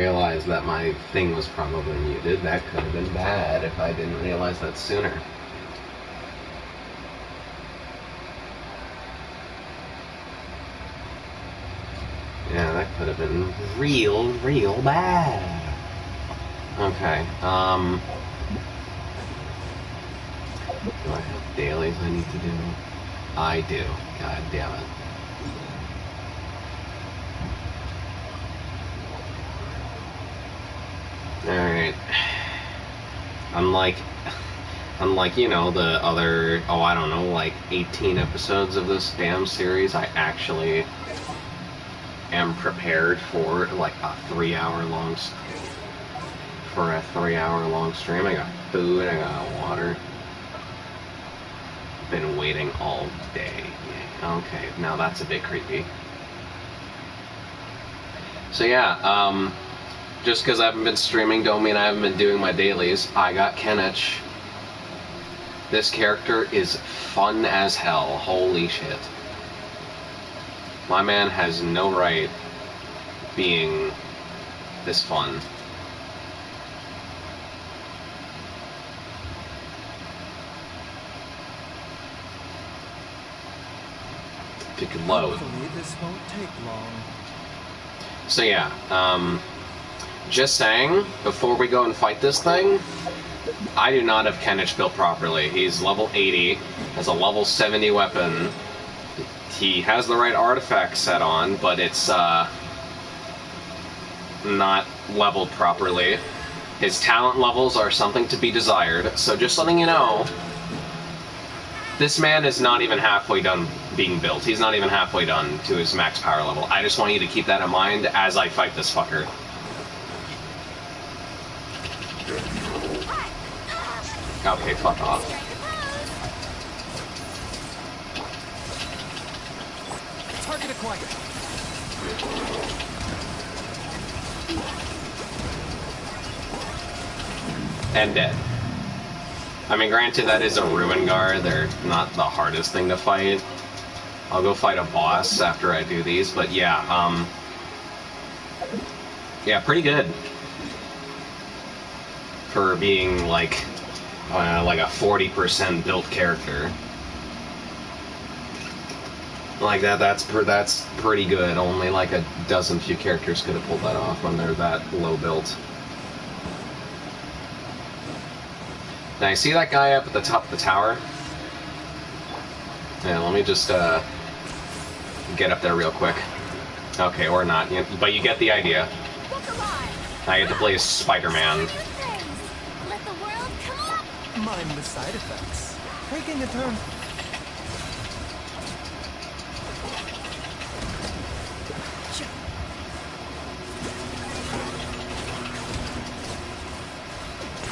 Realized that my thing was probably muted. That could have been bad if I didn't realize that sooner. Yeah, that could have been real bad. Okay, do I have dailies I need to do? I do. God damn it. Alright. Unlike, you know, the other, oh, I don't know, like 18 episodes of this damn series, I actually am prepared for like a 3-hour long stream. I got food, I got water. Been waiting all day. Okay, now that's a bit creepy. So yeah, just because I haven't been streaming don't mean I haven't been doing my dailies. I got Kenich. This character is fun as hell. Holy shit. My man has no right being this fun. If you could load. This won't take long. So yeah, just saying, before we go and fight this thing, I do not have Kenich built properly. He's level 80, has a level 70 weapon. He has the right artifact set on, but it's not leveled properly. His talent levels are something to be desired, so just letting you know, this man is not even halfway done being built. He's not even halfway done to his max power level. I just want you to keep that in mind as I fight this fucker. Okay, fuck off. Target acquired. And dead. I mean, granted, that is a Ruin Guard. They're not the hardest thing to fight. I'll go fight a boss after I do these, but yeah, yeah, pretty good. For being, like a 40% built character. Like that's pretty good. Only like a dozen few characters could have pulled that off when they're that low built. Now you see that guy up at the top of the tower? Yeah, let me just get up there real quick. Okay, or not, but you get the idea. I get to play as Spider-Man. Mind the side effects. Taking a turn.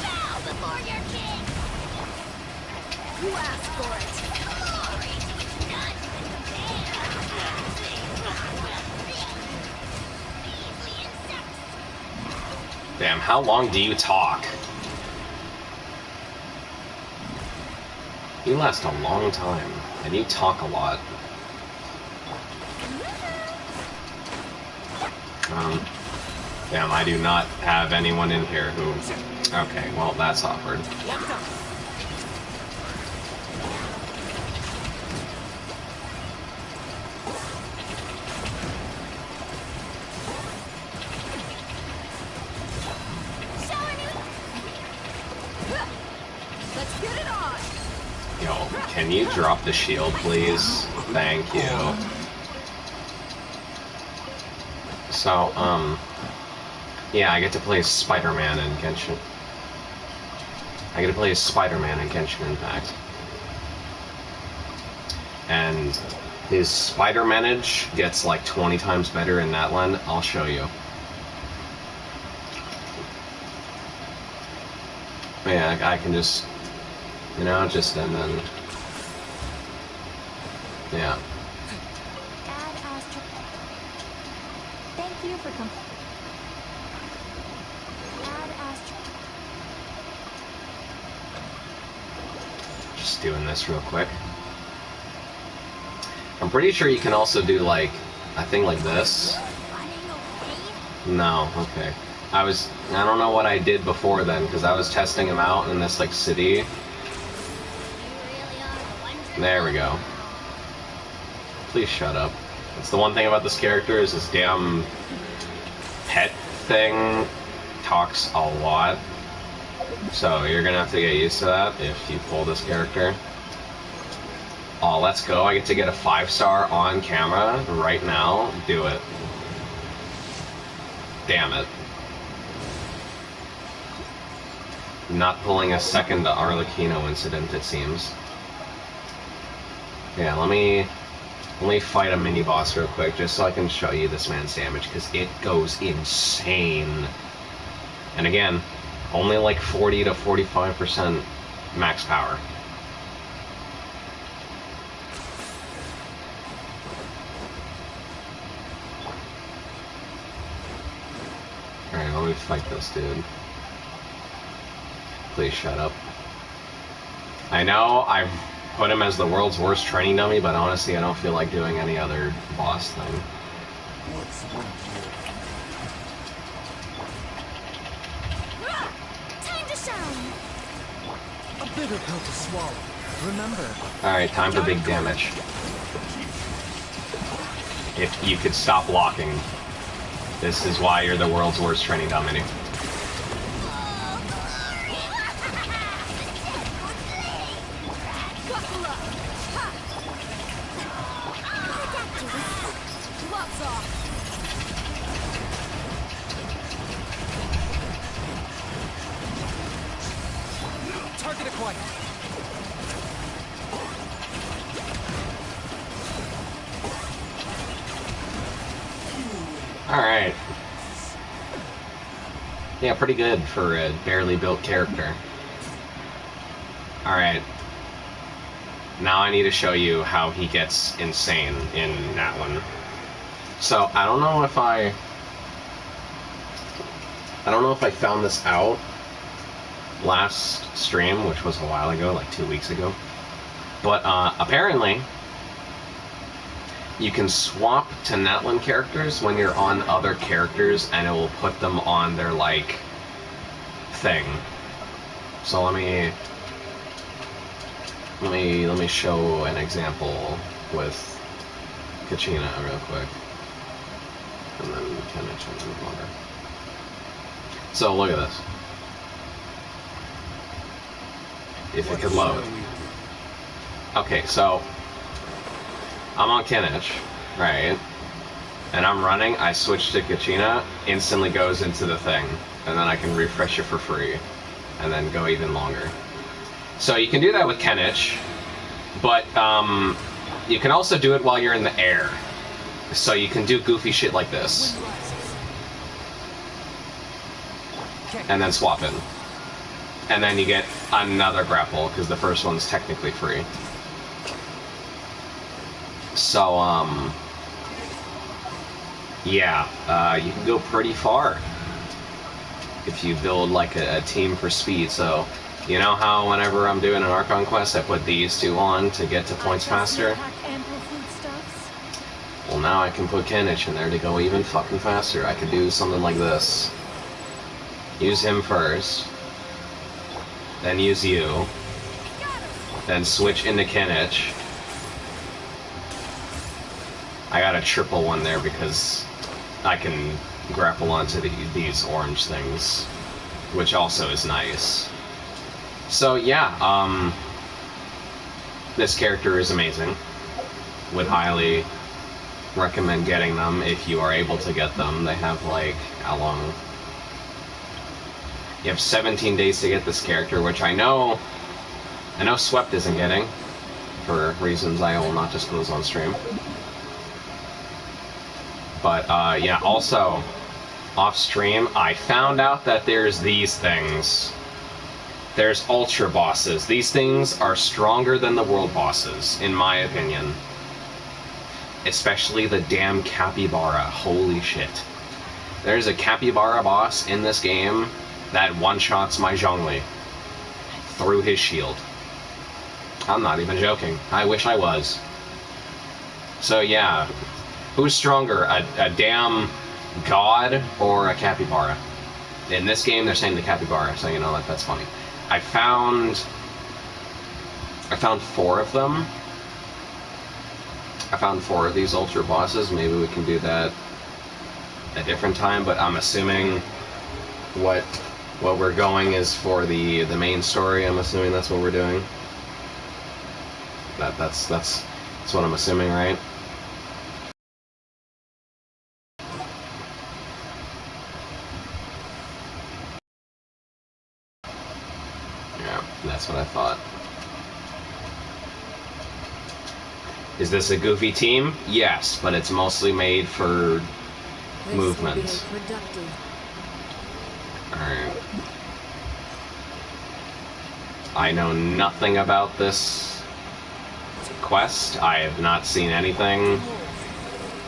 Bow before your king. You asked for it. Glory, none to Damn, how long do you talk? You last a long time, and you talk a lot. Damn, I do not have anyone in here who... Okay, well, that's awkward. Let's get it on. Yo, can you drop the shield, please? Thank you. So, yeah, I get to play as Spider-Man in Genshin. I get to play as Spider-Man in Genshin Impact. And his Spider-Manage gets like 20 times better in that one. I'll show you. Yeah, I can just... You know, just and then... Yeah. Add Astro. Thank you for Add Astro. Just doing this real quick. I'm pretty sure you can also do like a thing like this. No, okay. I don't know what I did before then, because I was testing him out in this, like, city. There we go. Please shut up. It's the one thing about this character is this damn pet thing talks a lot. So you're gonna have to get used to that if you pull this character. Oh, let's go. I get to get a 5-star on camera right now. Do it. Damn it. Not pulling a second Arlecchino incident, it seems. Yeah, let me fight a mini-boss real quick, just so I can show you this man's damage, because it goes insane. And again, only like 40 to 45% max power. Alright, let me fight this dude. Please shut up. I know I've put him as the world's worst training dummy, but honestly I don't feel like doing any other boss thing. Time to shine. A bitter pill to swallow. Remember. Alright, time for big damage. If you could stop blocking. This is why you're the world's worst training dummy. Target acquired. Alright. Yeah, pretty good for a barely built character. Alright. Now I need to show you how he gets insane in that one. So, I don't know if I found this out last stream, which was a while ago, like 2 weeks ago. But apparently, you can swap to Natlan characters when you're on other characters, and it will put them on their, like, thing. So let me show an example with Kachina real quick, and then Kenich and then Mother. So look at this. If it could load. Okay, so I'm on Kenich, right? And I'm running, I switch to Kachina, instantly goes into the thing. And then I can refresh it for free. And then go even longer. So you can do that with Kenich, but you can also do it while you're in the air. So you can do goofy shit like this. And then swap it. And then you get another grapple, because the first one's technically free. So, yeah, you can go pretty far if you build, like, a team for speed. So, you know how whenever I'm doing an Archon quest, I put these two on to get to points faster? Well, now I can put Kenich in there to go even fucking faster. I could do something like this. Use him first. Then use you. Then switch into Kenich. I got a triple one there because I can grapple onto these orange things, which also is nice. So yeah, this character is amazing. Would highly recommend getting them if you are able to get them. They have, like, how long? You have 17 days to get this character, which I know Swept isn't getting, for reasons I will not disclose on stream. But, yeah, also, off stream, I found out that there's these things. There's Ultra Bosses. These things are stronger than the World Bosses, in my opinion. Especially the damn Capybara. Holy shit. There's a Capybara boss in this game that one-shots my Zhongli through his shield. I'm not even joking. I wish I was. So yeah, who's stronger, a damn god or a Capybara? In this game, they're saying the capybara, so you know that's funny. I found 4 of them. I found 4 of these ultra bosses. Maybe we can do that a different time, but I'm assuming what we're going is for the main story. I'm assuming that's what we're doing. That's what I'm assuming, right? Yeah, that's what I thought. Is this a goofy team? Yes, but it's mostly made for movement. Alright. I know nothing about this quest. I have not seen anything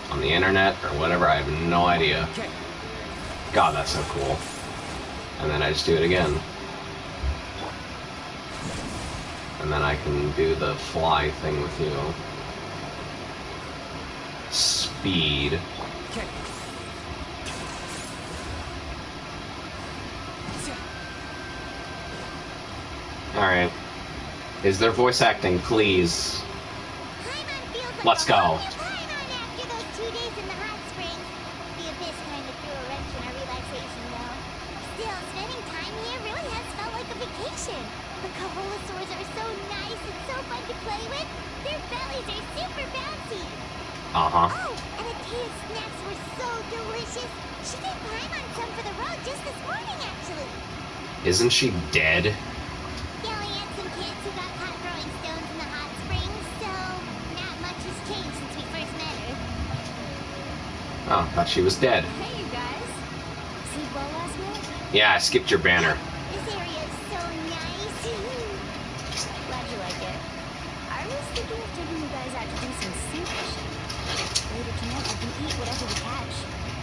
on the internet or whatever. I have no idea. God, that's so cool. And then I just do it again. And then I can do the fly thing with you. Speed. Alright. Is there voice acting, please? Let's go. After those 2 days in the hot springs, the abyss kind of threw a wrench in our relaxation, though. Still, spending time here really has felt like a vacation. The Kaholosaurs are so nice and so fun to play with. Their bellies are super bouncy. Uh-huh. Oh, and Atea's snacks were so delicious. She did Paimon some for the road just this morning, actually. Isn't she dead? Yeah, we had some kids who got caught throwing stones in the hot springs, so not much has changed since we first met her. Oh, thought she was dead. Hey, you guys. See Bo last night? Yeah, I skipped your banner. This area is so nice. Glad you like it. I was thinking of taking you guys out to do some sea fishing. Later tonight, we can eat whatever we catch.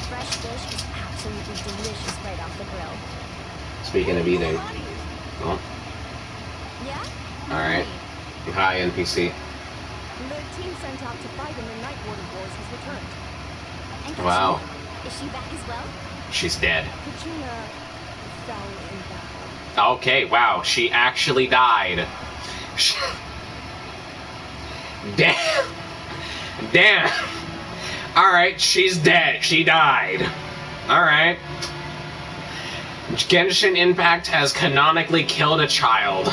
Fresh fish is absolutely delicious right off the grill. Speaking of eating. Oh, Yeah? alright. Hi, NPC. The team sent out to fight in the Night Warden Wars has returned. And Katrina, Wow. is she back as well? She's dead. Katrina fell in battle. Okay, wow, she actually died. Damn. Damn. Alright, she's dead. She died. Alright. Genshin Impact has canonically killed a child.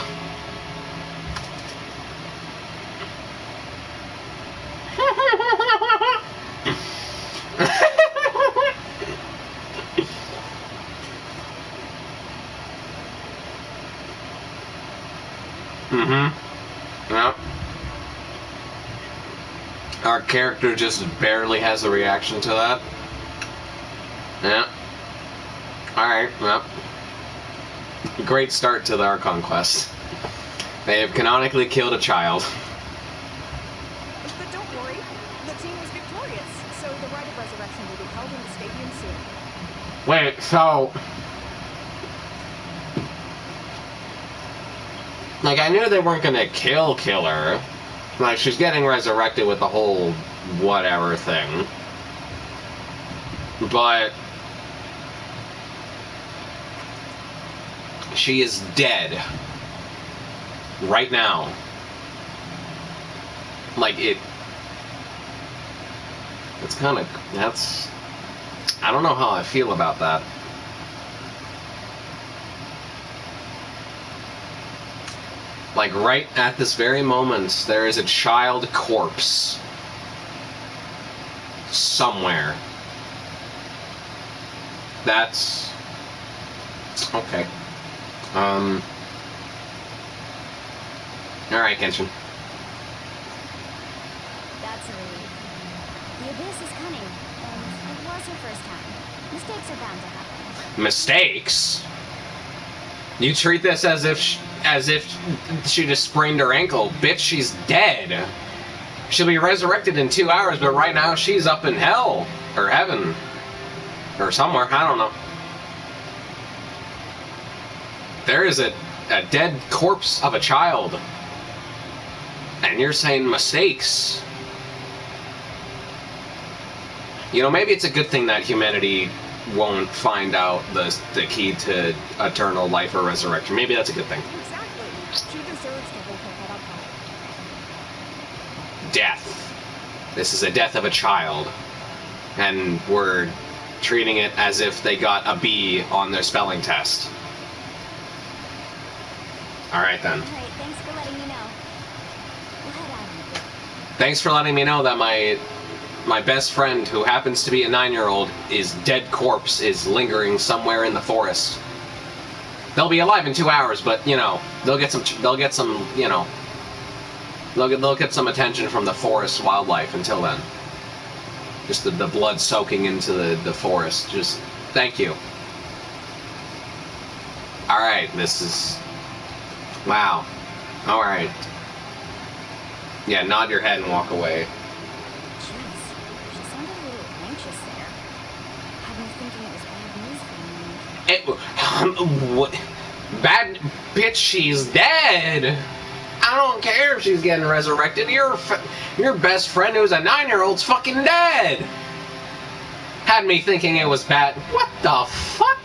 Yep. Our character just barely has a reaction to that. Yeah. Alright, yep. Great start to our conquest. They have canonically killed a child. But don't worry, the team was victorious, so the rite of resurrection will be held in the stadium soon. Wait, so... Like, I knew they weren't gonna kill her. Like, she's getting resurrected with the whole whatever thing. But... she is dead. Right now. Like, it's kind of... that's... I don't know how I feel about that. Like, right at this very moment, there is a child corpse. Somewhere. That's... okay. Alright, Genshin. That's a relief. The abyss is cunning, and it was her first time. Mistakes are bound to happen. Mistakes? You treat this as if she just sprained her ankle. Bitch, she's dead. She'll be resurrected in 2 hours, but right now she's up in hell. Or heaven. Or somewhere, I don't know. There is a dead corpse of a child. And you're saying mistakes. You know, maybe it's a good thing that humanity won't find out the key to eternal life or resurrection. Maybe that's a good thing. Exactly. She deserves to hold her head up high. Death. This is a death of a child. And we're treating it as if they got a B on their spelling test. Alright then. Alright, thanks for letting me know. We'll head out in a bit. Thanks for letting me know that my best friend, who happens to be a 9-year-old, is dead corpse is lingering somewhere in the forest. They'll be alive in 2 hours, but you know, they'll get some you know, they'll get some attention from the forest wildlife until then. Just the blood soaking into the forest. Just thank you. All right, this is wow. All right. Yeah, nod your head and walk away. Jeez, she sounded a little anxious there. Had me thinking it was bad news for a moment. What? Bad bitch, she's dead. I don't care if she's getting resurrected. Your best friend who's a 9-year-old's fucking dead. Had me thinking it was bad. What the fuck?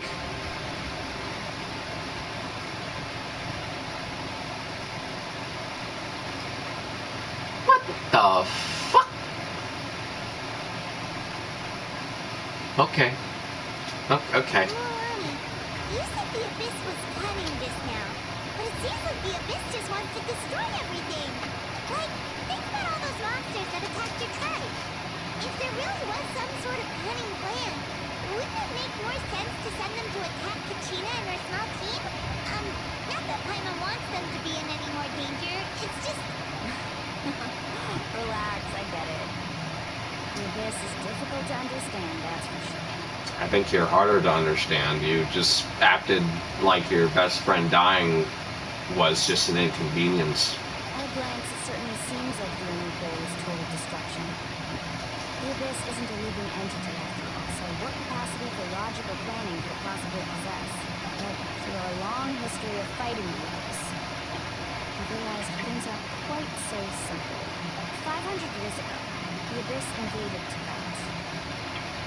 What the fuck? Okay. Okay. Milani, you said the Abyss was cunning just now, but it seems like the Abyss just wants to destroy everything. Like, think about all those monsters that attacked your tribe. If there really was some sort of cunning plan, wouldn't it make more sense to send them to attack Kachina and her small team? Not that Paimon wants them to be in any more danger, it's just... Relax, I get it. The Abyss is difficult to understand, that's for sure. I think you're harder to understand. You just acted like your best friend dying was just an inconvenience. At a glance, it certainly seems like the only goal is total destruction. The Abyss isn't a living entity after all, so what capacity for logical planning could it possibly possess? But through our long history of fighting the Abyss, we realized things aren't quite so simple. 500 years ago, the Abyss invaded Tibet.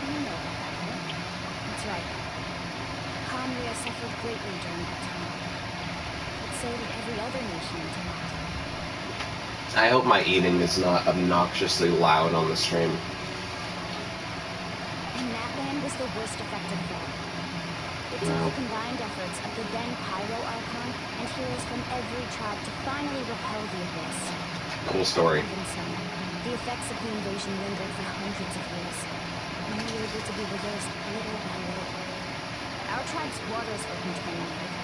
You know about that, right? That's right. Khaenri'ah suffered greatly during that time. But so did every other nation in Tibet. I hope my eating is not obnoxiously loud on the stream. And that land was the worst affected form. It took the combined efforts of the then Pyro Archon and heroes from every tribe to finally repel the Abyss. Cool story. Even so, the effects of the invasion lingered for hundreds of years, only able to be reversed little by little. Our tribe's waters were contaminated.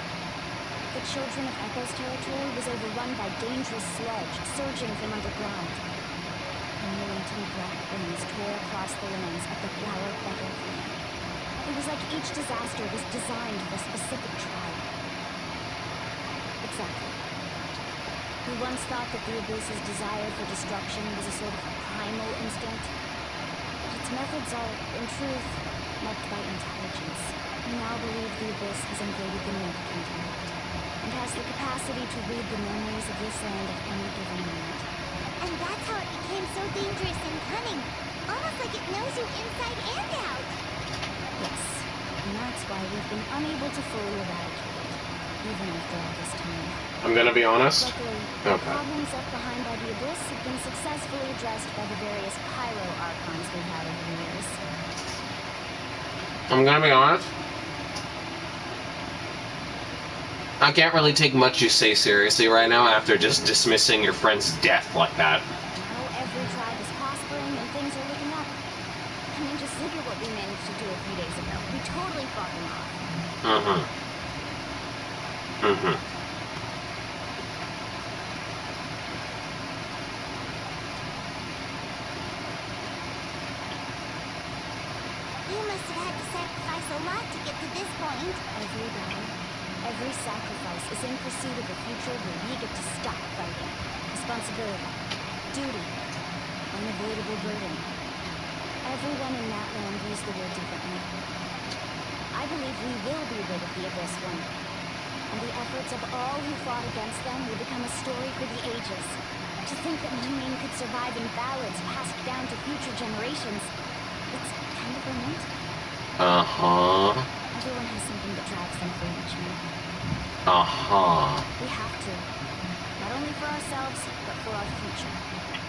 The children of Echo's territory was overrun by dangerous sludge surging from underground. Unrelenting black winds tore across the lands of the flower-feathered land. It was like each disaster was designed for a specific tribe. Exactly. We once thought that the Abyss's desire for destruction was a sort of primal instinct. But its methods are, in truth, marked by intelligence. We now believe the Abyss has invaded the North Kingdom, and has the capacity to read the memories of this land at any given moment. And that's how it became so dangerous and cunning. Almost like it knows you inside and out. Yes, and that's why we've been unable to fully eradicate it, even after all this time. I'm gonna be honest. Luckily, the problems left behind by the Abyss have been successfully addressed by the various Pyro Archons we've had over the years. I'm gonna be honest. I can't really take much you say seriously right now after just dismissing your friend's death like that. Now every tribe is prospering and things are looking up. I mean, just look at what we managed to do a few days ago. We totally fought them off. You must have had to sacrifice a lot to get to this point. Every battle, every sacrifice is in pursuit of a future where we get to stop fighting. Responsibility, duty, unavoidable burden. Everyone in that land views the word differently. I believe we will be rid of the Abyss one day, and the efforts of all who fought against them will become a story for the ages. To think that my name could survive in ballads passed down to future generations, it's kind of romantic. Uh-huh. Everyone has something that drives them forward, you know. Uh-huh. We have to. Not only for ourselves, but for our future.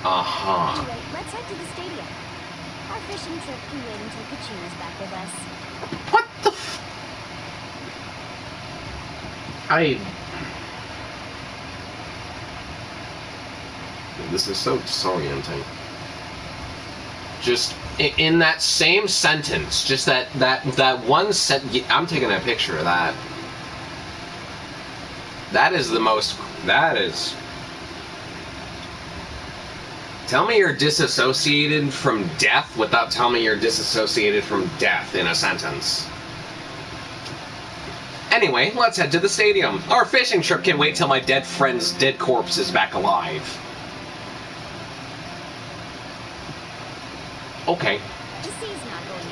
Uh-huh. Anyway, let's head to the stadium. Our fishing trip can wait until Kachina's back with us. What the f... This is so disorienting. Just in that same sentence, just that one I'm taking a picture of that. That is the most... That is... Tell me you're disassociated from death without telling me you're disassociated from death in a sentence. Anyway, let's head to the stadium. Our fishing trip can wait till my dead friend's dead corpse is back alive. Okay. The sea's not going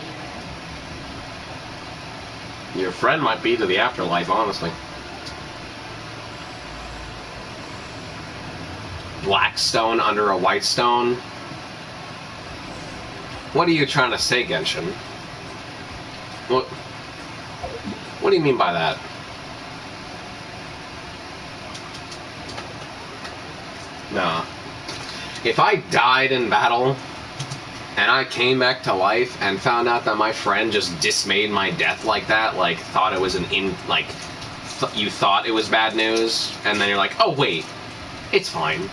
anywhere. Your friend might be to the afterlife, honestly. Black stone under a white stone? What are you trying to say, Genshin? What do you mean by that? Nah. If I died in battle, and I came back to life and found out that my friend just dismayed my death like that, like, thought it was you thought it was bad news, and then you're like, oh wait, it's fine.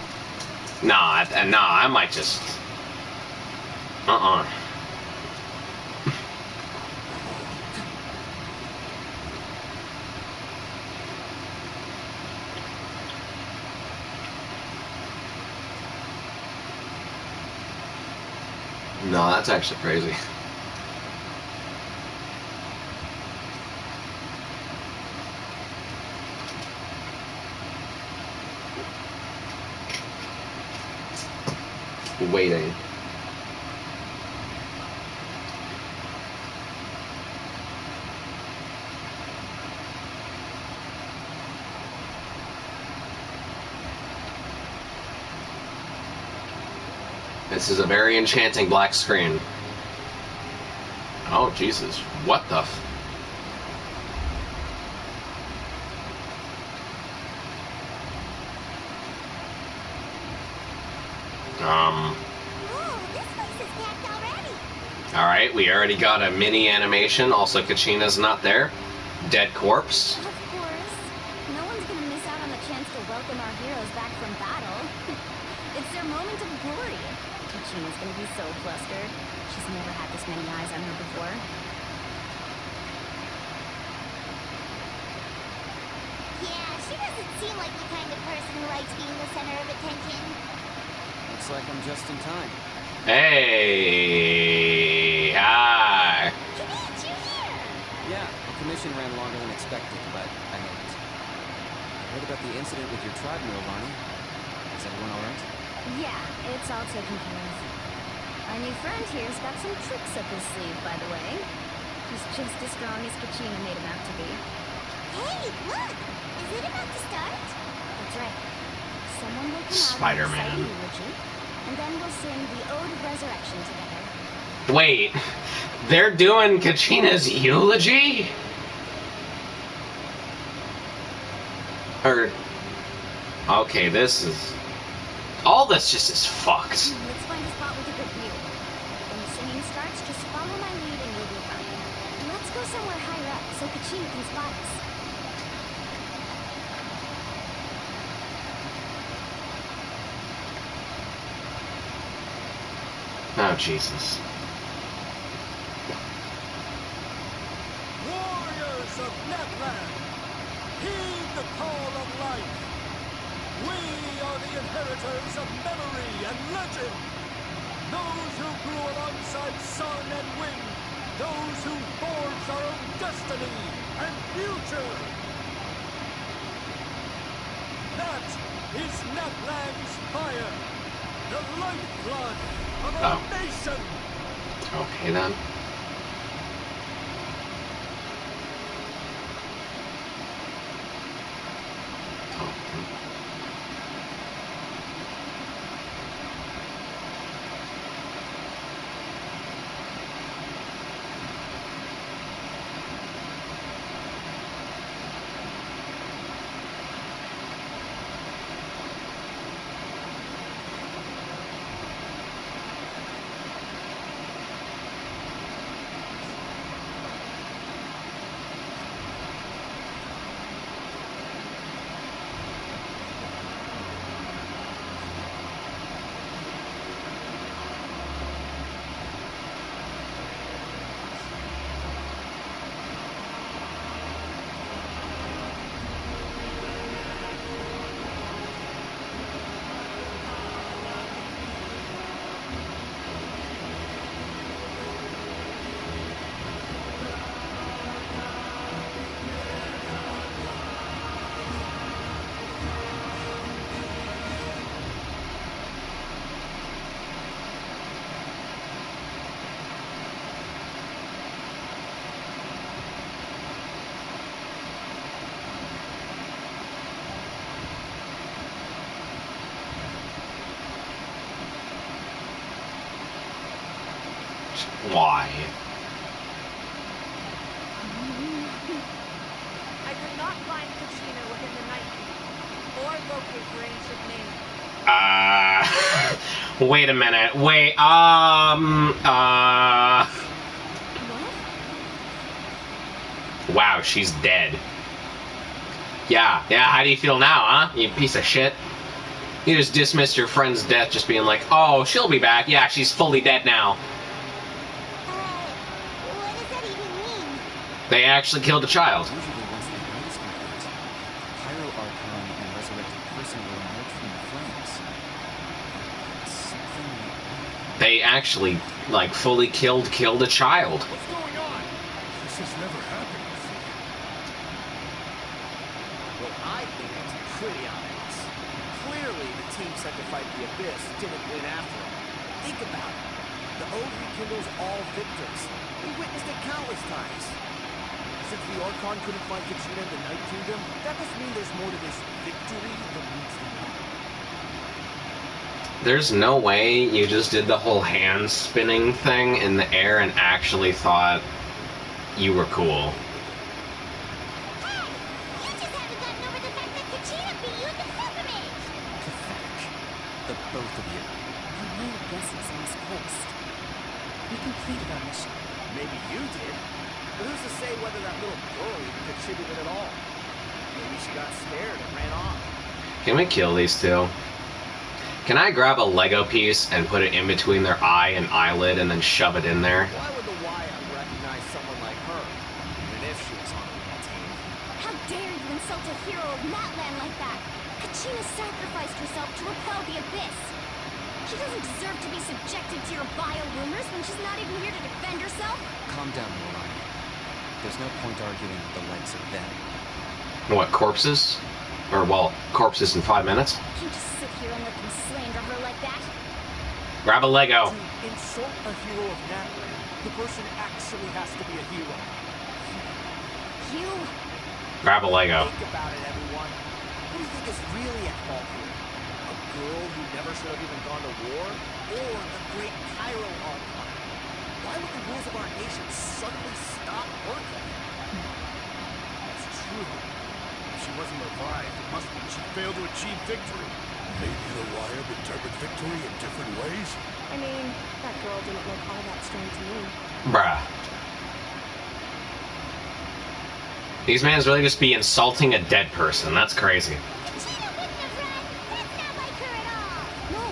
Nah, I might just... No, that's actually crazy. Waiting. This is a very enchanting black screen. Oh, Jesus. What the f... Oh, this place is packed already. Alright, we already got a mini animation. Also, Kachina's not there. Dead corpse. Of course. No one's gonna miss out on the chance to welcome our heroes back from battle. It's their moment of glory. Kachina's gonna be so flustered. She's never had this many eyes on her before. Yeah, she doesn't seem like the kind of person who likes being the center of attention. Looks like I'm just in time. Hey! Hi! Kimich, you're here! Yeah, the commission ran longer than expected, but I made it. I heard about the incident with your tribe, Milvani. Is everyone alright? Yeah, it's all taken care of. Our new friend here's got some tricks up his sleeve, by the way. He's just as strong as Kachina made him out to be. Hey, look! Is it about to start? That's right. Someone will come Spider-Man. out and recite a eulogy, and then we'll sing the Ode of Resurrection together. Wait, they're doing Kachina's eulogy? Or... Okay, this is... All this just is fucked. Let's find a spot with a good view. When the singing starts, just follow my lead and you'll be fine. Let's go somewhere higher up so Kachina can spot us. Oh, Jesus. Warriors of Netland, heed the call of life. We are the inheritors of memory and legend. Those who grew alongside sun and wind. Those who forged our own destiny and future. That is Netland's fire. The lifeblood of our nation. Okay, then. Why? I could not find Kachina within the Night Kingdom, or locate her ancient name. Wait a minute. Wait, Wow, she's dead. Yeah, how do you feel now, huh? You piece of shit. You just dismissed your friend's death just being like, oh, she'll be back. Yeah, she's fully dead now. What does that even mean? They actually killed a child. Usually, once the night is complete, the Pyro Archon and resurrected person will emerge from the flames. Something like that. They actually, like, fully killed a child. What's going on? This has never happened before. Well, I think it's pretty obvious. Clearly, the team sent to fight the Abyss didn't win after all. Think about it. The Ode rekindles all victors. We witnessed it countless times. Since the Archon couldn't find Kachina in the Night Kingdom, that must mean there's more to this victory than meets the eye. There's no way you just did the whole hand spinning thing in the air and actually thought you were cool. Hey! You just haven't gotten over the fact that Kachina beat you in the pilgrimage! Pathetic. The both of you. Our royal guesses on this coast. We completed our mission. Maybe you did. But who's to say whether that little girl even contributed at all? Maybe she got scared and ran off. Can we kill these two? Can I grab a Lego piece and put it in between their eye and eyelid and then shove it in there? Why would the Wyad recognize someone like her, even if she was on the real team? How dare you insult a hero of Matland like that? Kachina sacrificed herself to repel the Abyss. She doesn't deserve to be subjected to your vile rumors when she's not even here to defend herself. Calm down, Moran. There's no point arguing with the likes of them. What, corpses? Or, well, corpses in 5 minutes? You just sit here and let them slander her like that? Grab a Lego. To insult a hero of Natland, the person actually has to be a hero. You... Grab a Lego. Think about it, everyone. Who do you think is really at fault here? A girl who never should have even gone to war? Or the great Pyro Archon? Why would the rules of our nation suddenly stop working? It's true. If she wasn't revived, it must mean she failed to achieve victory. Maybe the Wyad interpret victory in different ways? I mean, that girl didn't look all that strong to me. Bruh. These mans really just be insulting a dead person. That's crazy. Kachina wouldn't have run! That's not like her at all! No.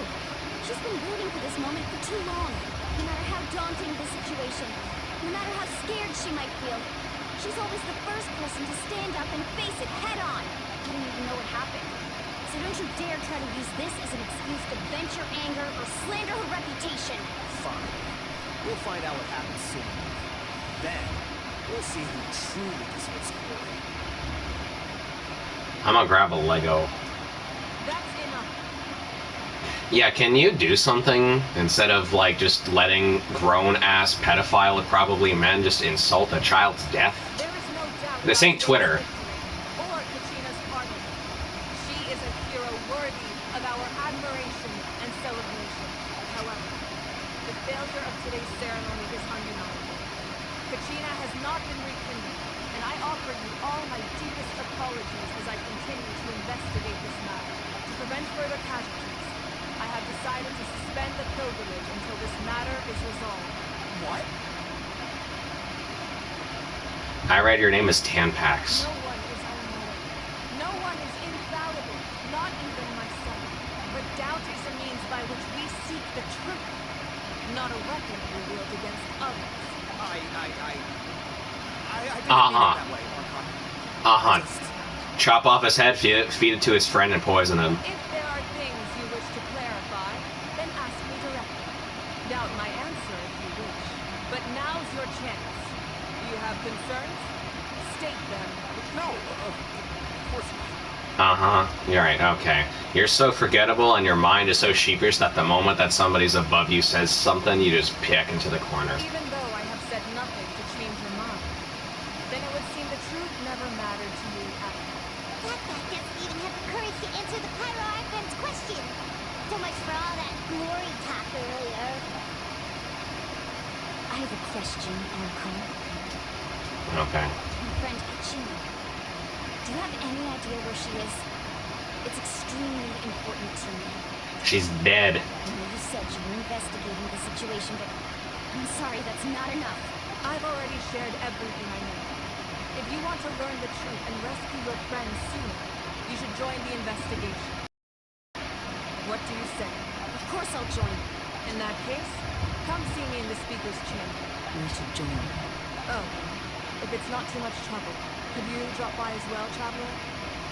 She's been waiting for this moment for too long. No matter how daunting the situation, no matter how scared she might feel, she's always the first person to stand up and face it head on. You don't even know what happened. So don't you dare try to use this as an excuse to vent your anger or slander her reputation. Fine. We'll find out what happens soon. Then, we'll see who truly deserves glory. I'm gonna grab a Lego. That's enough. Yeah, can you do something instead of, like, just letting grown-ass pedophile, probably men, just insult a child's death? There is no doubt. This about ain't Twitter. victory Or Kachina's pardon. She is a hero worthy of our admiration and celebration. However, the failure of today's ceremony is undeniable. Kachina has not been rekindled, and I offer you all my deepest apologies as I continue to investigate this matter. To prevent further casualties, I have decided to suspend the pilgrimage until this matter is resolved. What? I read your name is Tanpax. No one is unknown. No one is infallible, not even myself. But doubt is a means by which we seek the truth, not a weapon we wield against others. I didn't mean it that way, Archon. Chop off his head, feed it to his friend, and poison him. If there are things you wish to clarify, then ask me directly. Doubt my answer if you wish. But now's your chance. You have concerns? State them. No, of course not. You're right, okay. You're so forgettable and your mind is so sheepish that the moment that somebody's above you says something, you just pick into the corner. Even though I have said nothing to change your mind, then it would seem the truth never mattered to you at all. That guy doesn't even have the courage to answer the Pyro Archon's question. So much for all that glory talk earlier. Either question, Uncle. Okay. My friend Kachina. Do you have any idea where she is? It's extremely important to me. She's dead. I know you said you were investigating the situation, but I'm sorry, that's not enough. I've already shared everything I know. If you want to learn the truth and rescue your friends sooner, you should join the investigation. What do you say? Of course I'll join. In that case, come see me in the speaker's chamber. We should join. Oh, if it's not too much trouble, could you drop by as well, Traveler?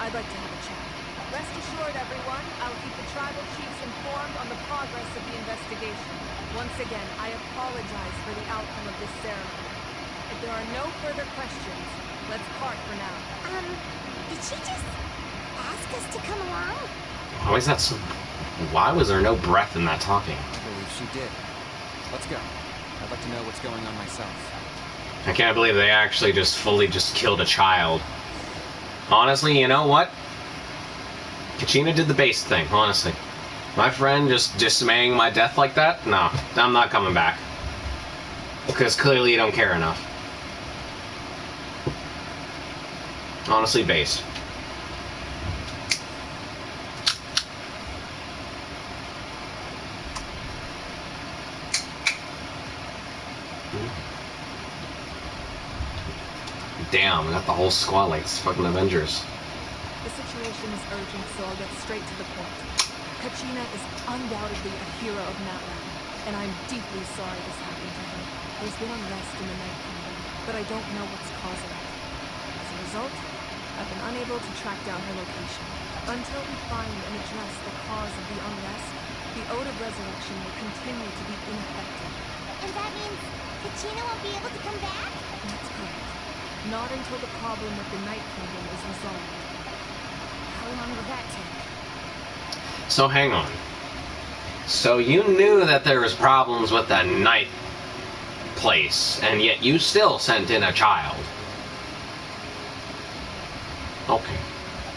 I'd like to have a chat. Rest assured, everyone, I'll keep the tribal chiefs informed on the progress of the investigation. Once again, I apologize for the outcome of this ceremony. If there are no further questions, let's part for now. Did she just ask us to come along? Why is that so... Why was there no breath in that talking? I believe she did. Let's go. I'd like to know what's going on myself. I can't believe they actually just fully just killed a child. Honestly, you know what? Kachina did the base thing, honestly. My friend just dismaying my death like that? No, I'm not coming back. Because clearly you don't care enough. Honestly, based. Damn, I got the whole squad like it's fucking Avengers. The situation is urgent, so I'll get straight to the point. Kachina is undoubtedly a hero of Natland, and I'm deeply sorry this happened to her. There's been unrest in the Night Kingdom, but I don't know what's causing it. As a result, I've been unable to track down her location. Until we find and address the cause of the unrest, the Ode of Resurrection will continue to be ineffective. And that means Kachina won't be able to come back? That's correct. Not until the problem with the Night Kingdom is resolved. How long will that take? So hang on. So you knew that there was problems with the night place, and yet you still sent in a child. Okay.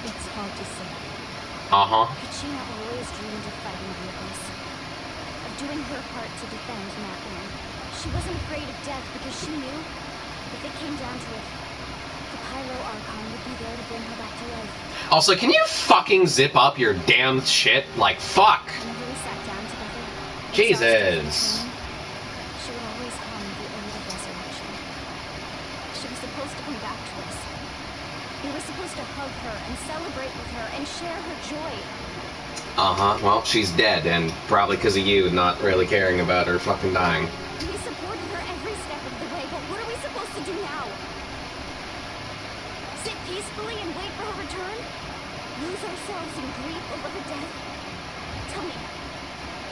It's hard to say. Uh-huh. Kachina always dreamed of fighting the Abyss. Of doing her part to defend Natland. She wasn't afraid of death because she knew if it came down to it, the Pyro Archon would be there to bring her back to life. Also, can you fucking zip up your damn shit? Like, fuck. Whenever we sat down together, Jesus. she would always hum the Ode of Resurrection. She was supposed to come back to us. We were supposed to hug her and celebrate with her and share her joy. Uh-huh. Well, she's dead, and probably because of you not really caring about her fucking dying. We supported her every step of the way, but what are we supposed to do now? Sit peacefully and wait for her return? Lose ourselves in grief over her death? Tell me,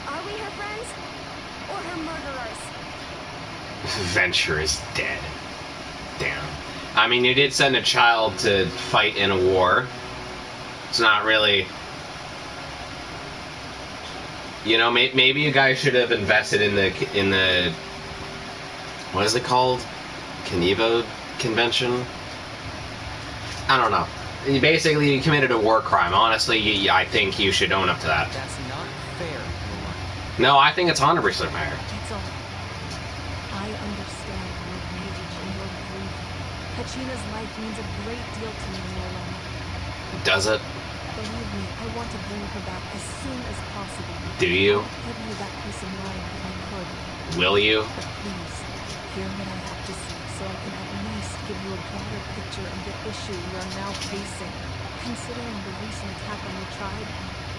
are we her friends? Or her murderers? Venture is dead. Damn. I mean, you did send a child to fight in a war. It's not really... You know, maybe you guys should have invested in the what is it called? Kenevo Convention? I don't know. You committed a war crime. Honestly, I think you should own up to that. That's not fair, Mulan. No, I think it's 100% fair. It's all right. I understand your rage and your grief. Kachina's life means a great deal to me, Morlana. Does it? Believe me, I want to bring her back as soon as possible. Do you? I'll give you that peace of mind if I could. Will you? But please, hear what I have to say so I can at least give you a broader picture of the issue we are now facing. Considering the recent attack on your tribe,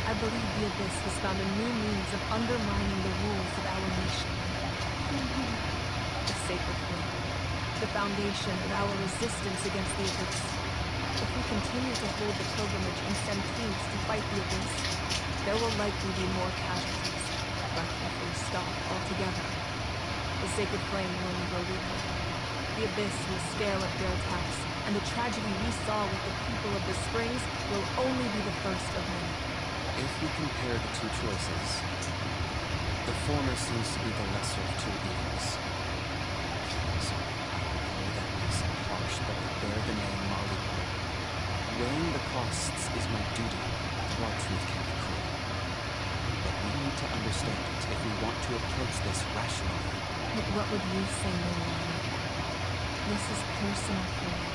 I believe the Abyss has found a new means of undermining the rules of our nation. The sacred flame, the foundation of our resistance against the Abyss. If we continue to hold the pilgrimage and send teams to fight the Abyss, there will likely be more casualties. But if we stop altogether, the sacred flame will only grow weaker. The Abyss will scale up their attacks, and the tragedy we saw with the people of the Springs will only be the first of many. If we compare the two choices, the former seems to be the lesser of two evils. So, I know that may sound harsh, but I bear the name Molly. Weighing the costs is my duty, while truth can be cruel. But we need to understand it if we want to approach this rationally. But what would you say, Milana? This is personal for you.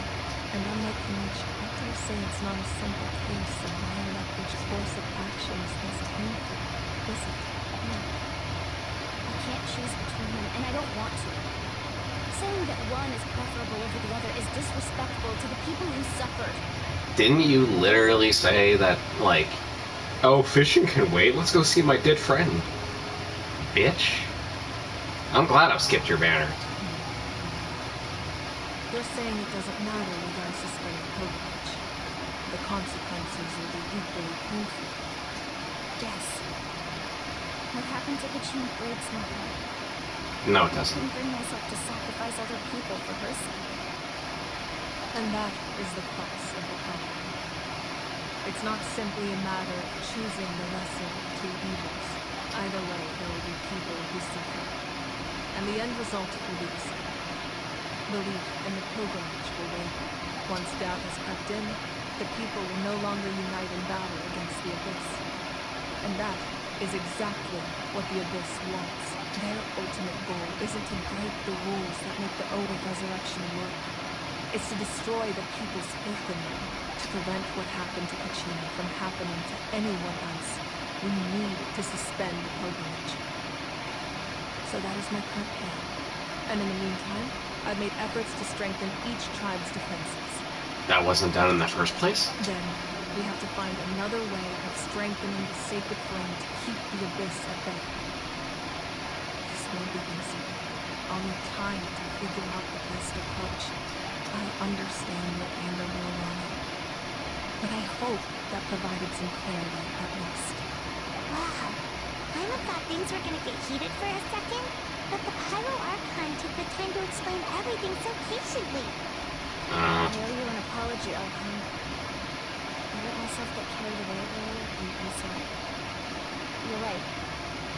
And unlike Kenichi, I dare say it's not a simple case of wiring up which course of action is less painful, is it? No. I can't choose between them, and I don't want to. Saying that one is preferable over the other is disrespectful to the people who suffered. Didn't you literally say that, like, oh, fishing can wait, let's go see my dead friend? Bitch. I'm glad I've skipped your banner. You're saying it doesn't matter whether I suspend the pilgrimage. The consequences will be equally painful. Yes. What happened to Kachina breaks my heart. No, it I doesn't. couldn't bring myself to sacrifice other people for her sake. And that is the crux of the problem. It's not simply a matter of choosing the lesser of two evils. Either way, there will be people who suffer. And the end result will be the same. Belief in the pilgrimage will wane. Once doubt has crept in, the people will no longer unite in battle against the Abyss. And that is exactly what the Abyss wants. Their ultimate goal isn't to break the rules that make the Ode of Resurrection work. It's to destroy the people's faith in them, to prevent what happened to Kachina from happening to anyone else. We need to suspend the pilgrimage. So that is my current plan. And in the meantime, I've made efforts to strengthen each tribe's defenses. That wasn't done in the first place? Then, we have to find another way of strengthening the sacred flame to keep the Abyss at bay. This won't be easy. I'll need time to figure out the best approach. I understand your anger, Milana. But I hope that provided some clarity at least. Wow. Paimon thought things were gonna get heated for a second, but the Pyro Archon took the time to explain everything so patiently. I owe you an apology, Archon. I let myself get carried away earlier, and I'm sorry. You're right.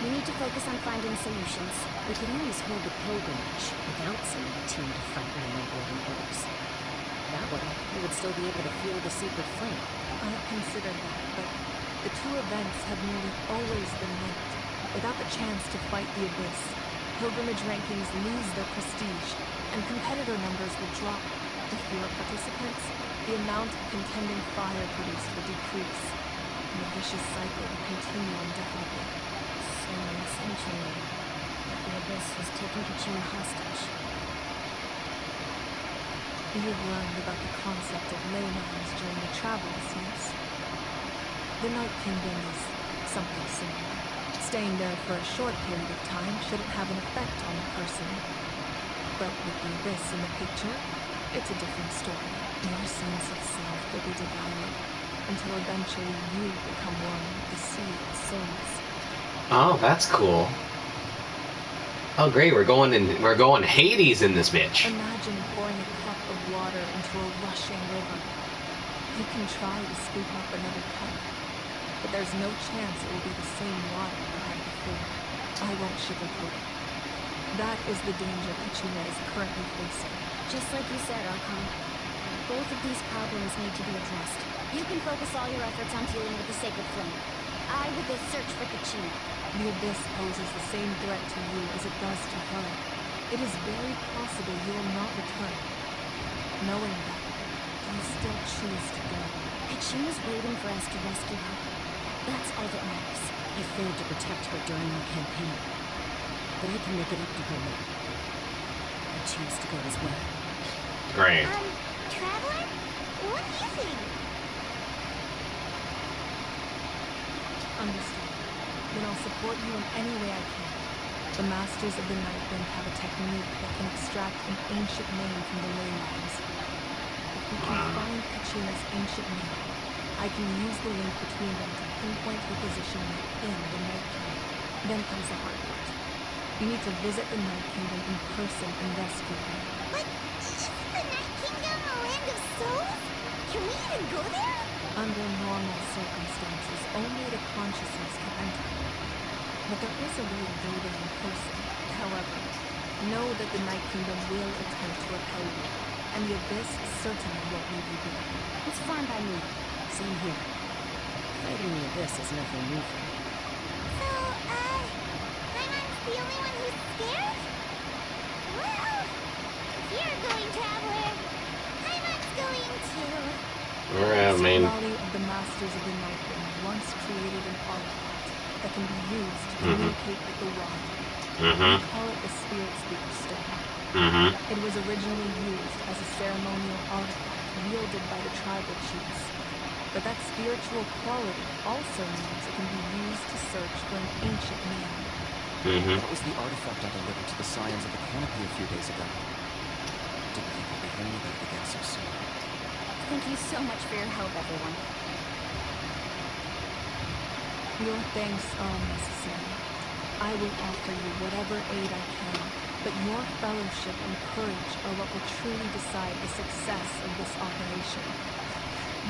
We need to focus on finding solutions. We could always hold the pilgrimage without sending a team to fight in the noteworthy orders. That way, we would still be able to fuel the sacred flame. I've considered that, but the two events have nearly always been linked. Without the chance to fight the Abyss, pilgrimage rankings lose their prestige, and competitor numbers will drop. With fewer participants, the amount of contending fire produced will decrease, and the vicious cycle will continue indefinitely. So, essentially, the Abyss has taken Kachina hostage. You've learned about the concept of ley lines during the travels, yes? The Night Kingdom is something similar. Staying there for a short period of time shouldn't have an effect on the person. But with the Abyss in the picture, it's a different story. Your sense of self will be devoured until eventually you become one with the sea of souls. Oh, that's cool. Oh, great! We're going Hades in this bitch. Imagine pouring a cup of water into a rushing river. You can try to scoop up another cup, but there's no chance it will be the same water you had before. I won't sugarcoat it. That is the danger Kachina is currently facing. Just like you said, Archon. Both of these problems need to be addressed. You can focus all your efforts on dealing with the Sacred Flame. I with the search for Kachina. The Abyss poses the same threat to you as it does to her. It is very possible you will not return. Knowing that, do you still choose to go? Kachina's waiting for us to rescue her. That's all that matters. I failed to protect her during our campaign, but I can make it up to her now. I choose to go as well. Great. Traveler? What do you think? Understood. Then I'll support you in any way I can. The Masters of the Night Wind have a technique that can extract an ancient name from the ley lines. If we can find Kachina's ancient name, I can use the link between them to pinpoint her position within the Night Kingdom. Then comes the hard part. You need to visit the Night Kingdom in person and rescue her. But isn't the Night Kingdom a land of souls? Can we even go there? Under normal circumstances, only the consciousness can enter. But there is a way to go there in person. However, know that the Night Kingdom will attempt to repel you, and the Abyss certainly won't leave you be. It's fine by me. Same here. Fighting the Abyss is nothing new for me. So, Paimon's the only one who's scared? Yeah, I mean, Valley of the Masters of the Nightwing once created an artifact that can be used to Mhm. communicate with the wild. mm-hmm, We call it the Spirit Speaker Stone. mm-hmm, It was originally used as a ceremonial artifact wielded by the tribal chiefs. But that spiritual quality also means it can be used to search for an ancient name. mm-hmm. That was the artifact I delivered to the Scions of the Canopy a few days ago. Didn't think we'd be hearing about it again so soon. Thank you so much for your help, everyone. Your thanks are unnecessary. I will offer you whatever aid I can, but your fellowship and courage are what will truly decide the success of this operation.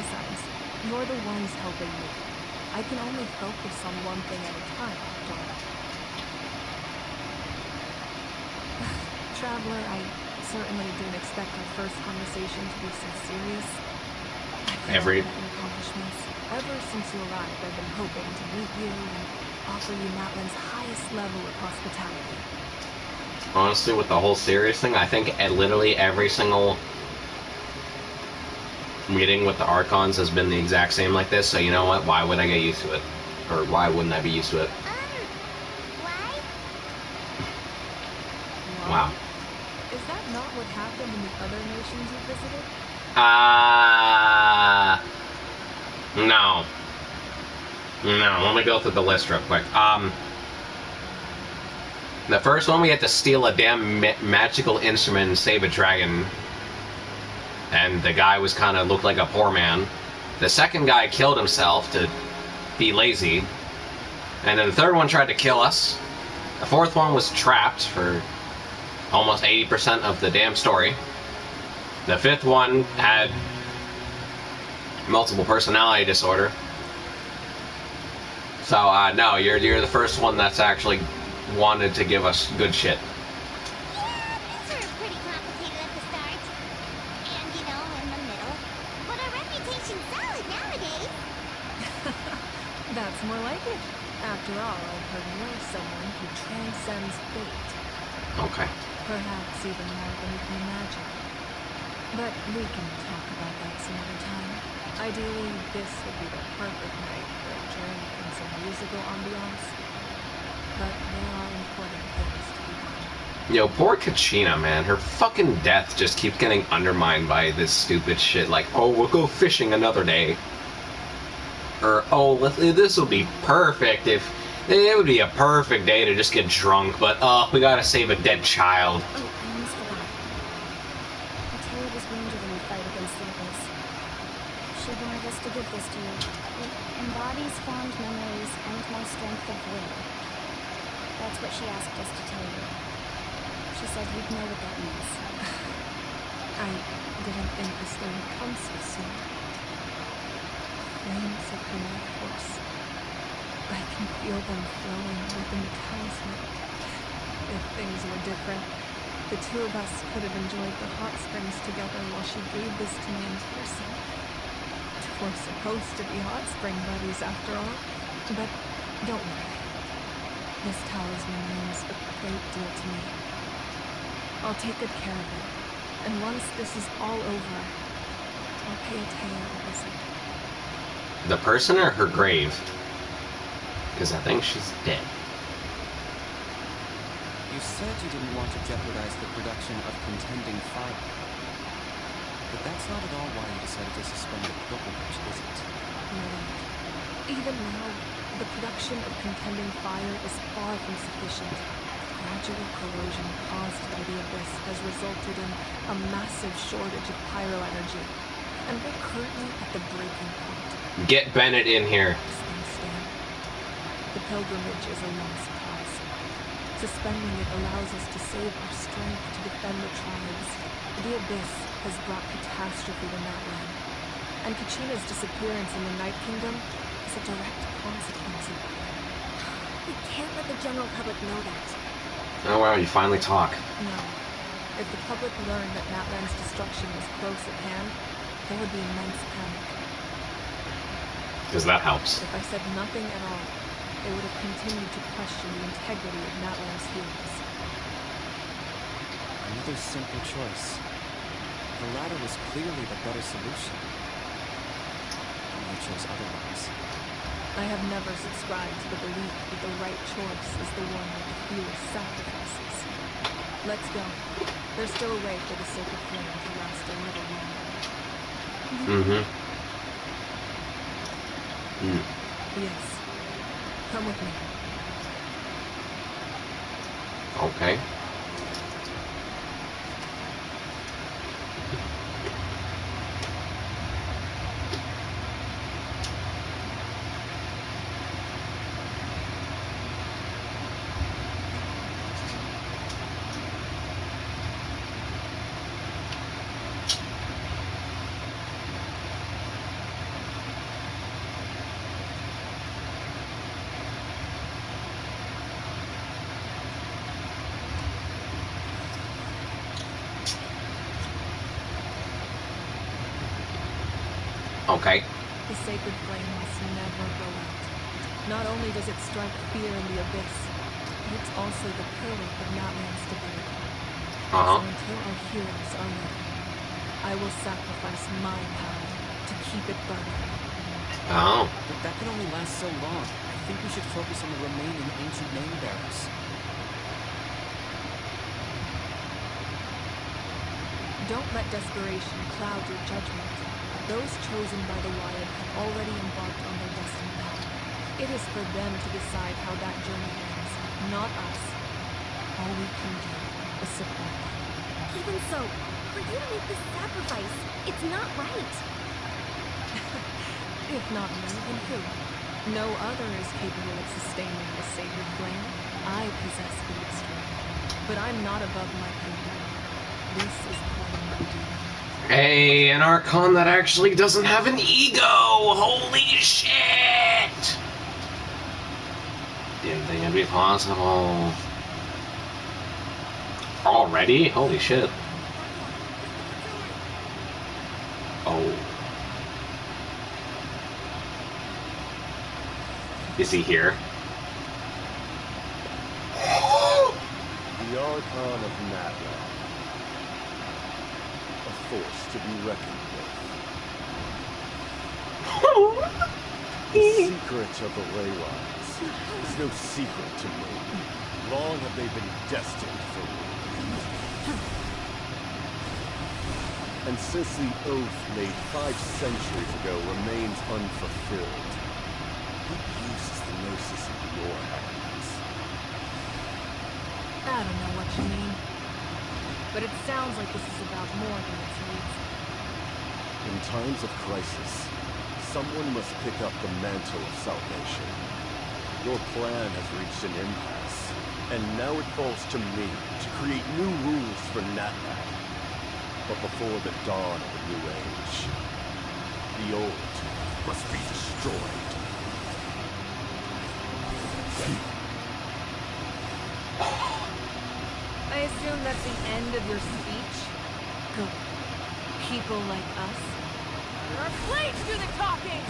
Besides, you're the ones helping me. I can only focus on one thing at a time, after all. Traveler, I certainly didn't expect our first conversation to be so serious. I've Every- about your accomplishments. Ever since you arrived, I've been hoping to meet you and offer you Matland's highest level of hospitality. Honestly, with the whole serious thing, I think literally every single meeting with the Archons has been the exact same like this, so you know what? Why would I get used to it? Or why wouldn't I be used to it? Why? Wow. Is that not what happened in the other nations you visited? No. No, let me go through the list real quick. The first one, we had to steal a damn magical instrument and save a dragon. And the guy was kind of looked like a poor man. The second guy killed himself to be lazy. And then the third one tried to kill us. The fourth one was trapped for almost 80% of the damn story. The fifth one had multiple personality disorder. So, no, you're the first one that's actually wanted to give us good shit. Yeah, things were pretty complicated at the start. And, you know, in the middle. But our reputation's solid nowadays. That's more like it. After all, I've heard you're someone who transcends fate. Okay. Perhaps even more than you can imagine. But we can talk about that some other time. Ideally, this would be the perfect night for a drink and some musical ambiance. But there are important things to be done. Yo, poor Kachina, man. Her fucking death just keeps getting undermined by this stupid shit. Like, oh, we'll go fishing another day. Or, oh, this will be perfect if... It would be a perfect day to just get drunk, but, we gotta save a dead child. Oh, I almost forgot. Mateo was wounded in the fight against the Abyss. She wanted us to give this to you. It embodies fond memories and my strength of will. That's what she asked us to tell you. She said you'd know what that means. I didn't think this day would come so soon. Flames of her life force. I can feel them flowing within the talisman. If things were different, the two of us could have enjoyed the hot springs together while she gave this to me in person. We're supposed to be hot spring buddies after all. But don't worry. This talisman means a great deal to me. I'll take good care of it. And once this is all over, I'll pay Teo a visit. The person or her grave? Because I think she's dead. You said you didn't want to jeopardize the production of contending fire. But that's not at all why you decided to suspend the pilgrimage, is it? No. Even now, the production of contending fire is far from sufficient. Gradual corrosion caused by the Abyss has resulted in a massive shortage of pyro energy. And we're currently at the breaking point. Get Bennett in here. As things stand, the pilgrimage is a lost cause. Suspending it allows us to save our strength to defend the tribes. The Abyss has brought catastrophe to Matland, and Kachina's disappearance in the Night Kingdom is a direct consequence of it. We can't let the general public know that. Oh wow, you finally talk. No. If the public learned that Matland's destruction was close at hand, there would be immense panic. Because that helps. If I said nothing at all, they would have continued to question the integrity of Matland's healings. Another simple choice. The latter was clearly the better solution. chose otherwise. I have never subscribed to the belief that the right choice is the one with the fewest sacrifices. Let's go. There's still a way for the sacred flame to last a little longer. Yes. Come with me. Okay. Okay. The sacred flame must never go out. Not only does it strike fear in the abyss, but it's also the pillar of Natlan's stability. So until our heroes are ready, I will sacrifice my power to keep it burning. Oh. But that can only last so long. I think we should focus on the remaining ancient name bearers. Don't let desperation cloud your judgment. Those chosen by the Wyad have already embarked on their destined path. It is for them to decide how that journey ends, not us. All we can do is support them. Even so, for you to make this sacrifice, it's not right. If not me, then who? No other is capable of sustaining the sacred flame. I possess the strength, but I'm not above my people. This is part of my duty. Hey, an Archon that actually doesn't have an ego! Holy shit! Didn't think it'd be possible. Already? Holy shit. Oh. Is he here? The Archon of Natlan. A force to be reckoned with. The secret of the ley lines is no secret to me. Long have they been destined for me. And since the oath made 5 centuries ago remains unfulfilled, what use is the gnosis in your hands? I don't know what you mean, but it sounds like this is about more than its needs. In times of crisis, someone must pick up the mantle of salvation. Your plan has reached an impasse, and now it falls to me to create new rules for Natlan. But before the dawn of a new age, the old must be destroyed. I assume that's the end of your speech? Good. People like us? Our blades do the talking!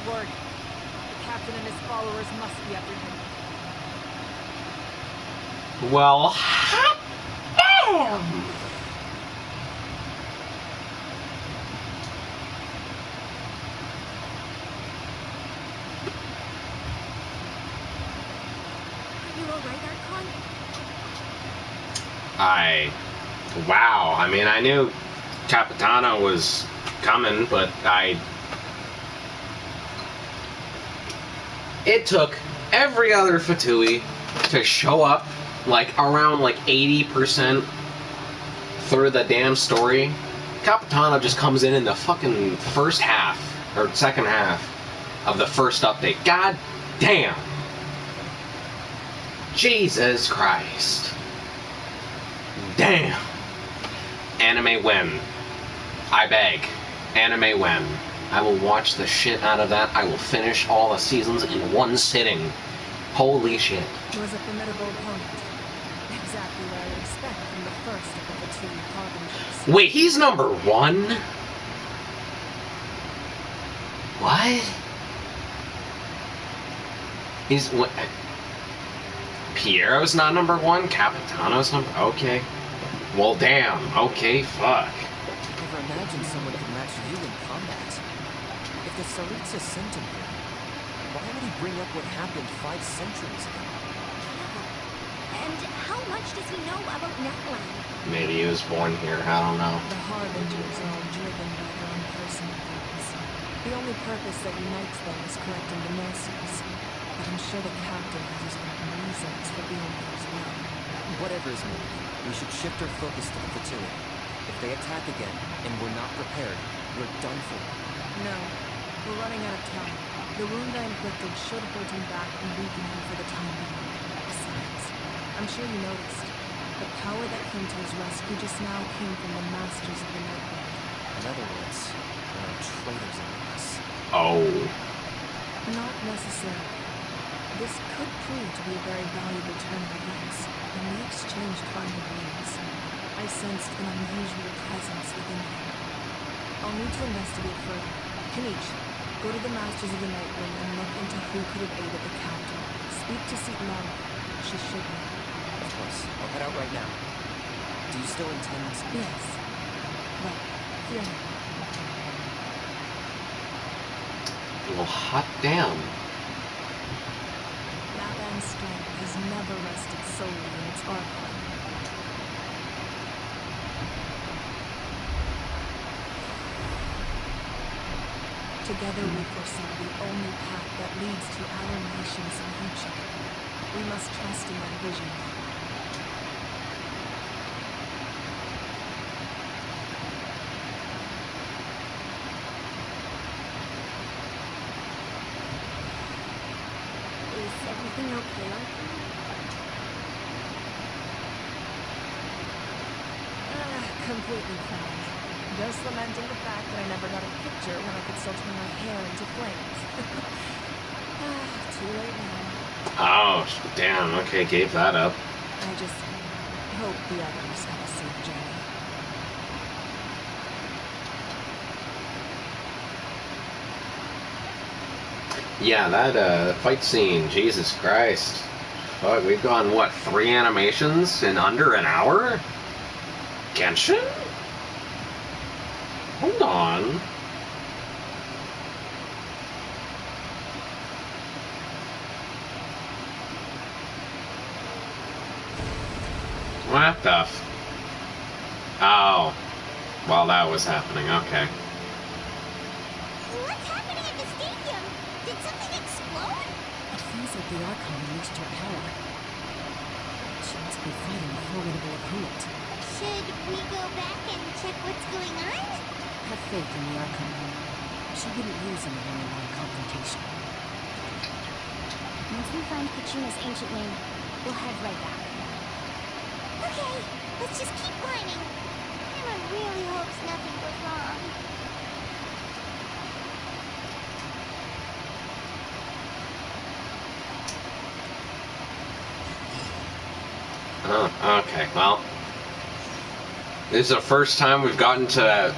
word. The captain and his followers must be apprehended. Well, hot damn! Are you alright, Archon? Wow. I mean, I knew Capitano was coming, but it took every other Fatui to show up, like, around, like, 80% through the damn story. Capitano just comes in the fucking first half, or second half, of the first update. God damn! Jesus Christ. Damn. Anime win. I beg. Anime win. I will watch the shit out of that. I will finish all the seasons in one sitting. Holy shit. He was a formidable opponent. Exactly what I would expect from the first of the two harbingers. Wait, he's number one? What? He's what? Piero's not number one? Capitano's number... Okay. Well, damn. Okay, fuck. Never imagined someone could match you in combat. If the Tsaritsa sent him here, why would he bring up what happened 5 centuries ago? And how much does he know about Netland? Maybe he was born here. I don't know. The harbingers are all driven by their own personal goals. The only purpose that unites them is collecting the mercies. But I'm sure the captain has his own reasons for being there as well. Whatever is needed, we should shift our focus to the Fatui. If they attack again, and we're not prepared, we're done for. No, we're running out of time. The wound I inflicted should hold him back and weaken him for the time being. Besides, I'm sure you noticed. The power that came to his rescue just now came from the masters of the Nightworld. In other words, there are traitors among us. Oh. Not necessarily. This could prove to be a very valuable turn of events, and we exchanged final words. I sensed an unusual presence within him. I'll need to investigate further. Kanish, go to the Masters of the Nightwind and look into who could have aided the captain. Speak to Seatmara. She should know. Of course, I'll head out right now. Do you still intend? Yes. But, fear not. Well, hot damn. Natlan's strength has never rested solely in its archive. Together we foresaw the only path that leads to our nation's future. We must trust in that vision. Is everything okay, Archon? Completely fine. Just lamenting the fact that I never got a picture when I could still turn my hair into flames. Too late now. Oh, damn. Okay, gave that up. I just hope the others have a safe journey. Yeah, that fight scene, Jesus Christ. Fuck, we've gone, what, 3 animations in under an hour? Genshin? Hold on. What the Oh. While that was happening, okay. What's happening at the stadium? Did something explode? It feels like the Archon reached her power. She must be fighting a formidable opponent. Should we go back and check what's going on? Have faith in the Archon. She wouldn't lose in a one-on-one confrontation. Once we find Kachuna's ancient wing, we'll head right back. Okay, let's just keep climbing. Emma really hopes nothing goes wrong. Oh, okay, well. This is the first time we've gotten to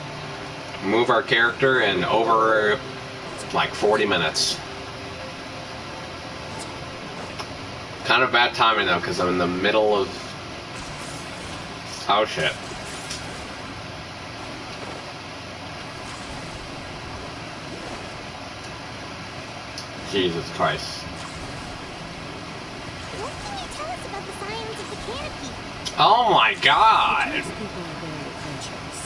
move our character in over Like 40 minutes. Kind of bad timing though, because I'm in the middle of... Oh shit. Jesus Christ. What can you tell us about the science of the canopy? Oh my god! These people are very adventurous.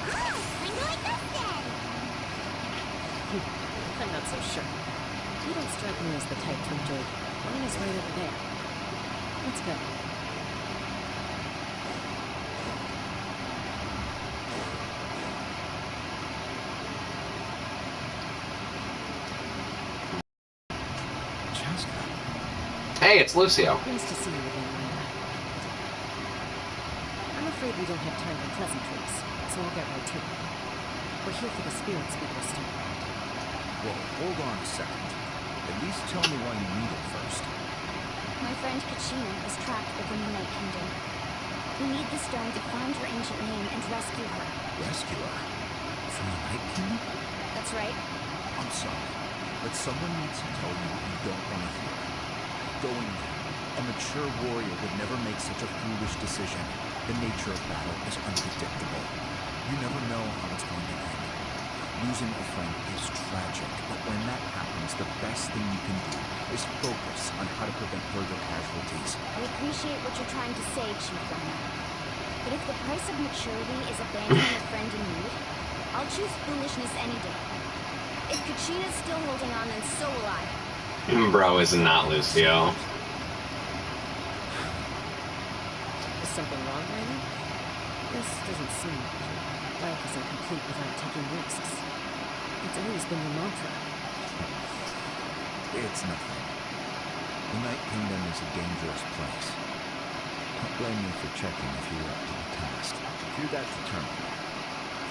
Oh, kind of like us then. I'm not so sure. You don't strike me as the type to enjoy. Mine is right over there. Let's go. Hey, it's Lucio. Nice to see you again, Lena. I'm afraid we don't have time for pleasantries, so I'll get right to it. We're here for the spirit speaker stone. Whoa, hold on a second. At least tell me why you need it first. My friend Kachina is trapped within the Night Kingdom. We need the stone to find her ancient name and rescue her. Rescue her? From the Night Kingdom? That's right. I'm sorry, but someone needs to tell you what you don't want to hear. Going there, a mature warrior would never make such a foolish decision. The nature of battle is unpredictable. You never know how it's going to end. Losing a friend is tragic, but when that happens, the best thing you can do is focus on how to prevent further casualties. I appreciate what you're trying to say, Chief Lena. But if the price of maturity is abandoning a friend in need, I'll choose foolishness any day. If Kachina's still holding on, then so will I. Bro is not Lucio. Is something wrong, Lena? This doesn't seem like you. Life isn't complete without taking risks. It's always been your mantra. It's nothing. The Night Kingdom is a dangerous place. Don't blame me for checking if you were up to the task. If you're that determined,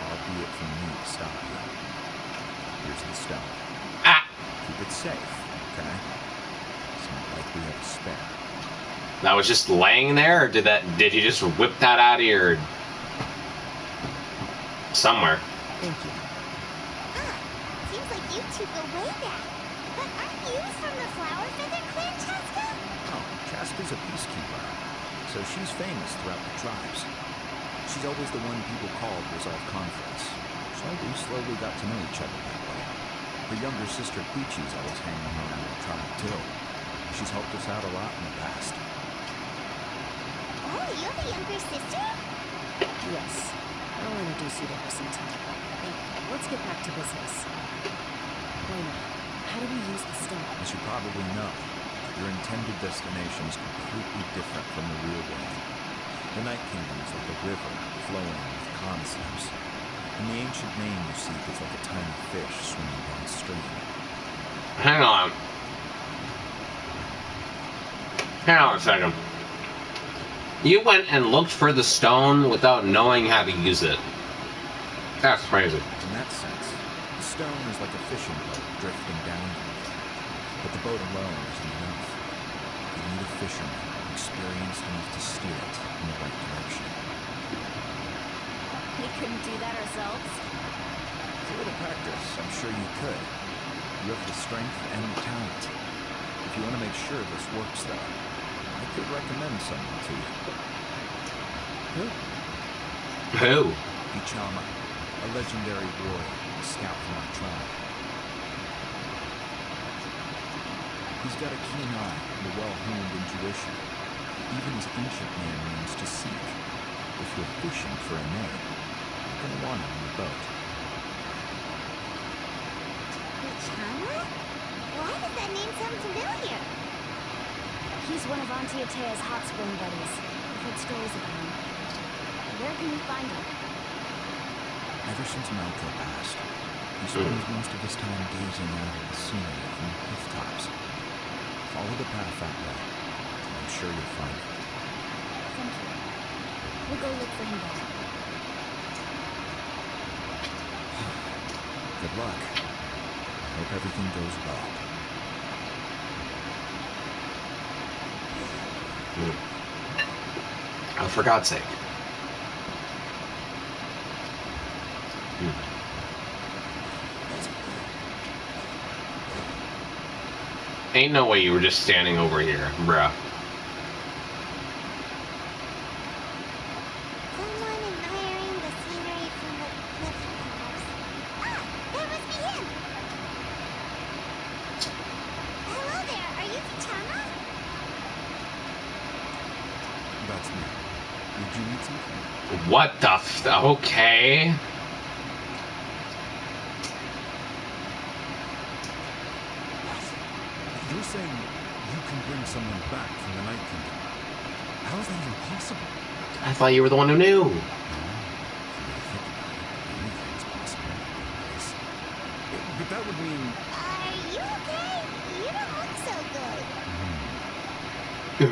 far be it from me to stop you. Here's the stone. Ah! Keep it safe, okay? It's not like we have a spare. That was just laying there, or did you just whip that out of your... somewhere? Thank you. Ah, seems like you two go way back. But aren't you from the Flower Feather Clan, Chaska? Oh, Chaska's a peacekeeper, so she's famous throughout the tribes. She's always the one people call to resolve conflicts. So we slowly got to know each other that way. Her younger sister Peachy's always hanging around our tribe too. She's helped us out a lot in the past. Oh, you have a younger sister? Yes. I'll introduce you to her sometime. Now, let's get back to business. Lena, how do we use the stone? As you probably know, your intended destination is completely different from the real world. The Night Kingdom is like a river flowing with concepts. And the ancient name you seek is like a tiny fish swimming downstream. Hang on. Hang on a second. You went and looked for the stone without knowing how to use it. That's crazy. In that sense, the stone is like a fishing boat drifting down the river. But the boat alone isn't enough. You need a fisherman experienced enough to steer it in the right direction. We couldn't do that ourselves. With a little practice, I'm sure you could. You have the strength and the talent. If you want to make sure this works, though, I could recommend someone to you. Who? Ichama, a legendary warrior, a scout from our tribe. He's got a keen eye and a well-honed intuition. Even his ancient name means to seek. If you're fishing for a name, you're going to want him on the boat. Ichama? Why does that name sound familiar? He's one of Auntie Atea's hot spring buddies. I've heard stories about him. Where can we find him? Ever since Malco passed, he spends most of his time gazing out at the scenery from the cliff-tops. Follow the path that way, and I'm sure you'll find him. Thank you. We'll go look for him there. Good luck. Hope everything goes well. Oh, for God's sake. Ain't no way you were just standing over here, bruh. Someone admiring the scenery from the cliff perhaps. Ah, that must be him. Hello there, are you Kitana? That's me. Did you need something? What the okay. You're saying you can bring someone back from the Night Kingdom? How is that even possible? I thought you were the one who knew. Anything's possible. But that would mean... Are you okay? You don't look so good.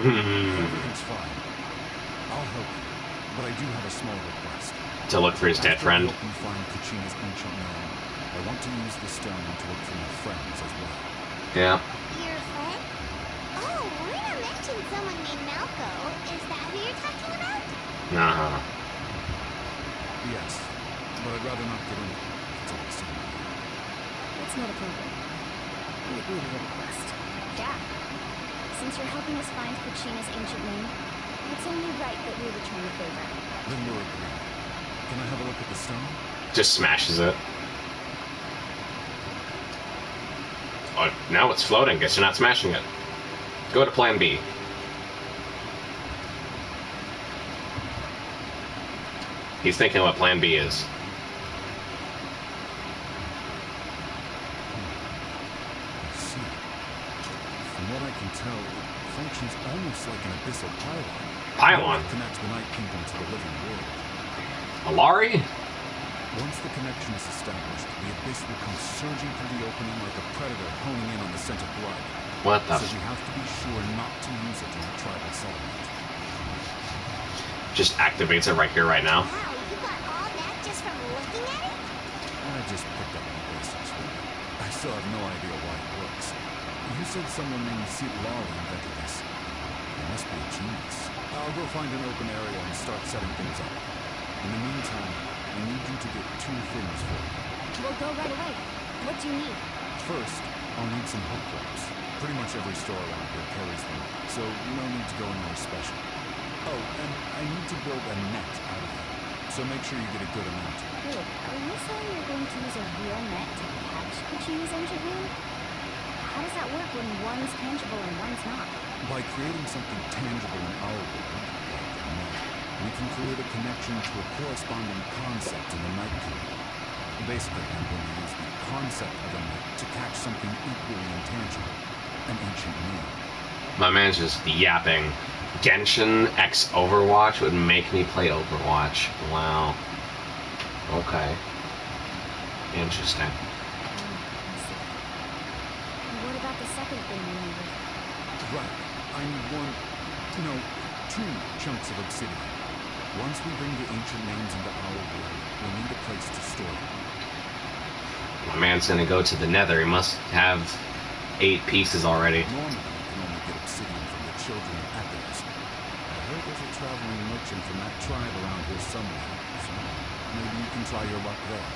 Everything's fine. I'll help you, but I do have a small request. To look for his dead friend. After I help you find Kachina's ancient realm, I want to use the stone to look for my friends as well. Yeah. Your friend? Oh, Rena mentioned someone named Malco. Is that who you're talking about? Uh-huh. Yes, but I'd rather not get into it. It's all the same. It's not a problem. We agree to your request. Yeah. Since you're helping us find Kachina's ancient name, it's only right that we return the favor. Then we're agreed. Can I have a look at the stone? Just smashes it. Oh, now it's floating. Guess you're not smashing it. Go to plan B. He's thinking what plan B is. I see. From what I can tell, it functions almost like an abyssal pylon. Pylon? It connects the Night Kingdom to the living world. Alari? Once the connection is established, the abyss will come surging through the opening like a predator honing in on the scent of blood. What the So we have to be sure not to use it in a tribal settlement. Just activates it right here, right now. Wow, you got all that just from looking at it? I just picked up the basics. I still have no idea why it works. You said someone named Seat Lawley invented this. He must be a genius. I'll go find an open area and start setting things up. In the meantime, I need you to get 2 things for me. We'll go right away. What do you need? First, I'll need some hook ropes. Pretty much every store around here carries them, so no need to go anywhere special. Oh, and I need to build a net out of them, so make sure you get a good amount. Wait, are you saying you're going to use a real net to catch Kachina's ancient name? How does that work when one's tangible and one's not? By creating something tangible in our world, like a net, we can create a connection to a corresponding concept in the Night Kingdom. Basically, I'm going to use the concept of a net to catch something equally intangible, an ancient name. My man's just yapping. Genshin X Overwatch would make me play Overwatch. Wow. Okay. Interesting. I see. And what about the second thing you needed? Right. I need 2 chunks of obsidian. Once we bring the ancient names into our world, we'll need a place to store them. My man's gonna go to the Nether. He must have 8 pieces already. Normally, you can only get obsidian from the children of Ethers. I heard there's a traveling merchant from that tribe around here somewhere, so maybe you can try your luck there.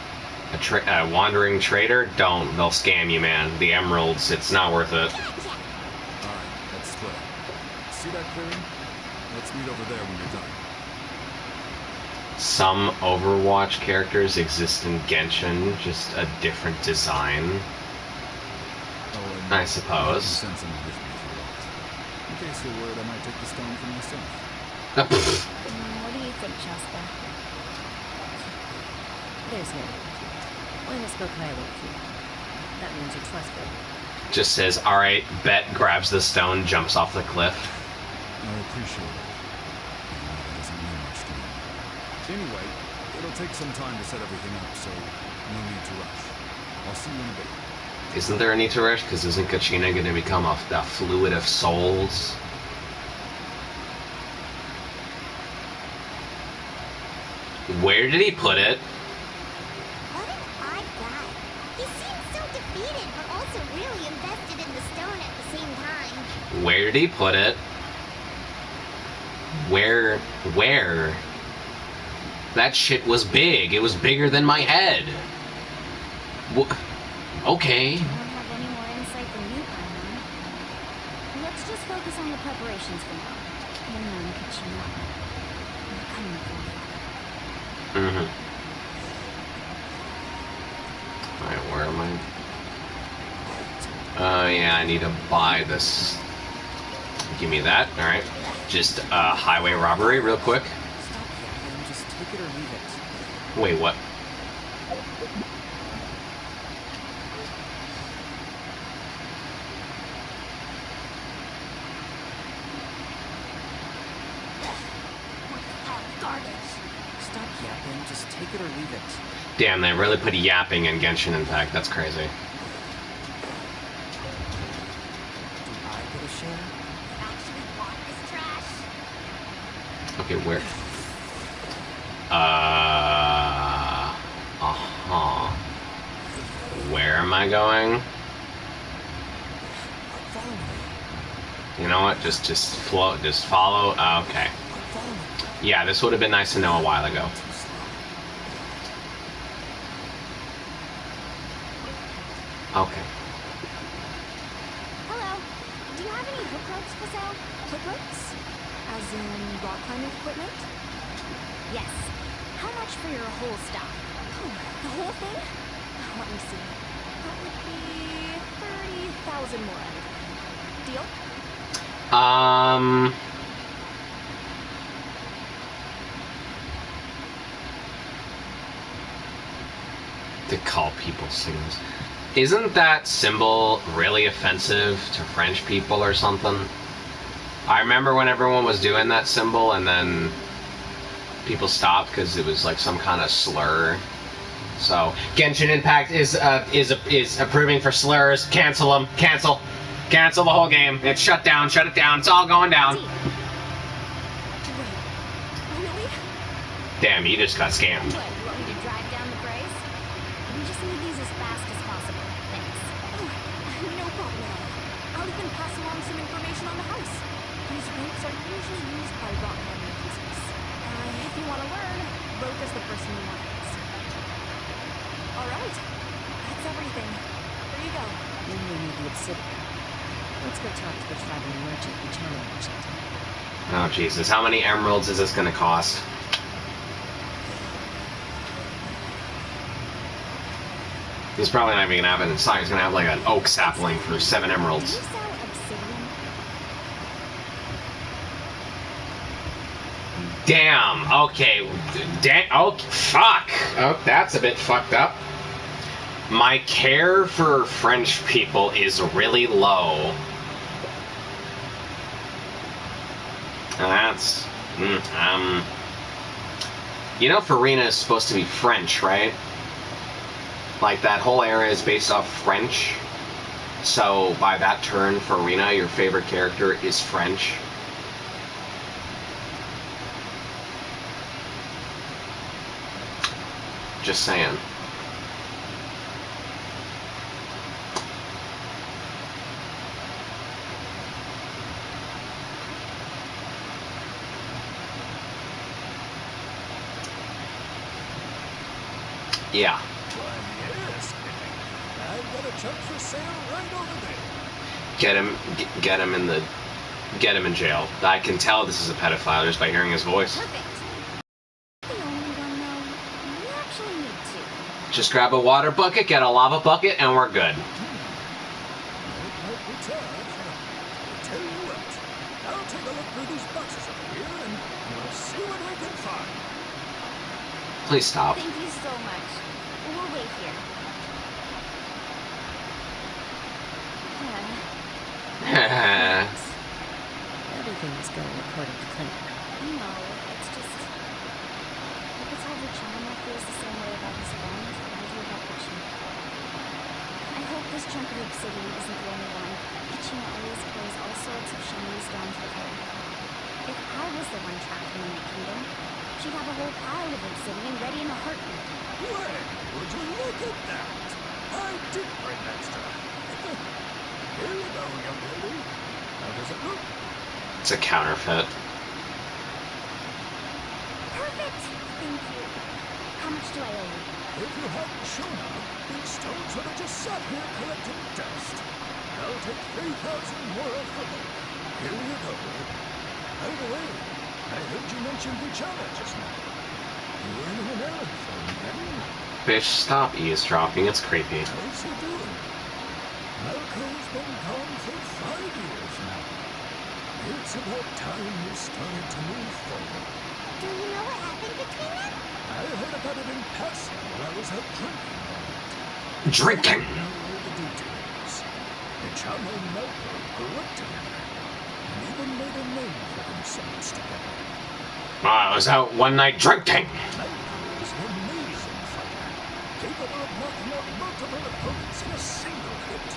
A wandering trader? Don't. They'll scam you, man. The emeralds, it's not worth it. Gotcha. Alright, let's split up. See that clearing? Let's meet over there when you're done. Some Overwatch characters exist in Genshin, just a different design. Oh, and I suppose. Send someone with me if you want. In case you're worried, I might take the stone for myself. What do you think, Shasta? There's no need. Why not spoke highly of you? That means you're trustworthy. Just says, alright, bet, grabs the stone, jumps off the cliff. I appreciate it. That doesn't mean much to me. Anyway, it'll take some time to set everything up, so no need to rush. I'll see you in a bit. Isn't there a need to rush? Because isn't Kachina going to become a fluid of souls? Where did he put it? What an odd guy. He seems so defeated, but also really invested in the stone at the same time. Where did he put it? Where? That shit was big. It was bigger than my head. Okay. I don't have any more insight than you, Paimon. preparations for now. Hang on, Kachina. I'm coming for you. Mm-hmm. Alright, where am I? Yeah, I need to buy this. Give me that. Alright. Just highway robbery real quick. Stop yapping. Just take it or leave it. Wait, what? Stop yapping. Just take it or leave it. Damn, they really put yapping in Genshin Impact. That's crazy. Do I get a share? Actually want this trash? Okay, where? Where am I going? Follow me. You know what? Just float. Just follow. Okay. Follow me. Yeah, this would have been nice to know a while ago. Too slow. Okay. Hello. Do you have any hook ropes for sale? Hook ropes? As in rock climbing equipment? Yes. How much for your whole stock? Oh, the whole thing? Let me see. That would be 30,000 more. Deal? To call people signals. Isn't that symbol really offensive to French people or something? I remember when everyone was doing that symbol and then people stopped because it was like some kind of slur. So Genshin Impact is approving for slurs. Cancel them. Cancel the whole game. It's shut down. Shut it down. It's all going down. Wait. Really? Damn, you just got scammed. What, you want me to drive down the price? We just need these as fast as possible. Thanks. Oh, no problem at all. I'll even pass along some information on the house. These ropes are usually used by rock climbing enthusiasts. If you want to learn, Roke is the person you want to ask. Alright. That's everything. There you go. Maybe we need the obsidian. Let's go talk to the traveling merchant and challenge it. Oh Jesus, how many emeralds is this gonna cost? He's probably not even gonna have it inside. He's gonna have like an oak sapling for 7 Do emeralds. you sell obsidian? Damn. Okay. Oh, fuck. Oh, that's a bit fucked up. My care for French people is really low. And that's... You know Farina is supposed to be French, right? Like, that whole area is based off French. So, by that turn, Farina, your favorite character, is French. Just saying. Yeah. Why, yes. I've got a junk for sale right over there. Get him in jail. I can tell this is a pedophile just by hearing his voice. Perfect. The only one, though, we actually need to. Just grab a water bucket, get a lava bucket, and we're good. It might be tough. Tell you what, I'll take a look through these boxes over here and we'll see what we can find. Please stop. Thank you so much. We'll wait here. Everything's going according to plan. No, it's just... I could tell Vichana feels the same way about his friend as I do about Kachina. I hope this chunk of obsidian isn't the only one. Kachina always carries all sorts of shiny stones with her. If I was the one trapped in the kingdom, she'd have a whole pile of obsidian ready in a heartbeat. Well, would you look at that? I did bring extra. Here you go, young lady. How does it look? It's a counterfeit. Perfect! Thank you. How much do I owe you? If you hadn't shown up, these stones would have just sat here collecting dust. I'll take 3,000 more off the hook. Here you go. By the way, I heard you mention Vichana just now. You running an errand for me, then? Fish, stop eavesdropping. It's creepy. How's he doing? Malco's been gone for 5 years now. It's about time you started to move forward. Do you know what happened between them? I heard about it in passing while I was out drinking. Drinking! I know all the details. Vichana and Malco grew up together, and even made a name for themselves together. I was out one night drinking. Malco is an amazing fighter, capable of knocking out multiple opponents in a single hit,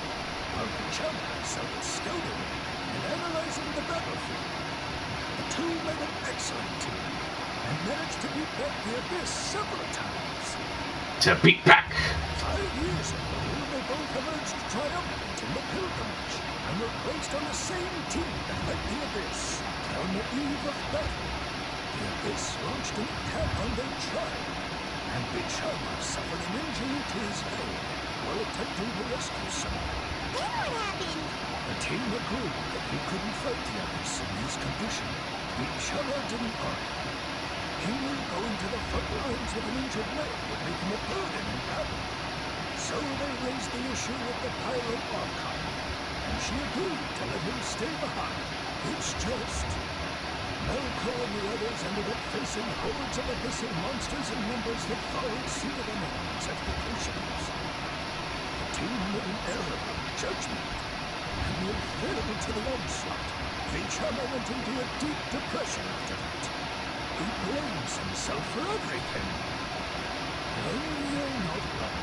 while Vichana excelled at scouting and analyzing the battlefield. The two made an excellent team, and managed to beat back the Abyss several times. To beat back. 5 years ago, they both emerged triumphant in the pilgrimage, and were placed on the same team to fight the Abyss. On the eve of battle, the Abyss launched an attack on their tribe, and Vichana suffered an injury to his head while attempting to rescue someone. Then what happened? The team agreed that he couldn't fight the Abyss in his condition. Vichana didn't argue. He knew going to the front lines with an injured leg would make him a burden in battle. So they raised the issue with the Pyro Archon, and she agreed to let him stay behind. It's just Malco and the others ended up facing hordes of abyssal monsters in numbers that far exceeded anyone's expectations. The team made an error of judgment, and they failed to the onslaught. Vichana went into a deep depression after that. He blames himself for everything. No, you're not wrong.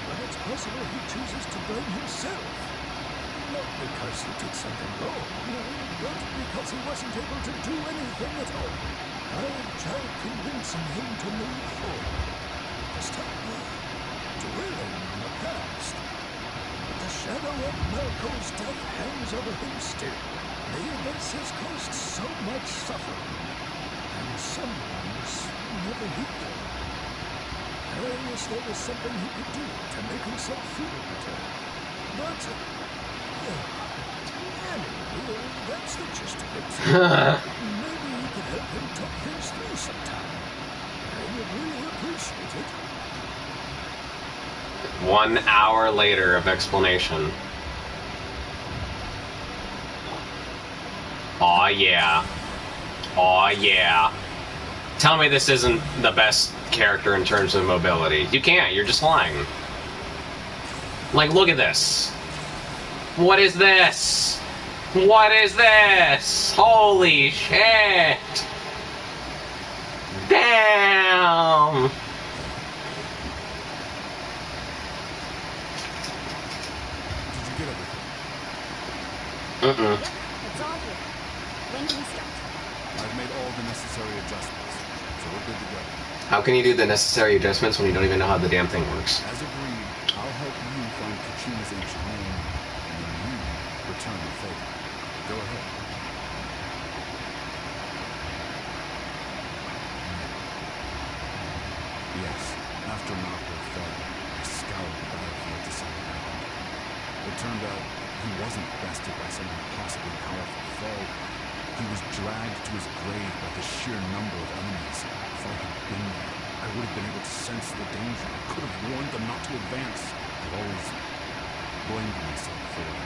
But it's possible he chooses to blame himself. Not because he did something wrong, but because he wasn't able to do anything at all. I've tried convincing him to move forward. To stop dwelling on the past. But the shadow of Malco's death hangs over him still. The Abyss has caused so much suffering, and some wounds never heal. I wish there was something he could do to make himself feel better. But, anyway, that's the gist of it. Maybe you could help him talk things through sometime. I would really appreciate it. 1 hour later of explanation. Aw, yeah. Aw, yeah. Tell me this isn't the best character in terms of mobility. You can't, you're just lying. Like, look at this. What is this? What is this? Holy shit! Damn! Did you get everything? Mm-mm. It's all here. When can we start? I've made all the necessary adjustments, so we're good to go. How can you do the necessary adjustments when you don't even know how the damn thing works? As agreed, I'll help you find Kachina's ancient name, and then you return the favor. Go ahead. Yes, after Malco fell, I scoured the battlefield to see what happened. It turned out he wasn't bested by some impossibly powerful foe. He was dragged to his grave by the sheer number of enemies. If I had been there, I would have been able to sense the danger. I could have warned them not to advance. I've always blamed myself for it.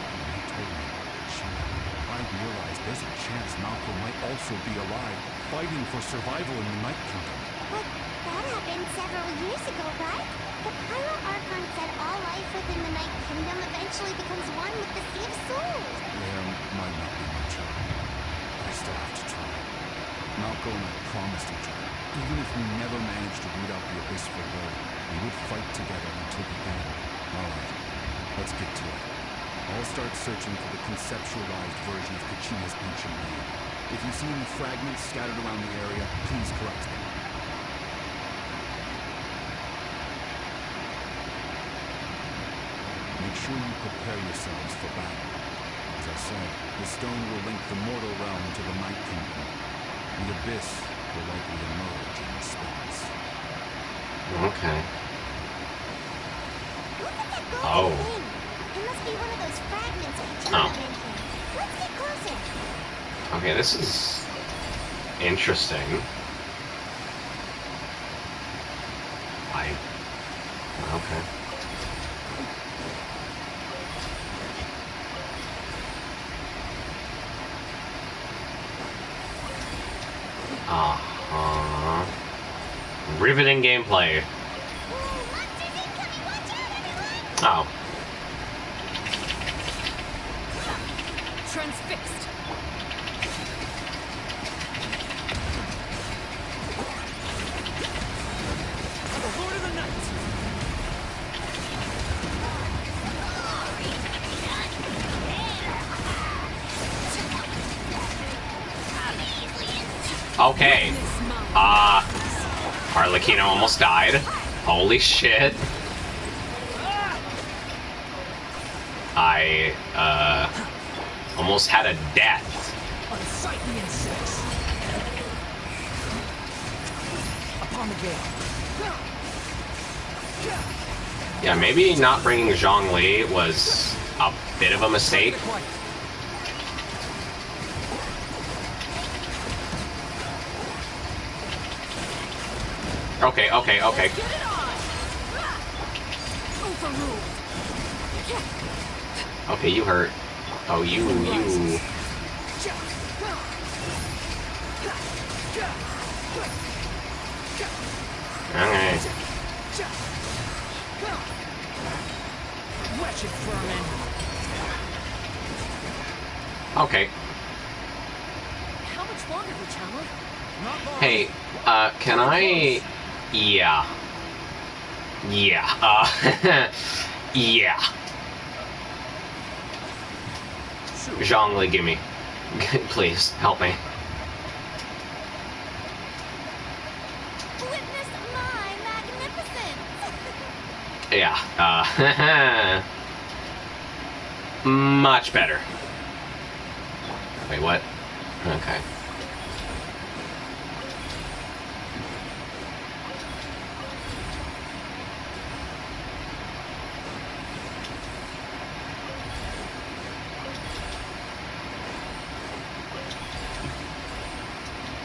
When he told me about Kachina, I realized there's a chance Malco might also be alive, fighting for survival in the Night Kingdom. But that happened several years ago, right? The Pyro Archon said all life within the Night Kingdom eventually becomes one with the Sea of Souls. There might not be much of it, but I still have to try. Malco and I promised each other, even if we never managed to root out the Abyss for good, we would fight together until the end. Alright, let's get to it. I'll start searching for the conceptualized version of Kachina's ancient name. If you see any fragments scattered around the area, please correct them. Make sure you prepare yourselves for battle. As I said, the stone will link the mortal realm to the Night Kingdom. The Abyss will likely emerge in response. Okay. Look at that golden Oh. thing. It must be one of those fragments of Oh. mentioned. Let's get closer. Okay, this is interesting. Okay. Riveting gameplay. Monsters incoming! Watch out, everyone! Oh. Transfixed. The Lord of the Night! Okay. Arlecchino almost died. Holy shit. I, almost had a death. Unsightly insects. Upon the gate. Yeah, maybe not bringing Zhongli was a bit of a mistake. Okay. Get it on. Overruled. Okay, you hurt. Oh, you. Okay. Wretched vermin. Okay. How much longer, Luciano? Not long. Hey, can I... Yeah. Yeah. Zhongli, gimme. Please, help me. Witness my magnificence! Yeah, much better. Wait, what? Okay.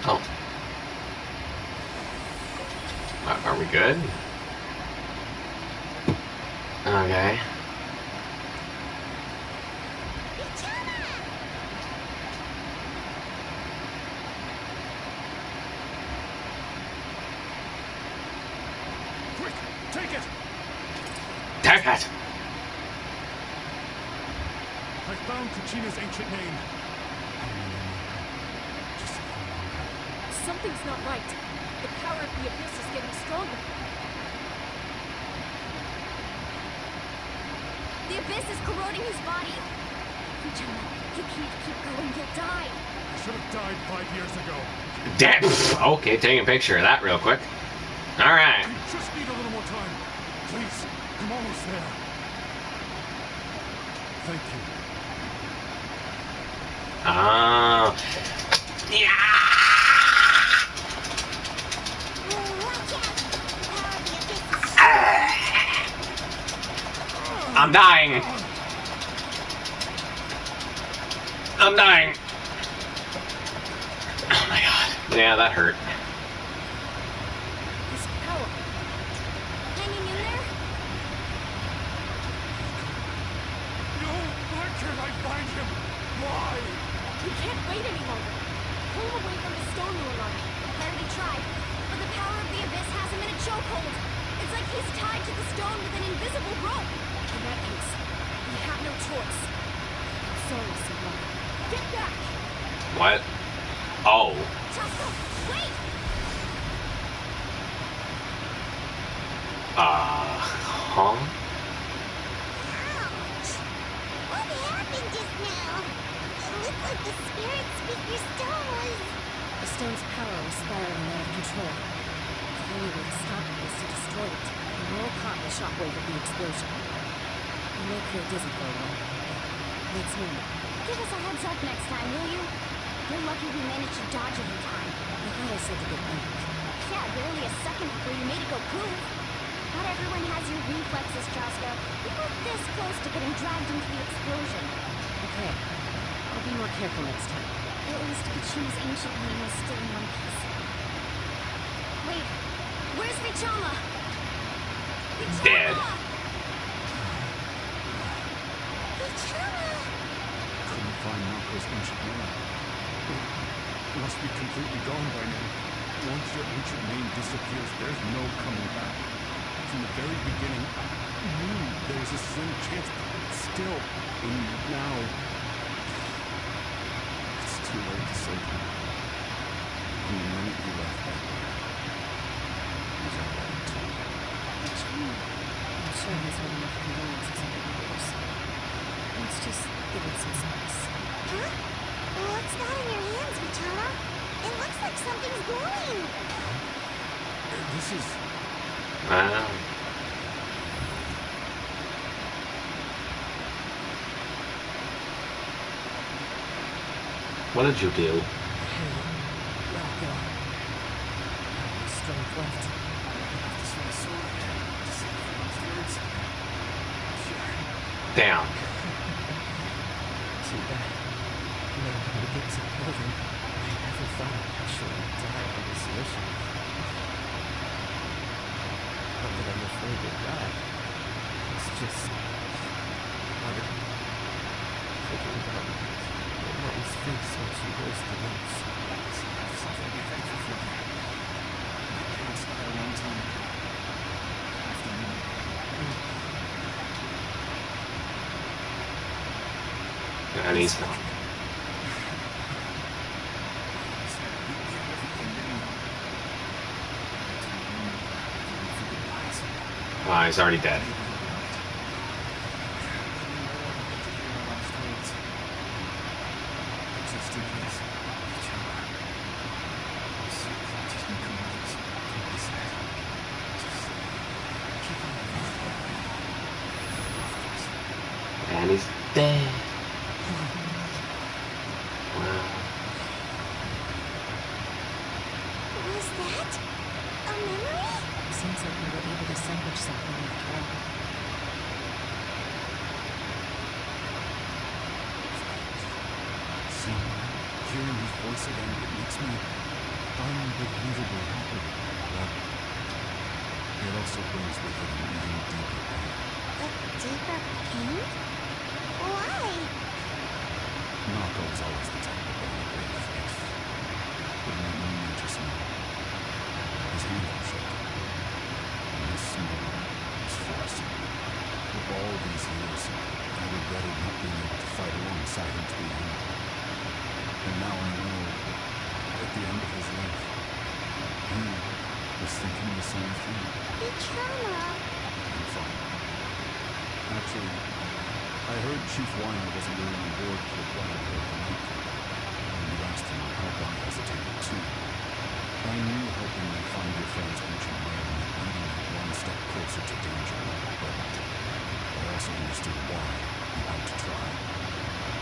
Oh. Are we good? Okay. Quick, take it! Take it! I found Kachina's ancient name. Something's not right. The power of the abyss is getting stronger. The abyss is corroding his body. Luciano, you can't keep going, you'll die. I should have died 5 years ago. Damn. Okay, taking a picture of that real quick. Alright. We just need a little more time. Please, I'm almost there. Thank you. Oh. Yeah. Watch out! The power of the abyss is I'm dying. I'm dying. Oh my god. Yeah, that hurt. This power. hanging in there. No, why can't I find him? Why? We can't wait any longer. Pull him away from the stone ruler. I already tried, but the power of the abyss has him in a chokehold. It's like he's tied to the stone with an invisible rope. In that case, we have no choice. Sorry, Sublime. Get back! What? Oh. Chasco, wait! Huh? Ouch! What happened just now? It looked like the spirit speaker stone was... The stone's power was spiraling out of control. The only way to stop it was to destroy it, and we're all caught in the shockwave of the explosion. We may feel dizzy for a while, but let's move. Give us a heads up next time, will you? You're lucky we managed to dodge it in time. I thought I said to get back. Yeah, barely a second before you made it go poof. Not everyone has your reflexes, Jaska. We were this close to getting dragged into the explosion. Okay. I'll be more careful next time. At least Kachima's ancient name is still in one piece. Wait, where's Richama? Dead. Richama! Couldn't find Nako's ancient name. It must be completely gone by now. Once your ancient name disappears, there's no coming back. From the very beginning, I knew there was a slim chance, but still, and now, it's too late to save him. From the minute you left that way, he's already too late. I'm sure he's had enough conveniences in the years. Let's just give it some space. Huh? What's that in your hands, Vichara? It looks like something's glowing. This is... Wow. What did you do? Malco. No strength left. I have to see the sword to see those words. Sure. Damn. Too bad. Knowing how to get to the building, I never thought I'd actually die on this mission. Not that I'm afraid to die. It's just harder. Thinking about Martin's face when she goes to notes. Something to be thankful for. My parents died a long time ago. After me. And he's gone. Ah, he's already dead. And he's dead. Wow. Was that a memory? Seems like we were able to salvage something after all. See, hearing his voice again, it makes me unbelievably happy. But it also brings with it an even deeper pain. A deeper pain? Why? Nako was always the type of boy with great faith. But when we met just now, his hand was shaking. And his smile was forced. For all these years, I regretted not being able to fight alongside him to the end. And now I know, at the end of his life, he was thinking the same thing. Vichara. I'm fine. Actually, I heard Chief Weiner wasn't really on board for what I heard the night. When you asked him to help, I hesitated too. I knew helping you find your friend's ancient name meant leading you one step closer to danger, but I also understood why you had to try.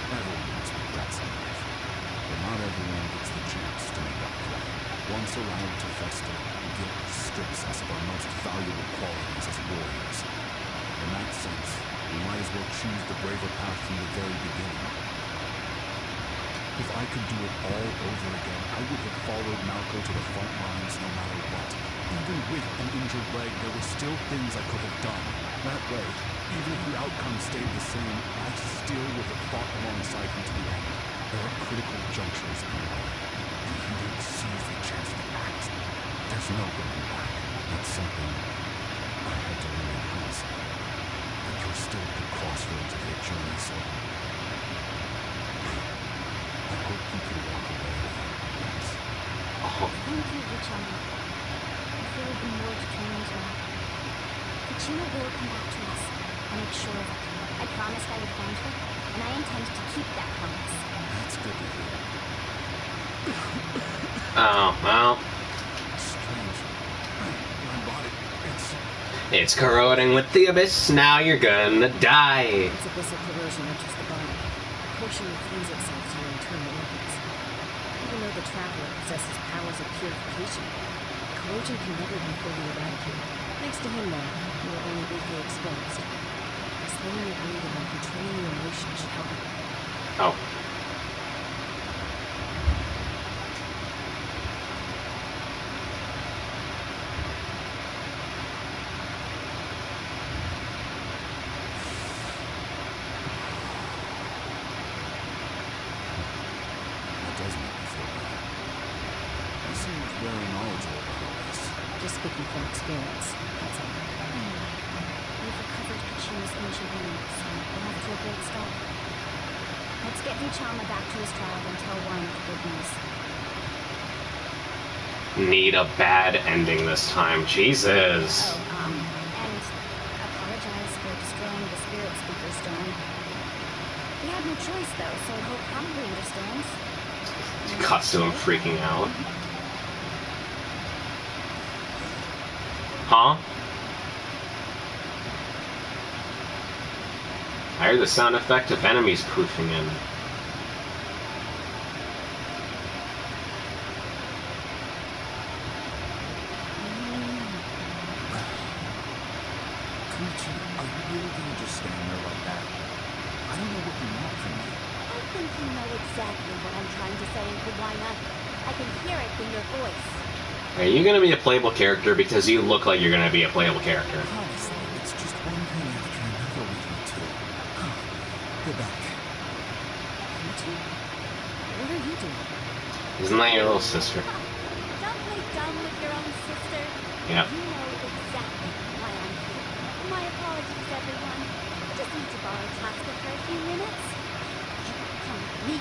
Everyone makes regrets in life, but not everyone gets the chance to make up for it. Once allowed to fester, guilt strips us of our most valuable qualities as warriors. In that sense, we might as well choose the braver path from the very beginning. If I could do it all over again, I would have followed Malco to the front lines no matter what. Even with an injured leg, there were still things I could have done. That way, even if the outcome stayed the same, I still would have fought alongside him to the end. There are critical junctures in life. The leader sees the chance to act. There's no going back. That's something I had to learn in hindsight. But you're still at the crossroads of your journey, so I hope you can walk away with peace. Oh, Thank you, Vichama. I feel even more determined now. Kachina will come back to us. I'll make sure of it. I promised I would find her, and I intend to keep that promise. That's good to hear. oh well. Strange. My body, It's corroding with the abyss. Now you're gonna die. Its abyssal corrosion enters the body. A portion cleans itself to your internal organs. Even though the Traveler possesses powers of purification, corrosion can never be fully eradicated. Thanks to him, though, you were only briefly exposed. Slowly agreed that controlling your emotions should help you. Oh. That does make me feel better. You seem very knowledgeable about this. Just speaking from experience, that's all. We've recovered Kachina's ancient remains, so we're off to a great start. Let's get Duchamp back to his tribe and tell Warren the good news. Need a bad ending this time. Jesus. Oh, and apologize for destroying the spirit speaker stone. We had no choice, though, so he'll probably understand. Cuts to him freaking out. Huh? I heard the sound effect of enemies poofing in. Koichi, are you really gonna just stand there like that? I don't know what you want from me. I think you know exactly what I'm trying to say, Kawaii. I can hear it in your voice. Are you gonna be a playable character? Because you look like you're gonna be a playable character. Honestly, it's just one thing after another with you two. Go back. Koichi? What are you doing? Isn't that your little sister? Don't play dumb with your own sister. Yeah. You know exactly why I'm here. My apologies, everyone. I just need to borrow Chaska for a few minutes. You come with me.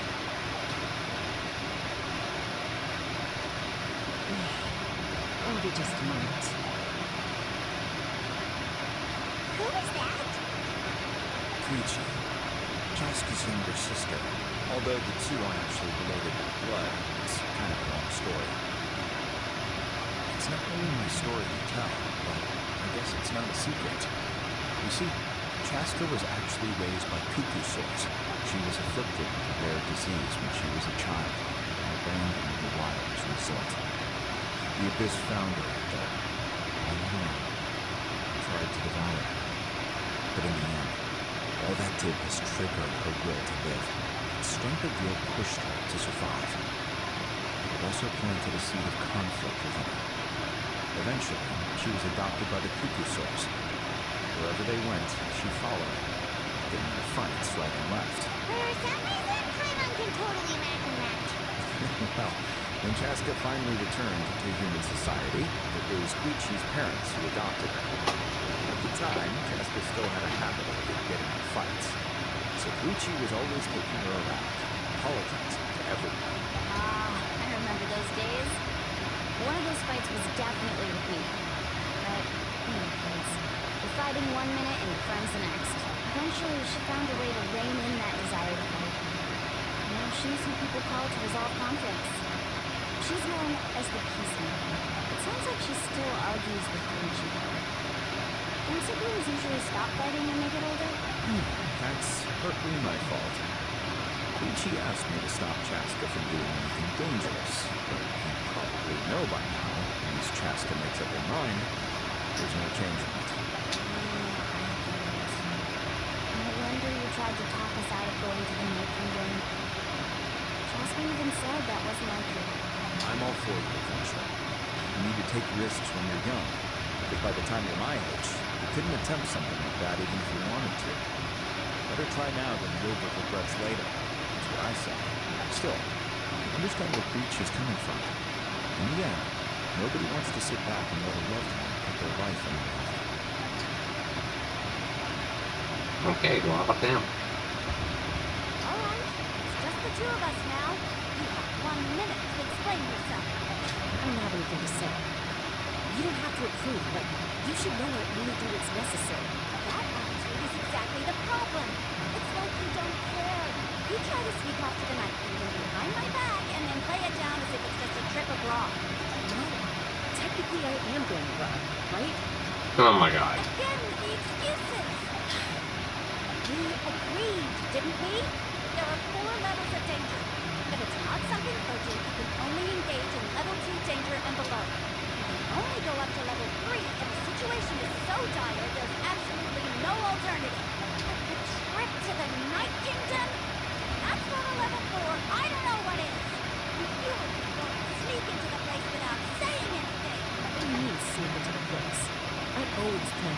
I'll be just a moment. Who is that? Koichi, Chaska's younger sister. Although the two aren't actually related by blood, it's kind of a long story. It's not really my story to tell, but I guess it's not a secret. You see, Chaska was actually raised by cuckoo sores. She was afflicted with a rare disease when she was a child and abandoned in the wild as a result. The Abyss found her and tried to devour her. But in the end, all that did was trigger her will to live. The strength of will pushed her to survive. But it also planted a seed of conflict within her. Eventually, she was adopted by the cuckoo sores. Wherever they went, she followed, getting into fights right and left. For some reason, Paimon can totally imagine that. Well, when Chaska finally returned to human society, it was Koichi's parents who adopted her. At the time, Chaska still had a habit of getting in fights, so Koichi was always taking her around, apologizing to everyone. I remember those days. One of those fights was definitely with me. But, you know, kids. We're fighting one minute and friends the next. Eventually, she found a way to rein in that desire to fight. Now she's who people call to resolve conflicts. She's known as the peacemaker. It sounds like she still argues with Koichi. Don't siblings usually stop fighting when they get older? That's partly my fault. Koichi asked me to stop Chaska from doing anything dangerous, but you probably know by now, once Chaska makes up her mind, there's no changing it. No wonder you tried to talk us out of going to the Night Kingdom. Chaska even said that wasn't like you. I'm all for the adventure. You need to take risks when you're young, because by the time you're my age, you couldn't attempt something like that even if you wanted to. Better try now than live with regrets later. That's what I say. Still, understand where Koichi is coming from. In the end, nobody wants to sit back and let a loved one put their life in the line. Okay, well, up them. All right, it's just the two of us now. You have 1 minute to explain yourself. I don't have anything to say. You don't have to approve, but you should know I only do what's necessary. That attitude is exactly the problem. It's like you don't care. You try to sneak off to the Night Kingdom behind my back and then play it down as if it's just a trip abroad. No. Technically, I am going abroad, right? Oh my god. Again with the excuses. We agreed, didn't we? There are 4 levels of danger. If it's not something urgent, you can only engage in level 2 danger and below. You can only go up to level 3 if a situation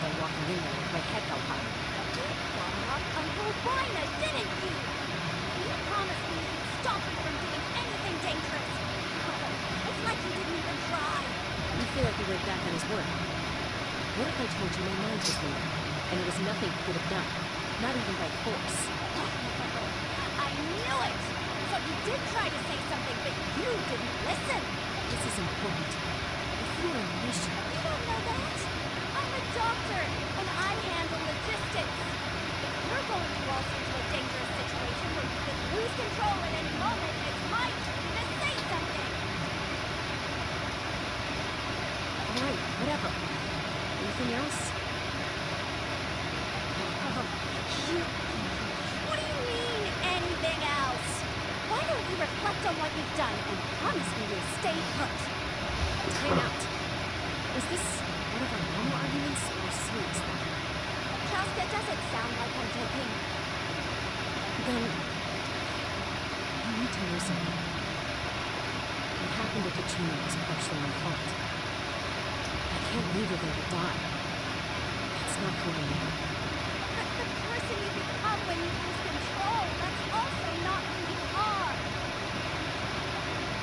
done walking in there with my head held high. You brought up Uncle Wina, didn't you? You promised me you'd stop me from doing anything dangerous. Oh, it's like you didn't even try. You feel like he went back on his word. What if I told you my mind was made up, and there was nothing he could have done? Not even by force. I knew it! So you did try to say something, but you didn't listen. This is important. If you were a nation... You don't know that? I'm a doctor, and I handle logistics. If you're going to waltz into a dangerous situation where you could lose control at any moment, it's my duty to say something. Alright, whatever. Anything else? What do you mean, anything else? Why don't you reflect on what you've done and promise me you'll stay put? Time out. Was this one of our normal arguments or serious one? Chaska, does it sound like I'm joking? Then... you need to know something. What happened to Kachina was partially my fault. I can't leave her there to die. That's not who I am. But the person you become when you lose control, that's also not who you are.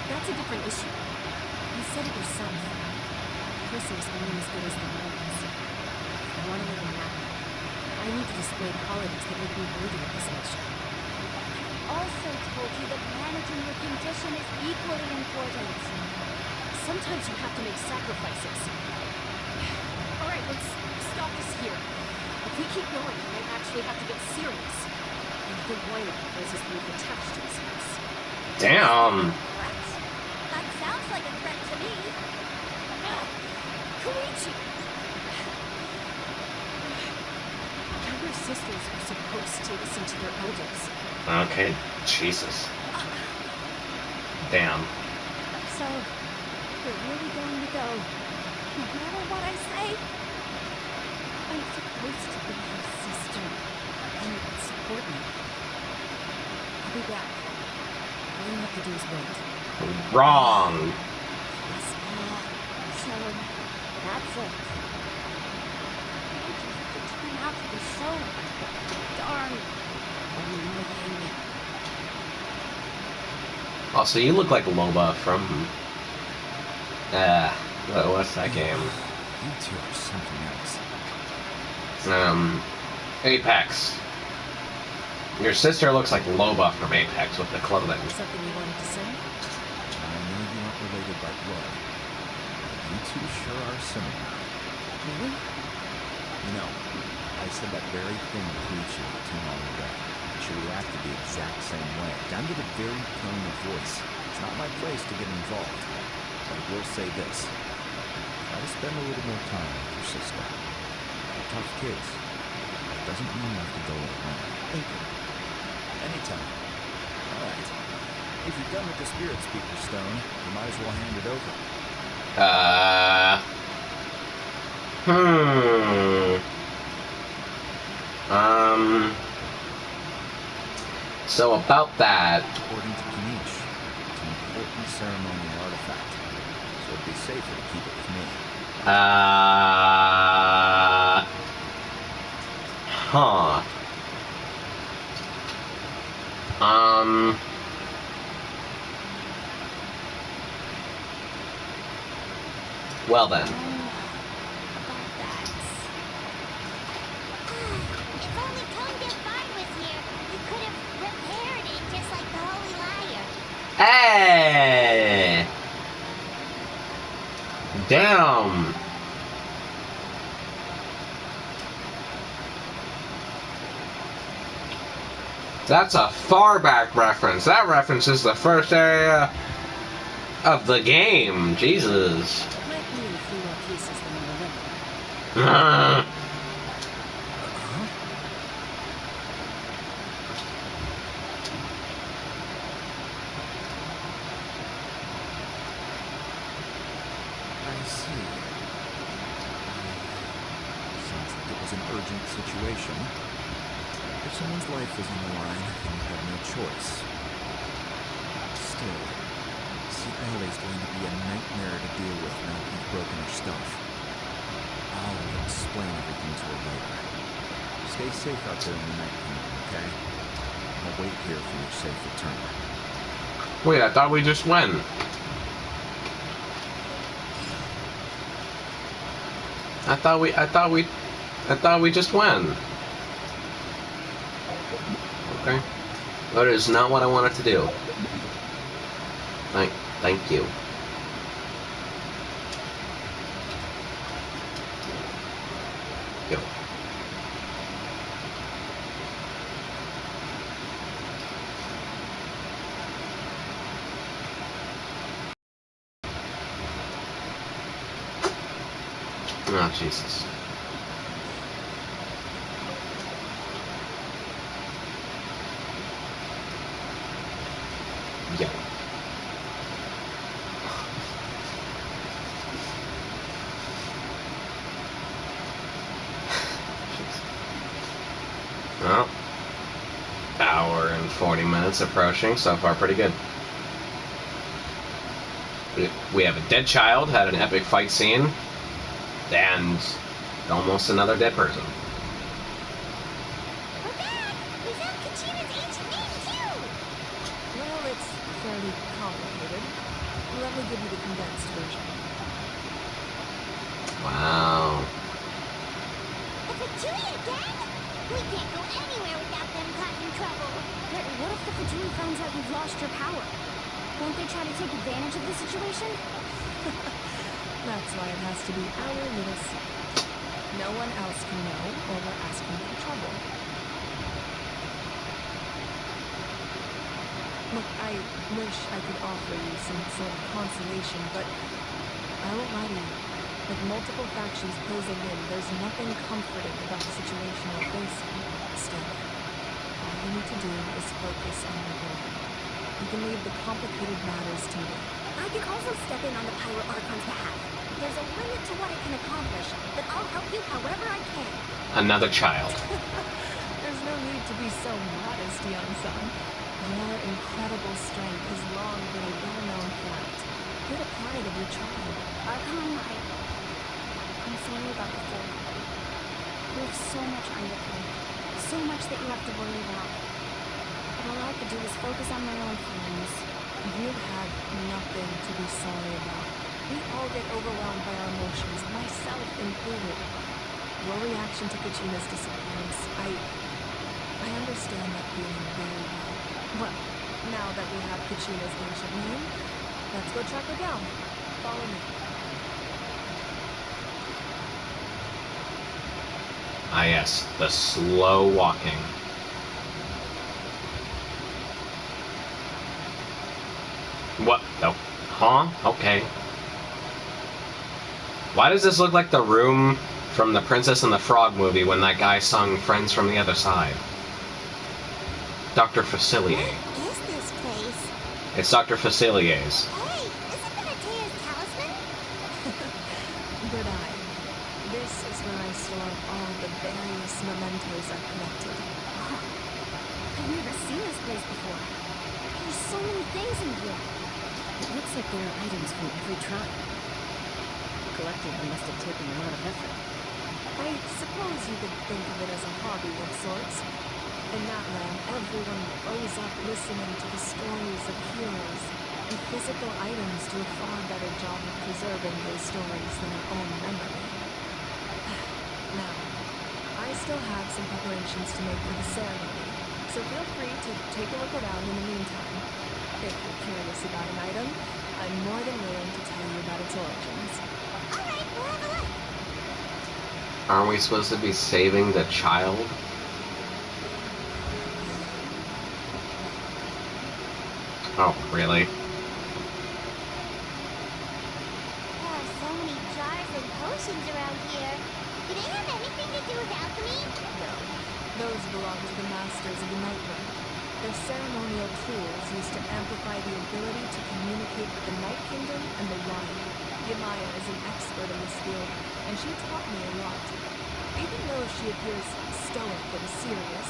That's a different issue. You said it yourself. A person is only as good as their moments. If I want to live in that way, I need to display qualities that make me worthy of this mission. Also told you that managing your condition is equally important. Sometimes you have to make sacrifices. Alright, let's stop this here. If we keep going, we might actually have to get serious. And I think Wina knows his move attached to his face. Damn. Threat? That sounds like a threat to me. Koichi! Younger sisters are supposed to listen to their elders. Okay, Jesus. Damn. So, you're really going to go, no matter what I say? I'm supposed to be your sister and support me. I'll be back. All you have to do is wait. Wrong. So, that's it. You just have to turn out to be so darn annoying. Also, you look like Loba from... what's that game? You two are something else. Apex. Your sister looks like Loba from Apex with the clothing. Something you wanted to say? I know you aren't related by blood, but you two sure are similar. Really? You know, I said that very thing to Koichi not too long ago. She reacted the exact same way, down to the very tone of voice. It's not my place to get involved, but I will say this. Try to spend a little more time with your sister. They're tough kids. It doesn't mean you have to go it alone. Thank you. Anytime. Alright. If you're done with the Spirit Speaker Stone, you might as well hand it over. So about that. According to Kanish, it's an important ceremonial artifact, so it'd be safer to keep it with me. Huh. Well then. About that. If only Cone Divine was here, you could have repaired it just like the Holy Liar. Hey! Damn! That's a far back reference. That references the first area of the game. Jesus. Might be in a few more cases than you remember. I see. Sounds like it was an urgent situation. If someone's life was on the line, then you have no choice. Still, see, Ellie's going to be a nightmare to deal with now that you've broken her stuff. I I'll explain everything to her later. Stay safe out there in the Night Kingdom, okay? I'll wait here for your safe return. Wait, I thought we just went. I thought we just went. Okay. That is not what I wanted to do. Thank you. Yo. Oh, Jesus. Yeah. Well, hour and 40 minutes approaching. So far, pretty good. We have a dead child, had an epic fight scene, and almost another dead person. We're back! We found Kachina's ancient name, too! Well, it's fairly complicated. Let me give you the condensed version. Wow. The Fatui again? We can't go anywhere without them causing trouble. But what if the Fatui finds out you've lost your power? Won't they try to take advantage of the situation? That's why it has to be our little secret. No one else can know, or we're asking for trouble. Look, I wish I could offer you some sort of consolation, but I won't lie to you. With multiple factions closing in, there's nothing comforting about the situation we're facing. Still, all you need to do is focus on your goal. You can leave the complicated matters to me. I can also step in on the Pirate Archon's behalf. There's a limit to what I can accomplish, but I'll help you however I can. Another child. There's no need to be so modest, young son. Your incredible strength has long been a well-known fact. You're the pride of your tribe. Archon, I'm sorry about the Folk. You have so much on your plate. So much that you have to worry about. But all I could do was focus on my own feelings. You have nothing to be sorry about. We all get overwhelmed by our emotions, myself included. Your reaction to Kachina's disappearance, I understand that feeling very well. Well, now that we have Kachina's ancient name, let's go track her down. Follow me. Ah, yes, the slow walking. What? Oh, huh? Okay. Why does this look like the room from the Princess and the Frog movie when that guy sung Friends from the Other Side? Dr. Facilier. What is this place? It's Dr. Facilier's. Hey, isn't that Atea's talisman? Good eye. This is where I store all the various mementos I've collected. Huh. I've never seen this place before. There's so many things in here. It looks like there are items from every tribe. Collecting them must have taken a lot of effort. I suppose you could think of it as a hobby of sorts. In that land, everyone grows up listening to the stories of heroes, and physical items do a far better job of preserving those stories than our own memory. Now, I still have some preparations to make for the ceremony, so feel free to take a look around in the meantime. If you're curious about an item, I'm more than willing to tell you about its origins. Alright, we'll have a look. Aren't we supposed to be saving the child? Oh, really? There are so many jars and potions around here. Do they have anything to do with alchemy? No, those belong to the masters of the Night Realm. They're ceremonial tools used to amplify the ability to communicate with the Night Kingdom and the Wild. Yamaya is an expert in this field, and she taught me a lot. Even though she appears stoic and serious,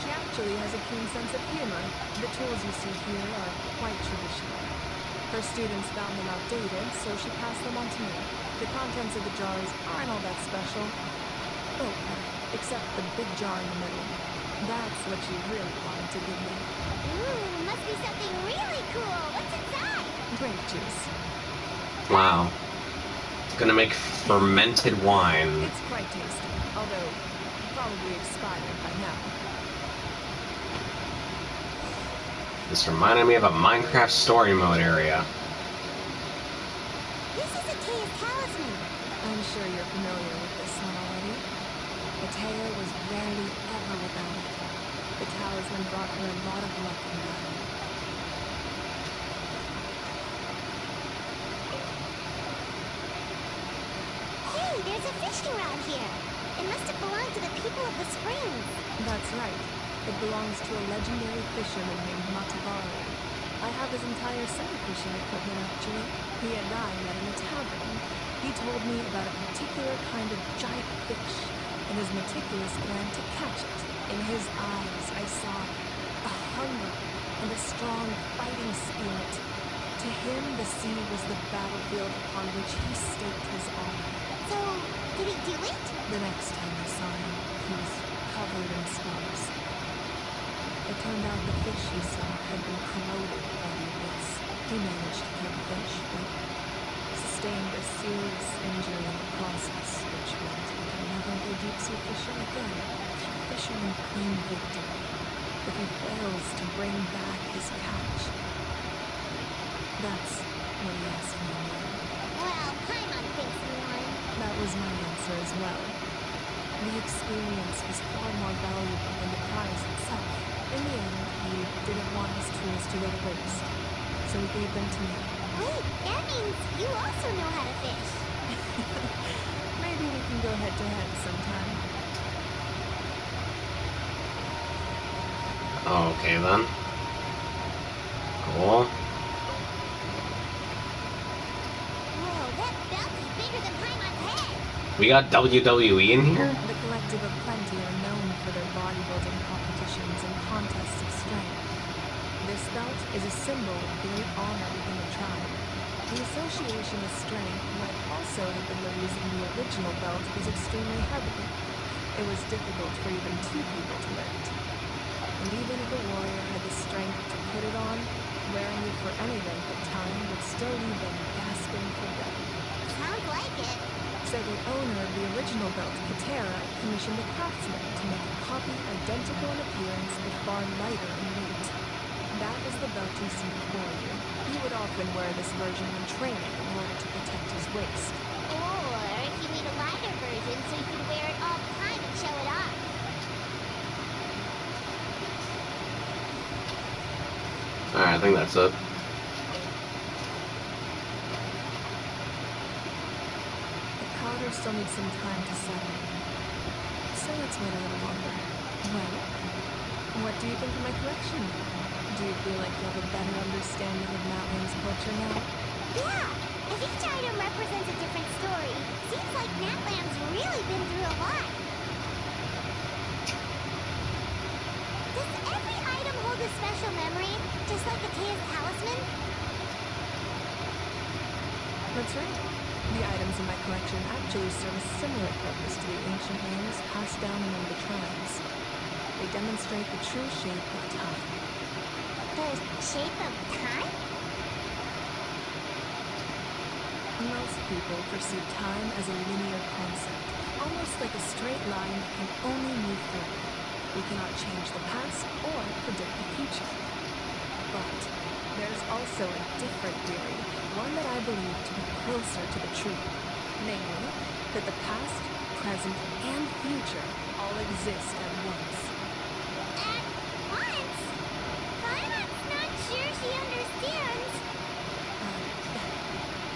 she actually has a keen sense of humor. The tools you see here are quite traditional. Her students found them outdated, so she passed them on to me. The contents of the jars aren't all that special. Oh, except the big jar in the middle. That's what you really wanted to give me. Ooh, must be something really cool. What's inside? Grape juice. Wow. It's gonna make fermented wine. It's quite tasty, although probably expired by now. This reminded me of a Minecraft story mode area. This is a Tea's talisman. I'm sure you're familiar with this one already. Atea was rarely ever without it. The talisman brought her a lot of luck in battle. Hey, there's a fishing rod here. It must have belonged to the people of the springs. That's right. It belongs to a legendary fisherman named Matavaru. I have his entire summer fishing equipment, actually. He and I met in a tavern. He told me about a particular kind of giant fish and his meticulous plan to catch it. In his eyes, I saw a hunger and a strong fighting spirit. To him, the sea was the battlefield upon which he staked his honor. So, did he do it? The next time I saw him, he was covered in scars. It turned out the fish he saw had been corroded by the abyss. He managed to kill the fish, but sustained a serious injury in the process, which meant he could never go deep-sea fishing again. The fisherman claimed victory if he fails to bring back his catch. That's what he asked me to do. Well, Paimon thinks he won. That was my answer as well. The experience was far more valuable than the prize itself. In the end, he didn't want his tools to go to waste, so he gave them to me. Wait, that means you also know how to fish. Maybe we can go head-to-head sometime. Okay then. Cool. Whoa, that belt is bigger than Paimon's head. We got WWE in here? The Collective of Plenty are known for their bodybuilding competitions and contests of strength. This belt is a symbol of great honor within the tribe. The association with strength might also have been the reason the original belt was extremely heavy. It was difficult for even two people to lift. And even if a warrior had the strength to put it on, wearing it for any length of time would still leave them gasping for breath. Sounds like it. So the owner of the original belt, Katera, commissioned a craftsman to make a copy identical in appearance but far lighter in weight. That is the belt you see before you. He would often wear this version when training in order to protect his waist. Or he made a lighter version so he could wear it all the time and show it off. Alright, I think that's it. The powder still needs some time to settle. So let's wait a little longer. Well, what do you think of my collection? Do you feel like you have a better understanding of Matland's culture now? Yeah, if each item represents a different story, seems like Natland's really been through a lot. Does every item hold a special memory, just like Atea's talisman? That's right. The items in my collection actually serve a similar purpose to the ancient names passed down among the tribes. They demonstrate the true shape of time. The shape of time? Most people perceive time as a linear concept, almost like a straight line that can only move forward. We cannot change the past or predict the future. But there's also a different theory, one that I believe to be closer to the truth. Namely, that the past, present, and future all exist at once. At once? Paimon's not sure she understands.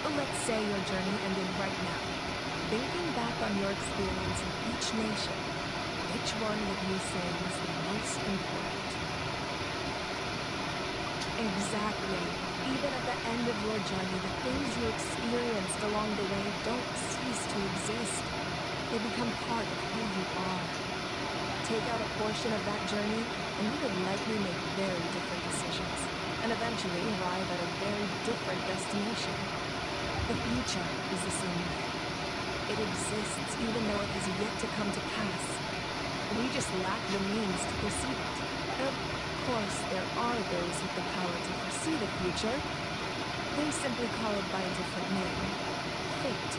Let's say your journey ended right now. Thinking back on your experience in each nation, which one would you say was the most important? Exactly. Even at the end of your journey, the things you experienced along the way don't cease to exist. They become part of who you are. Take out a portion of that journey, and you would likely make very different decisions, and eventually arrive at a very different destination. The future is the same way. It exists even though it has yet to come to pass. We just lack the means to perceive it. Of course, there are those with the power to foresee the future. They simply call it by a different name. Fate.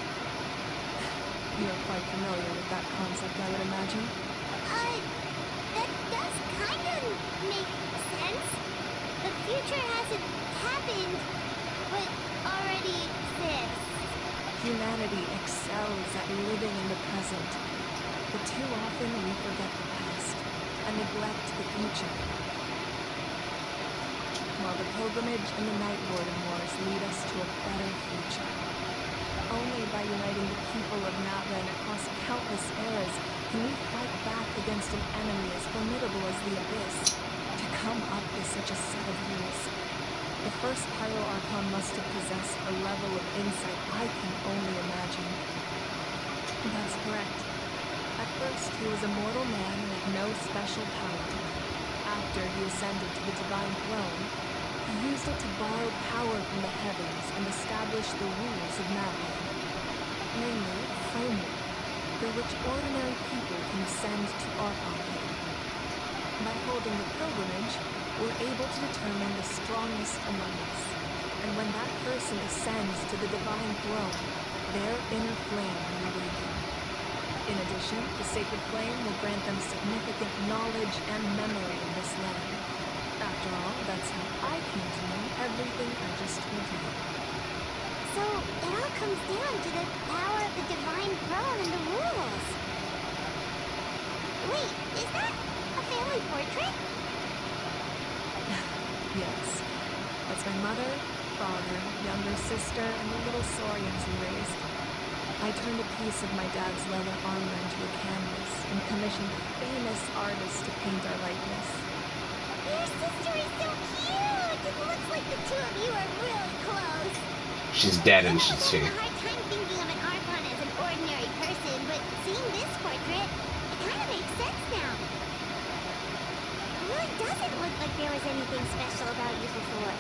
You're quite familiar with that concept, I would imagine. That does kind of make sense. The future hasn't happened, but already exists. Humanity excels at living in the present, but too often we forget the past and neglect the future. While the pilgrimage and the Night Warden Wars lead us to a better future. Only by uniting the people of Natlan across countless eras can we fight back against an enemy as formidable as the Abyss. To come up with such a set of rules, the first Pyro Archon must have possessed a level of insight I can only imagine. That's correct. At first, he was a mortal man with no special power. After he ascended to the Divine Throne, he used it to borrow power from the heavens and establish the rules of Natlan. Namely, a framework through which ordinary people can ascend to Archon. By holding the pilgrimage, we're able to determine the strongest among us. And when that person ascends to the Divine Throne, their inner flame will awaken. In addition, the sacred flame will grant them significant knowledge and memory of this land. After all, that's how I came to know everything I just told you. So, it all comes down to the power of the Divine Throne and the rules. Wait, is that a family portrait? Yes. That's my mother, father, younger sister, and the little saurians we raised. I turned a piece of my dad's leather armor into a canvas and commissioned a famous artist to paint our likeness. Your sister is so cute! It looks like the two of you are really close. She's dead, I and was she's having she. a hard time thinking of an Archon as an ordinary person, but seeing this portrait, it kind of makes sense now. It really doesn't look like there was anything special about you before.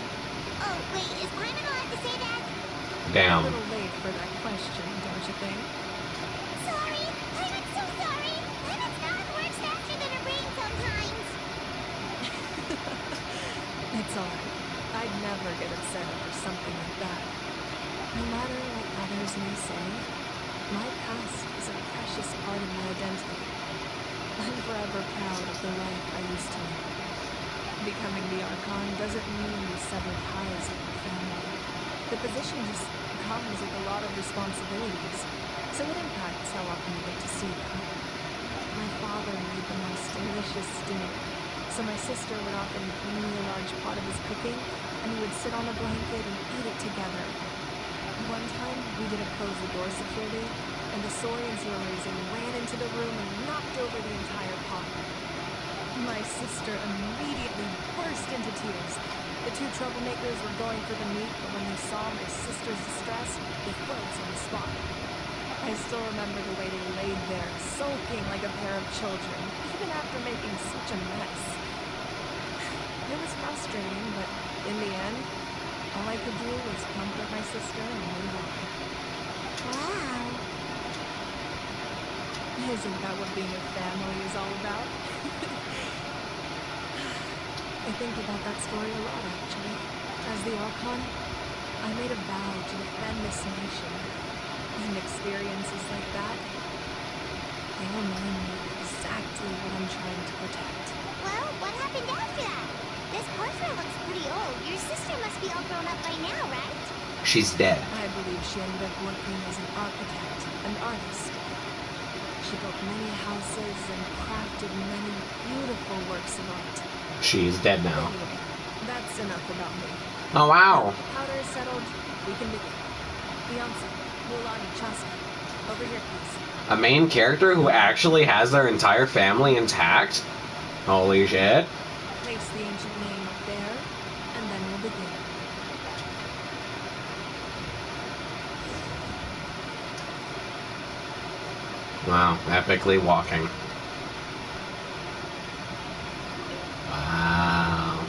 Oh, wait, is Paimon allowed to say that? A Damn. little late for that question, don't you think? Sorry! Paimon's so sorry! Paimon's mouth works faster than her brain sometimes! It's alright. I'd never get upset over something like that. No matter what others may say, my past is a precious part of my identity. I'm forever proud of the life I used to live. Becoming the Archon doesn't mean you sever ties with your family. The position just comes with a lot of responsibilities, so it impacts how often you get to see them. My father made the most delicious stew, so my sister would often bring me a large pot of his cooking, and we would sit on a blanket and eat it together. One time, we didn't close the door securely, and the saurians we were raising ran into the room and knocked over the entire pot. My sister immediately burst into tears. The two troublemakers were going for the meat, but when they saw my sister's distress, they froze on the spot. I still remember the way they laid there, sulking like a pair of children, even after making such a mess. It was frustrating, but in the end, all I could do was comfort my sister and move on. Wow. Isn't that what being a family is all about? I think about that story a lot, actually. As the Archon, I made a vow to defend this nation, and experiences like that, they remind me of exactly what I'm trying to protect. Well, what happened after that? This portrait looks pretty old. Your sister must be all grown up by now, right? She's dead. I believe she ended up working as an architect, an artist. She built many houses and crafted many beautiful works of art. She's dead now. Anyway, that's enough about me. Oh, wow. The powder is settled. We can begin. Beyonce, Mulan, Chaska, over here, please. A main character who actually has their entire family intact? Holy shit. Place the ancient name up there, and then we'll begin. Wow, epically walking. Wow.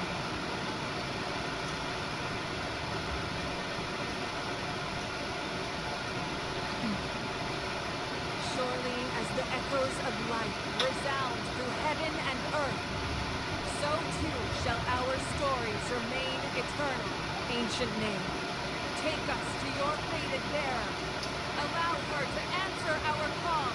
echoes of life resound through heaven and earth, so too shall our stories remain eternal. Ancient name, take us to your fated bearer. Allow her to answer our call.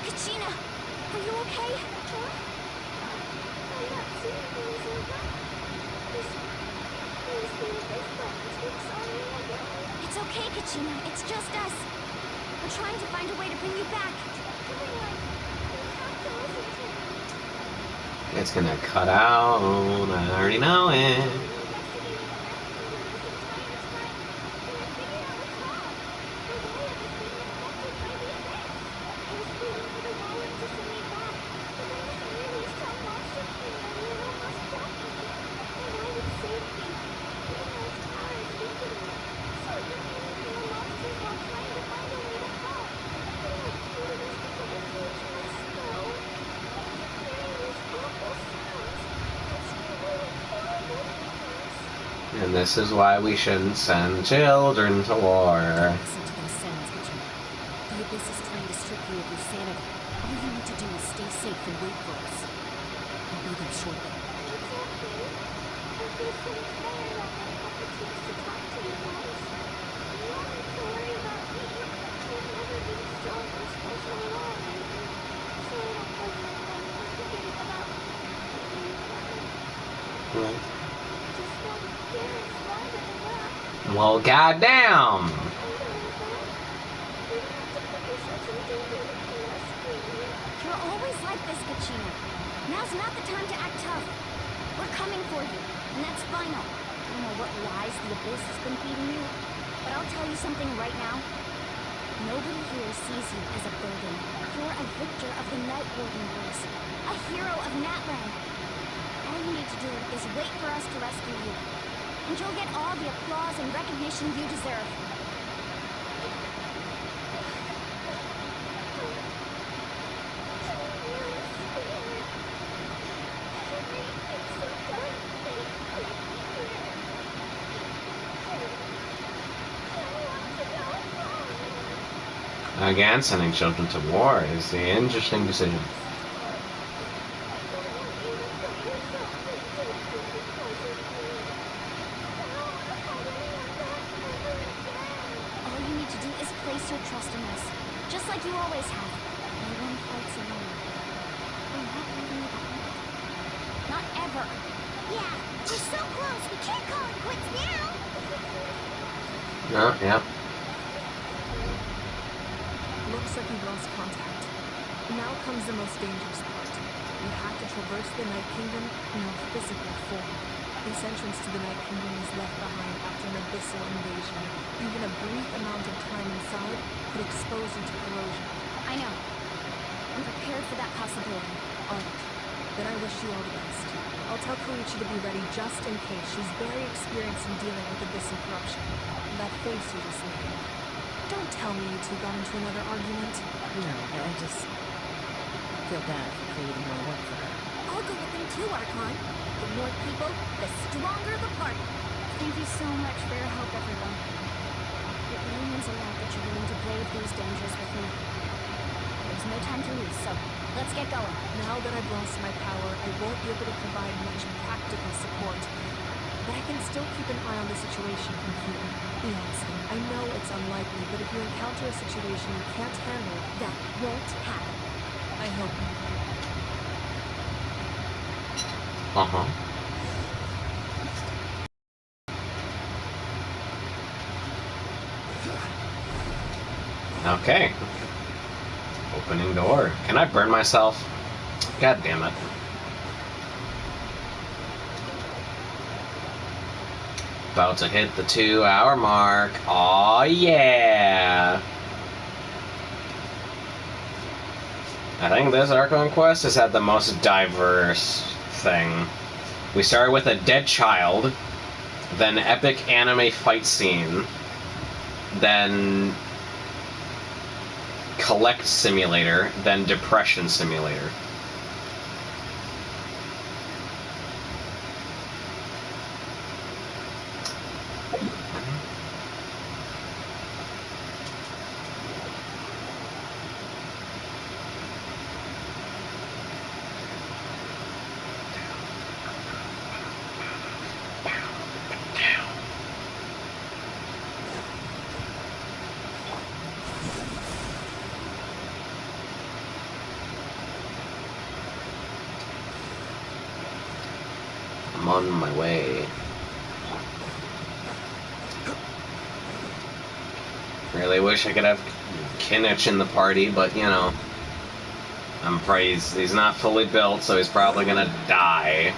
Kachina, are you okay? I'm not seeing things like that. Please be a best friend. It's on me again. It's okay, Kachina. It's just us. We're trying to find a way to bring you back. Everyone, you have to listen to me. It's gonna cut out. I already know it. Investigating the Night Kingdom this entire time, and I figured out what's wrong. The Warrior was being affected by the Abyss. I was waiting for the Warrior to send me back, but then this really strong monster came and it almost killed me. The Warrior saved me, even though its power is weakening. So I've been hiding from the monsters while trying to find a way to help. The Night Kingdom has become a huge mess, though. I keep hearing these awful sounds. It's really horrible things. And this is why we shouldn't send children to war. Listen to those sounds, Kachina. The Abyss is trying to strip you of your sanity. All you need to do is stay safe and wait for us. We'll be there shortly. It's okay. I feel so much better that I have the chance to talk to you guys. You don't need to worry about me. I've never been strong or special at all or anything, so I don't blame anyone for forgetting about me. Just one fear is stronger than that. Well, goddamn. We don't have to put yourselves in danger to come rescue me. You're always like this, Kachina. Now's not the time to act tough. We're coming for you, and that's final. I don't know what lies the Abyss has been feeding you, but I'll tell you something right now. Nobody here sees you as a burden. You're a victor of the Night Warden Wars, a hero of Natland. All you need to do is wait for us to rescue you, and you'll get all the applause and recognition you deserve. Again, sending children to war is the interesting decision. All you need to do is place your trust in us, just like you always have. No one fights alone. We're not leaving you behind. Not ever. Yeah, we're so close. We can't call it quits now. No, yeah. Looks like we've lost contact. Now comes the most dangerous part. We have to traverse the Night Kingdom in our physical form. This entrance to the Night Kingdom is left behind after an abyssal invasion. Even a brief amount of time inside could expose you to corrosion. I know. I'm prepared for that possibility. All right. Then I wish you all the best. I'll tell Koichi to be ready just in case. She's very experienced in dealing with abyssal corruption. That face you just made. Don't tell me you two got into another argument. No, I just feel bad for creating more work for her. I'll go with them too, Archon. The more people, the stronger the party. Thank you so much for your help, everyone. It really means a lot that you're willing to brave these dangers with me. There's no time to lose, so let's get going. Now that I've lost my power, I won't be able to provide much practical support. But I can still keep an eye on the situation from here. Yes, I know it's unlikely, but if you encounter a situation you can't handle, That won't happen. I hope not. Uh-huh. Okay. Opening door. Can I burn myself? God damn it. About to hit the 2-hour mark. Aw, yeah. I think this Archon quest has had the most diverse thing. We started with a dead child, then epic anime fight scene, then collect simulator, then depression simulator. I'm on my way. Really wish I could have Kinich in the party, but you know, I'm afraid he's not fully built, so he's probably gonna die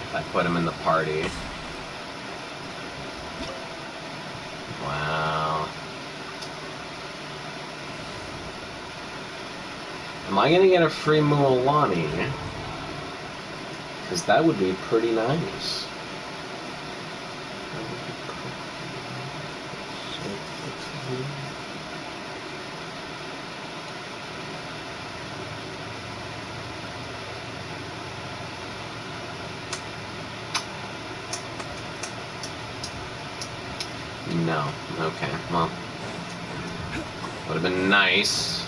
if I put him in the party. Wow. Am I gonna get a free Mualani? Because that would be pretty nice. No. Okay, well. Would have been nice.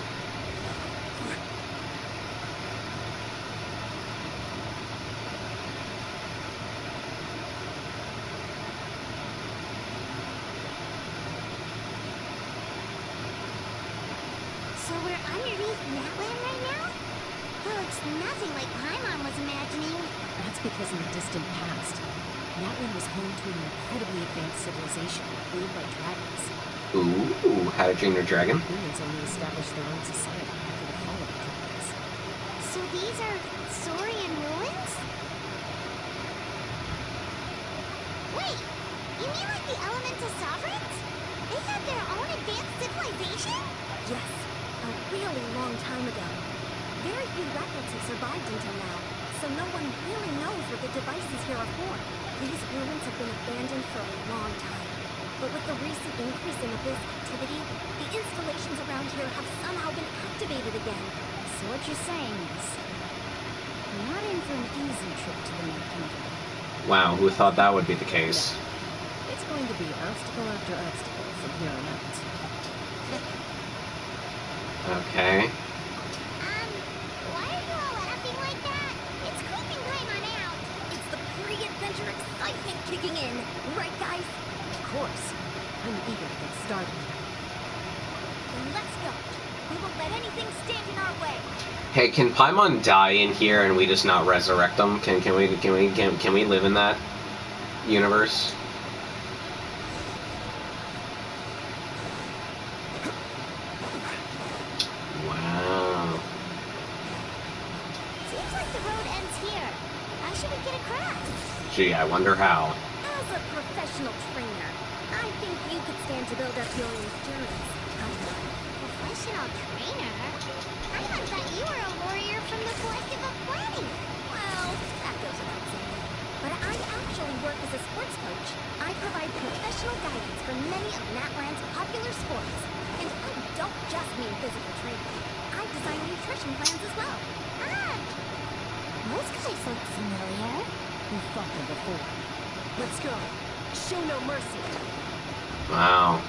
So we're underneath Natland right now? Looks nothing like Paimon was imagining. That's because in the distant past, Natlan was home to an incredibly advanced civilization ruled by dragons. Ooh, How to Train Your Dragon? Humans only established their own society after the fall of the dragons. So these are Saurian ruins? Wait, you mean like the Elemental Sovereigns? They had their own advanced civilization? Yes, a really long time ago. Very few records have survived until now, so no one really knows what the devices here are for. These ruins have been abandoned for a long time. But with the recent increase in Abyss activity, the installations around here have somehow been activated again. So what you're saying is, you're not in for an easy trip to the Mid Kingdom. Wow, who thought that would be the case? It's going to be obstacle after obstacle from here on out. Okay. Why are you all laughing like that? It's creeping Paimon out. It's the pre-adventure excitement kicking in, right guys? Of course, I'm eager to get started. Then let's go. We won't let anything stand in our way. Hey, can Paimon die in here and we just not resurrect them? Can we live in that universe? Wow. Seems like the road ends here. How should we get across? Gee, I wonder how. As a professional trainer, I think you could stand to build up your endurance. Professional trainer? I thought you were a warrior from the Collective of Planning. Well, that goes without saying. But I actually work as a sports coach. I provide professional guidance for many of Natland's popular sports. And I don't just mean physical training. I design nutrition plans as well. Ah, those guys look familiar. We fought them before. Let's go. Show no mercy. Wow.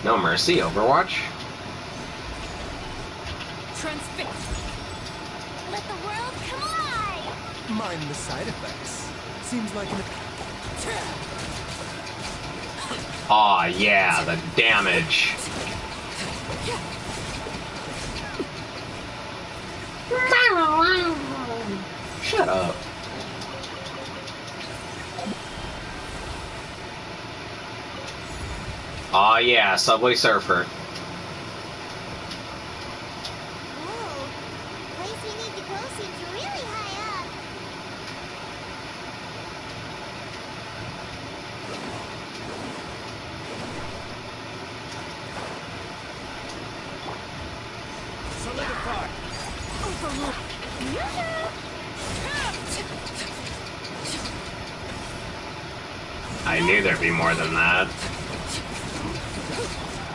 No mercy, Overwatch? Transfix. Let the world come alive! Mind the side effects. Seems like an... Aw, yeah, the damage. Shut up. Aw, yeah, Subway Surfer. Whoa, the place we need to go seems really high up. Solidify. I knew there'd be more than that.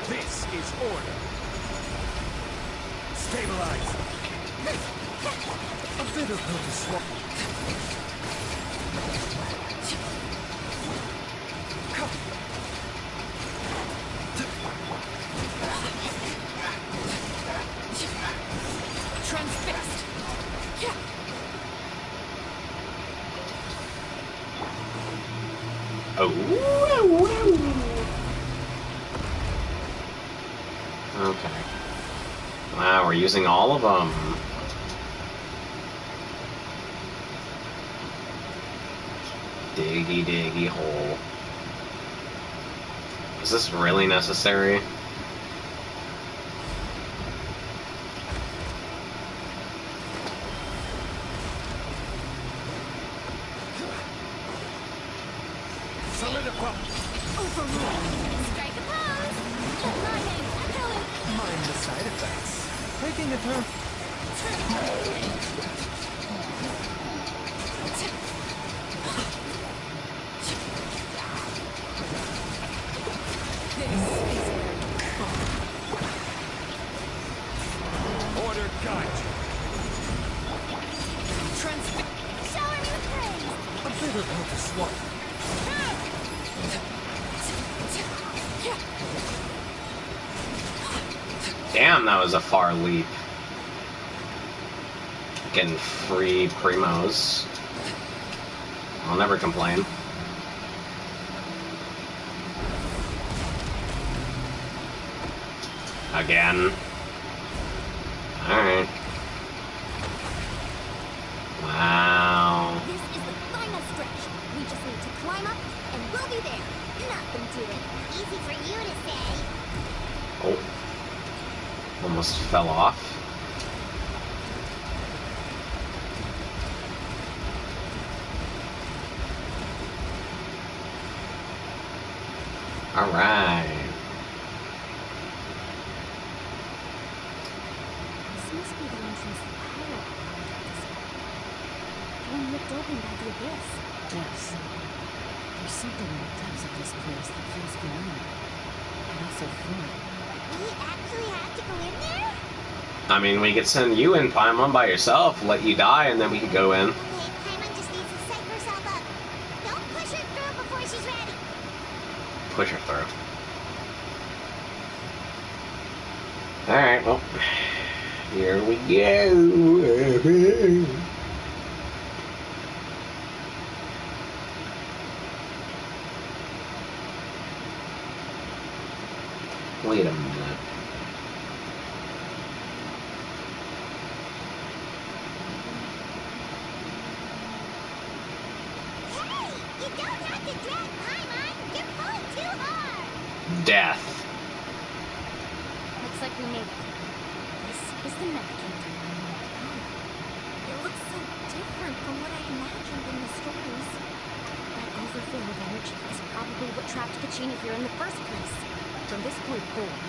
This is order. Stabilize. A bitter pill to swallow. Transfixed. Oh. Okay. Wow, we're using all of them. Diggy, diggy hole. Is this really necessary? Solidify! Overrule. Strike a pose. Lightning, echoing. Mind the side effects. Taking a turn. Order guide! Shower me with praise. A bit of help to swap. Damn, that was a far leap. Getting free primos. I'll never complain. Again. Alright. Wow. This is the final stretch. We just need to climb up, and we'll be there. Nothing to it. Easy for you to say. Oh. Almost fell off. Alright. This must be the entrance to power. The one ripped open by the abyss. Yes. There's something in the depths of this place that feels familiar. And also foreign. We actually have to go in there? I mean, we could send you in Paimon by yourself, let you die, and then we could go in. Okay, Paimon just needs to psych herself up. Don't push her through before she's ready. Push her through. Alright, well, here we go. Wait a minute. Hey, you don't have to drag Paimon. You're pulling too hard. Death. Looks like we made it. This is the Mech Kingdom. It looks so different from what I imagined in the stories. That overflow of energy is probably what trapped Kachina here in the first place. From this point forward,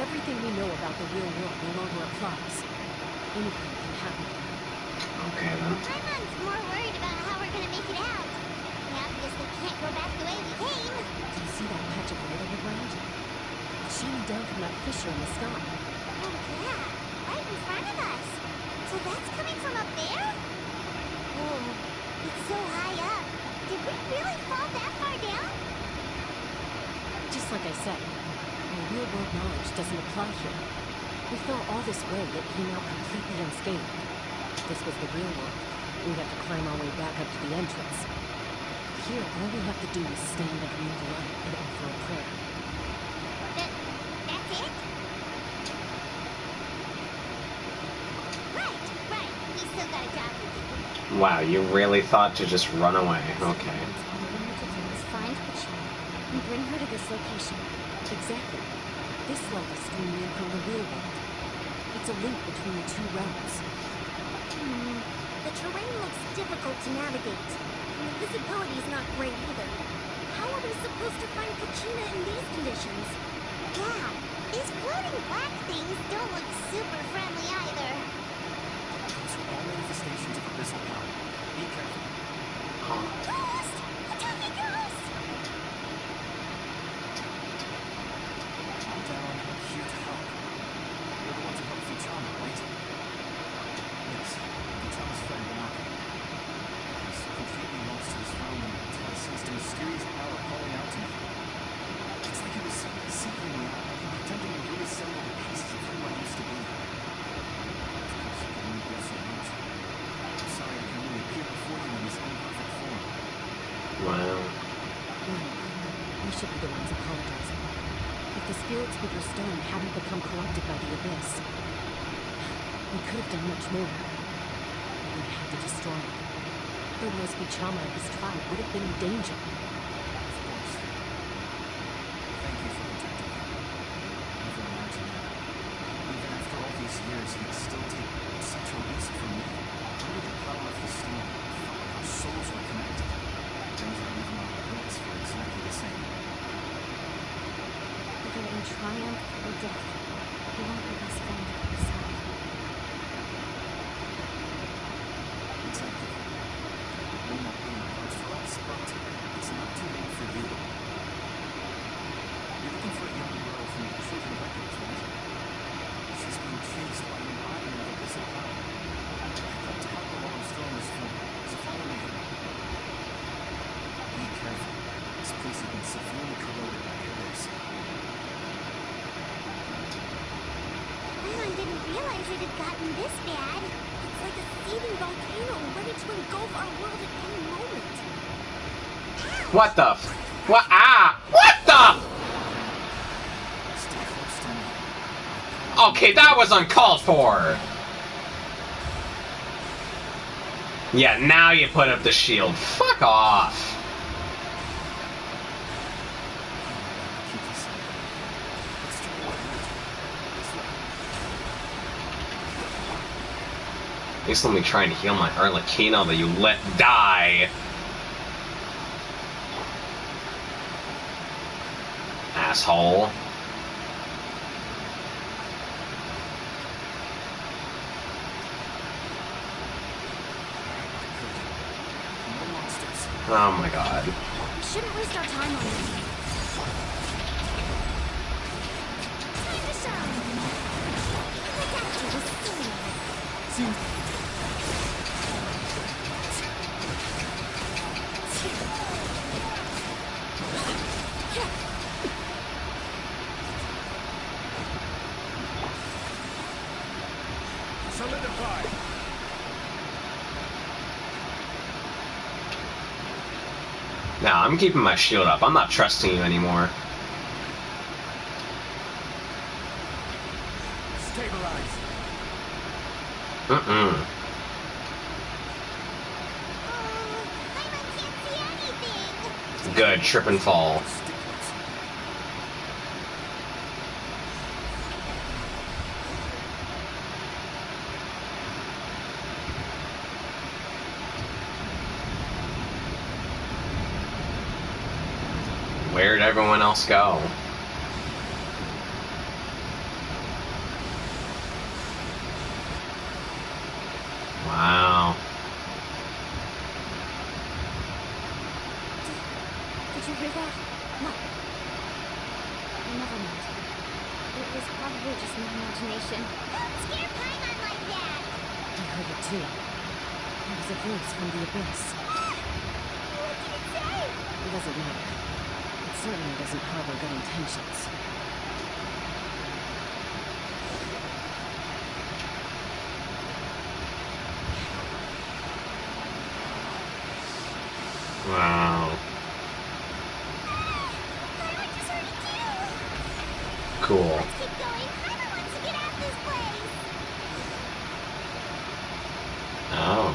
everything we know about the real world no longer applies. Anything can happen. Okay then. Paimon's more worried about how we're gonna make it out. We obviously can't go back the way we came. Do you see that patch of light on the ground? It's shining down from that fissure in the sky. Oh yeah, right in front of us. So that's coming from up there? Oh, it's so high up. Did we really fall that far down? Just like I said, our real-world knowledge doesn't apply here. We fell all this way, yet came out completely unscathed. If this was the real world, we'd have to climb our way back up to the entrance. Here, all we have to do is stand underneath the light and offer a prayer. That's it? Right. We still got a job to do. Wow, you really thought to just run away. Okay. All we need to do is find Kachina and bring her to this location. Exactly. This light is streaming in from the real world. It's a link between the two realms. The terrain looks difficult to navigate. And the visibility's not great either. How are we supposed to find Kachina in these conditions? Yeah, these floating black things don't look super friendly either. Those are all manifestations of abyssal power. Be careful. Ghost! Attack ghost! Calm down. I'm here to help. You're the ones who helped Fuchama, right? Yes. Fuchama's friend, Banaka. He's completely lost his phone until he sensed a mysterious power calling out to me. It's like he was seeking me out, attempting to reassemble the pieces of who I used to be. Of course, you can only go so much. I'm sorry I can only appear before you in this imperfect form. Wow. We should be the ones apologizing. If the spirits with your stone hadn't become corrupted by the abyss, we could have done much more. We had to destroy it. The Nosby Chama of his tribe would have been in danger. Of course. Thank you for protecting him. Even imagine, even after all these years, he'd still take such a risk for me. Under the power of the stone, I felt like our souls were connected. Things are even on our lips for exactly the same. Whether in triumph or death, you want your best friend to be beside you. Exactly. It may not be in cards for us, but it's not too late for you. You're looking for a young girl from the Children Records, right? She's being chased by an island of abyssal power. I've got to help her while I'm still on this phone, so follow me. Be careful. This place has been severely corroded by the abyss. Paimon didn't realize it had gotten this bad. It's like a seething volcano ready to engulf our world at any moment. What the f- What? Ah! What the? Stay close to me. Okay, that was uncalled for. Yeah, now you put up the shield. Fuck off. Keep this up. Let's try one more time. This way. At least let me try and heal my Arlecchino that you let die. Asshole. No monsters. Oh my god. We shouldn't waste our time on this. Time to shine. Look at you, this silly. Seems Solidify. Nah, I'm keeping my shield up. I'm not trusting you anymore. Stabilize. Mm-mm. Oh, Paimon can't see anything. Good, trip and fall. stick close. Where'd everyone else go? Wow. Did you hear that? No. Never mind. It was probably just my imagination. Don't scare Paimon like that. I heard it too. It was a voice from the abyss. What did it say? It doesn't matter. It certainly doesn't harbor good intentions. Wow. Paimon just heard it too. Cool. Let's keep going. Paimon wants to get out of this place. Oh.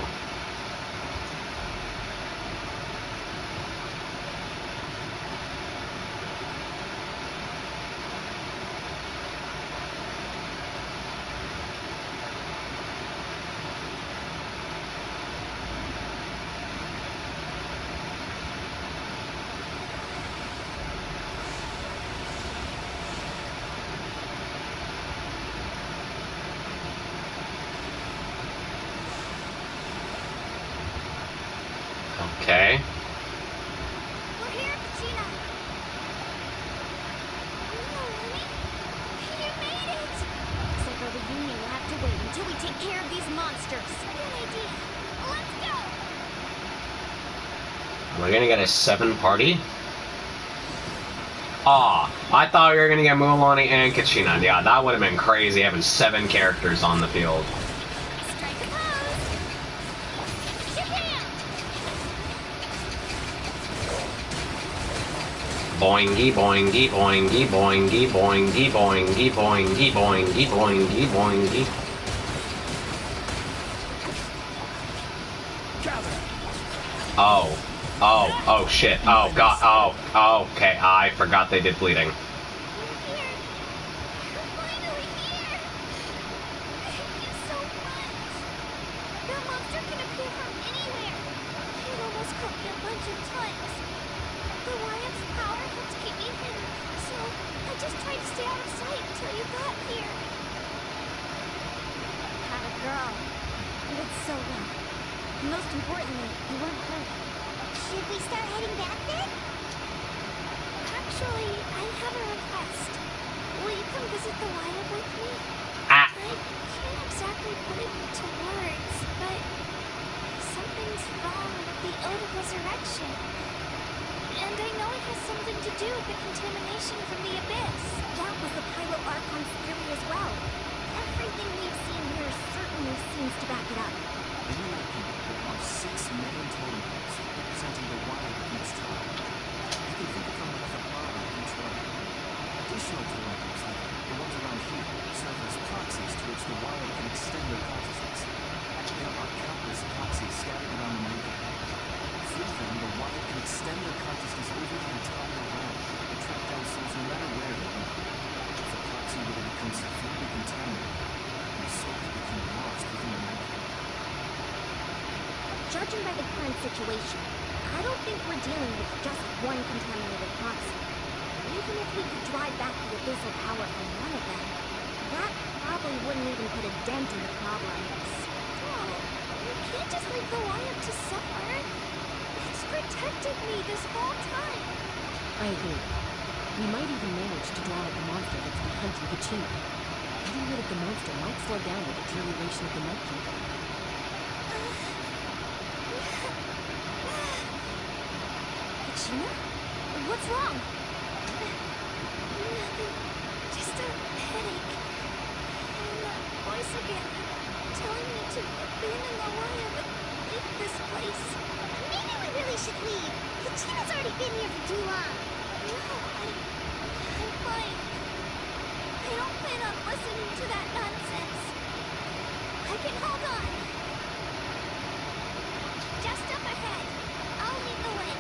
Okay. We're here, Kachina. Oh, honey. You made it. Looks like our reunion will have to wait until we take care of these monsters. Good idea. Let's go. Am I gonna get a 7 party? Aw, I thought we were gonna get Mualani and Kachina. Yeah, that would have been crazy having 7 characters on the field. Strike a pose. Japan. Boingy, boingy, boingy, boingy, boingy, boingy, boingy, boingy, boingy, boingy. Gather. Oh. Oh. Oh, shit. Oh, God. Oh. Oh, okay. I forgot they did bleeding. You're here. You're finally here. Thank you so much. That monster can appear from anywhere. It almost caught me a bunch of times. The Wyom's power helped keep me hidden, so I just tried to stay out of sight until you got here. Had a girl. You did so well. And most importantly, you weren't hurt. Should we start heading back then? Actually, I have a request. Will you come visit the Wyomp with me? Ah. I can't exactly put it into words, but something's wrong with the Ode of Resurrection. And I know it has something to do with the contamination from the Abyss. That was the Pyro Archon's theory as well. Everything we've seen here certainly seems to back it up. In your opinion, there are 6 main totem poles representing the wild of each tribe. You can think of them like the body of each one. Additional totem poles, like the ones around here, serve as proxies to which the wild can extend their consciousness. There are countless proxies scattered around the maker. Through them, the wild can extend their consciousness over the entire realm and track down souls no matter where they are. If the proxy were to become severely contaminated, your soul could become lost within the maker. Judging by the current situation, I don't think we're dealing with just one contaminated proxy. Even if we could drive back the abyssal power from one of them, that probably wouldn't even put a dent in the problem. Still, you can't just leave the Wyomp to suffer. It's protected me this whole time. I agree. We might even manage to draw out the monster that's been hunting Kachina. Getting rid of the monster might slow down the deterioration of the Night Kingdom. Kachina? What's wrong? Nothing. Just a headache. And that voice again, telling me to abandon the Wyomp and leave this place. Maybe we really should leave. Kachina's already been here for too long. No, I'm fine. I don't plan on listening to that nonsense. I can hold on. Just up ahead. I'll lead the way.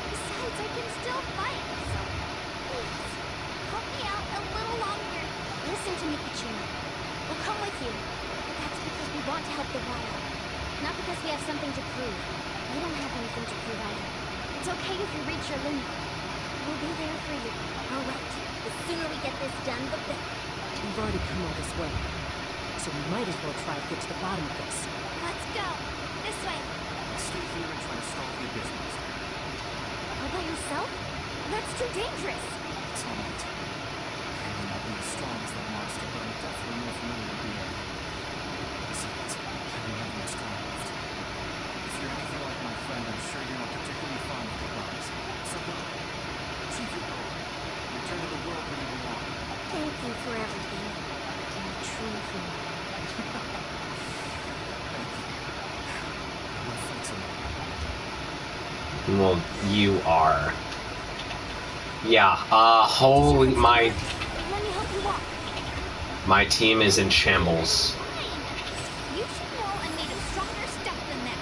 Besides, I can still fight, so please, help me out a little longer. Listen to me, Kachina. We'll come with you. But that's because we want to help the Wyomp. Not because we have something to prove. We don't have anything to prove either. It's okay if you reach your limit. We'll be there for you. All right. The sooner we get this done, the better. We've already come all this way, so we might as well try to get to the bottom of this. Let's go. This way. Let's stay here and try to stop the abyss monster. All by yourself? That's too dangerous. It's all right. I may not be as strong as that monster, but I'm definitely more familiar with the area. Besides, I don't have much time left. If you're anything like my friend, I'm sure you're not particularly fond of goodbyes. So go. Achieve your goal. Return to the world where you belong. Thank you for everything. You're a true friend. Thank you. Well, thanks a lot. Well, you are. Yeah, holy, Let me help you walk. my team is in shambles. Fine. You should know I'm made of stronger stuff than that.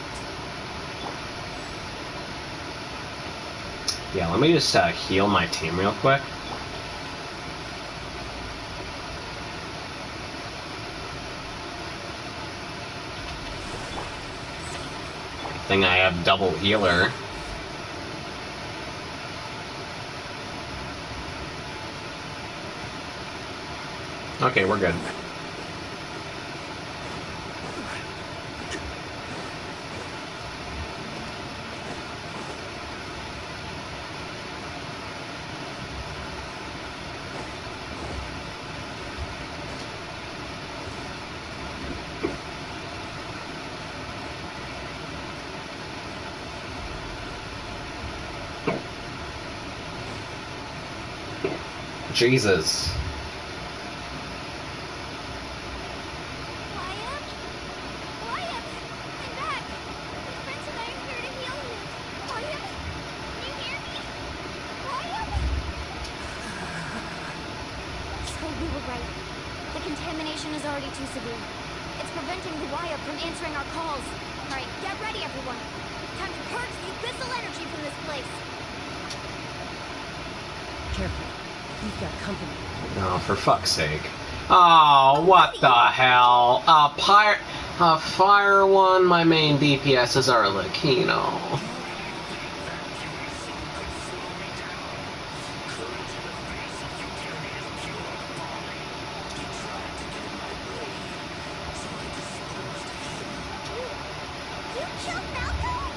Yeah, let me just heal my team real quick. Thing I have double healer. Okay, we're good. Jesus. Wyomp? Wyomp! I'm back! My friends and I are here to heal you. Wyomp? Can you hear me? Wyomp? So we were right. The contamination is already too severe. It's preventing the Wyomp from answering our calls. All right, get ready, everyone. Time to purge the abyssal energy from this place. Careful. You've got company. Oh, for fuck's sake. Oh, what the hell? A fire one, my main DPS is Arlecchino. You killed Malcolm?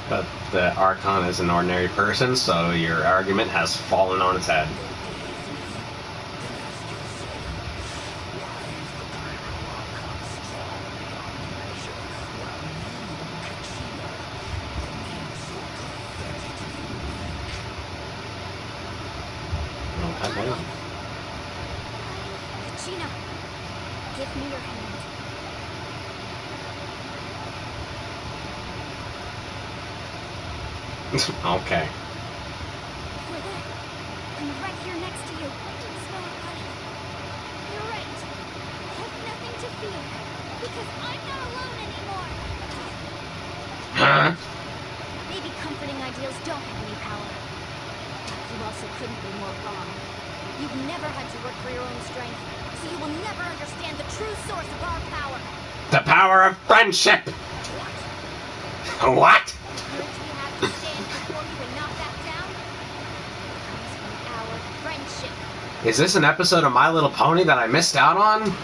But the Archon is an ordinary person, so your argument has fallen on its head. Okay. Gina, give me your hand. Okay. You're there. I'm right here next to you. Smell it, buddy. You're right. I have nothing to fear. Because I'm not alone anymore. Huh? Maybe comforting ideals don't have any power. But you also couldn't be more wrong. You've never had to work for your own strength, so you will never understand the true source of our power. The power of friendship! What? The courage we have to stand before you and knock that down comes from our friendship. Is this an episode of My Little Pony that I missed out on? Power lies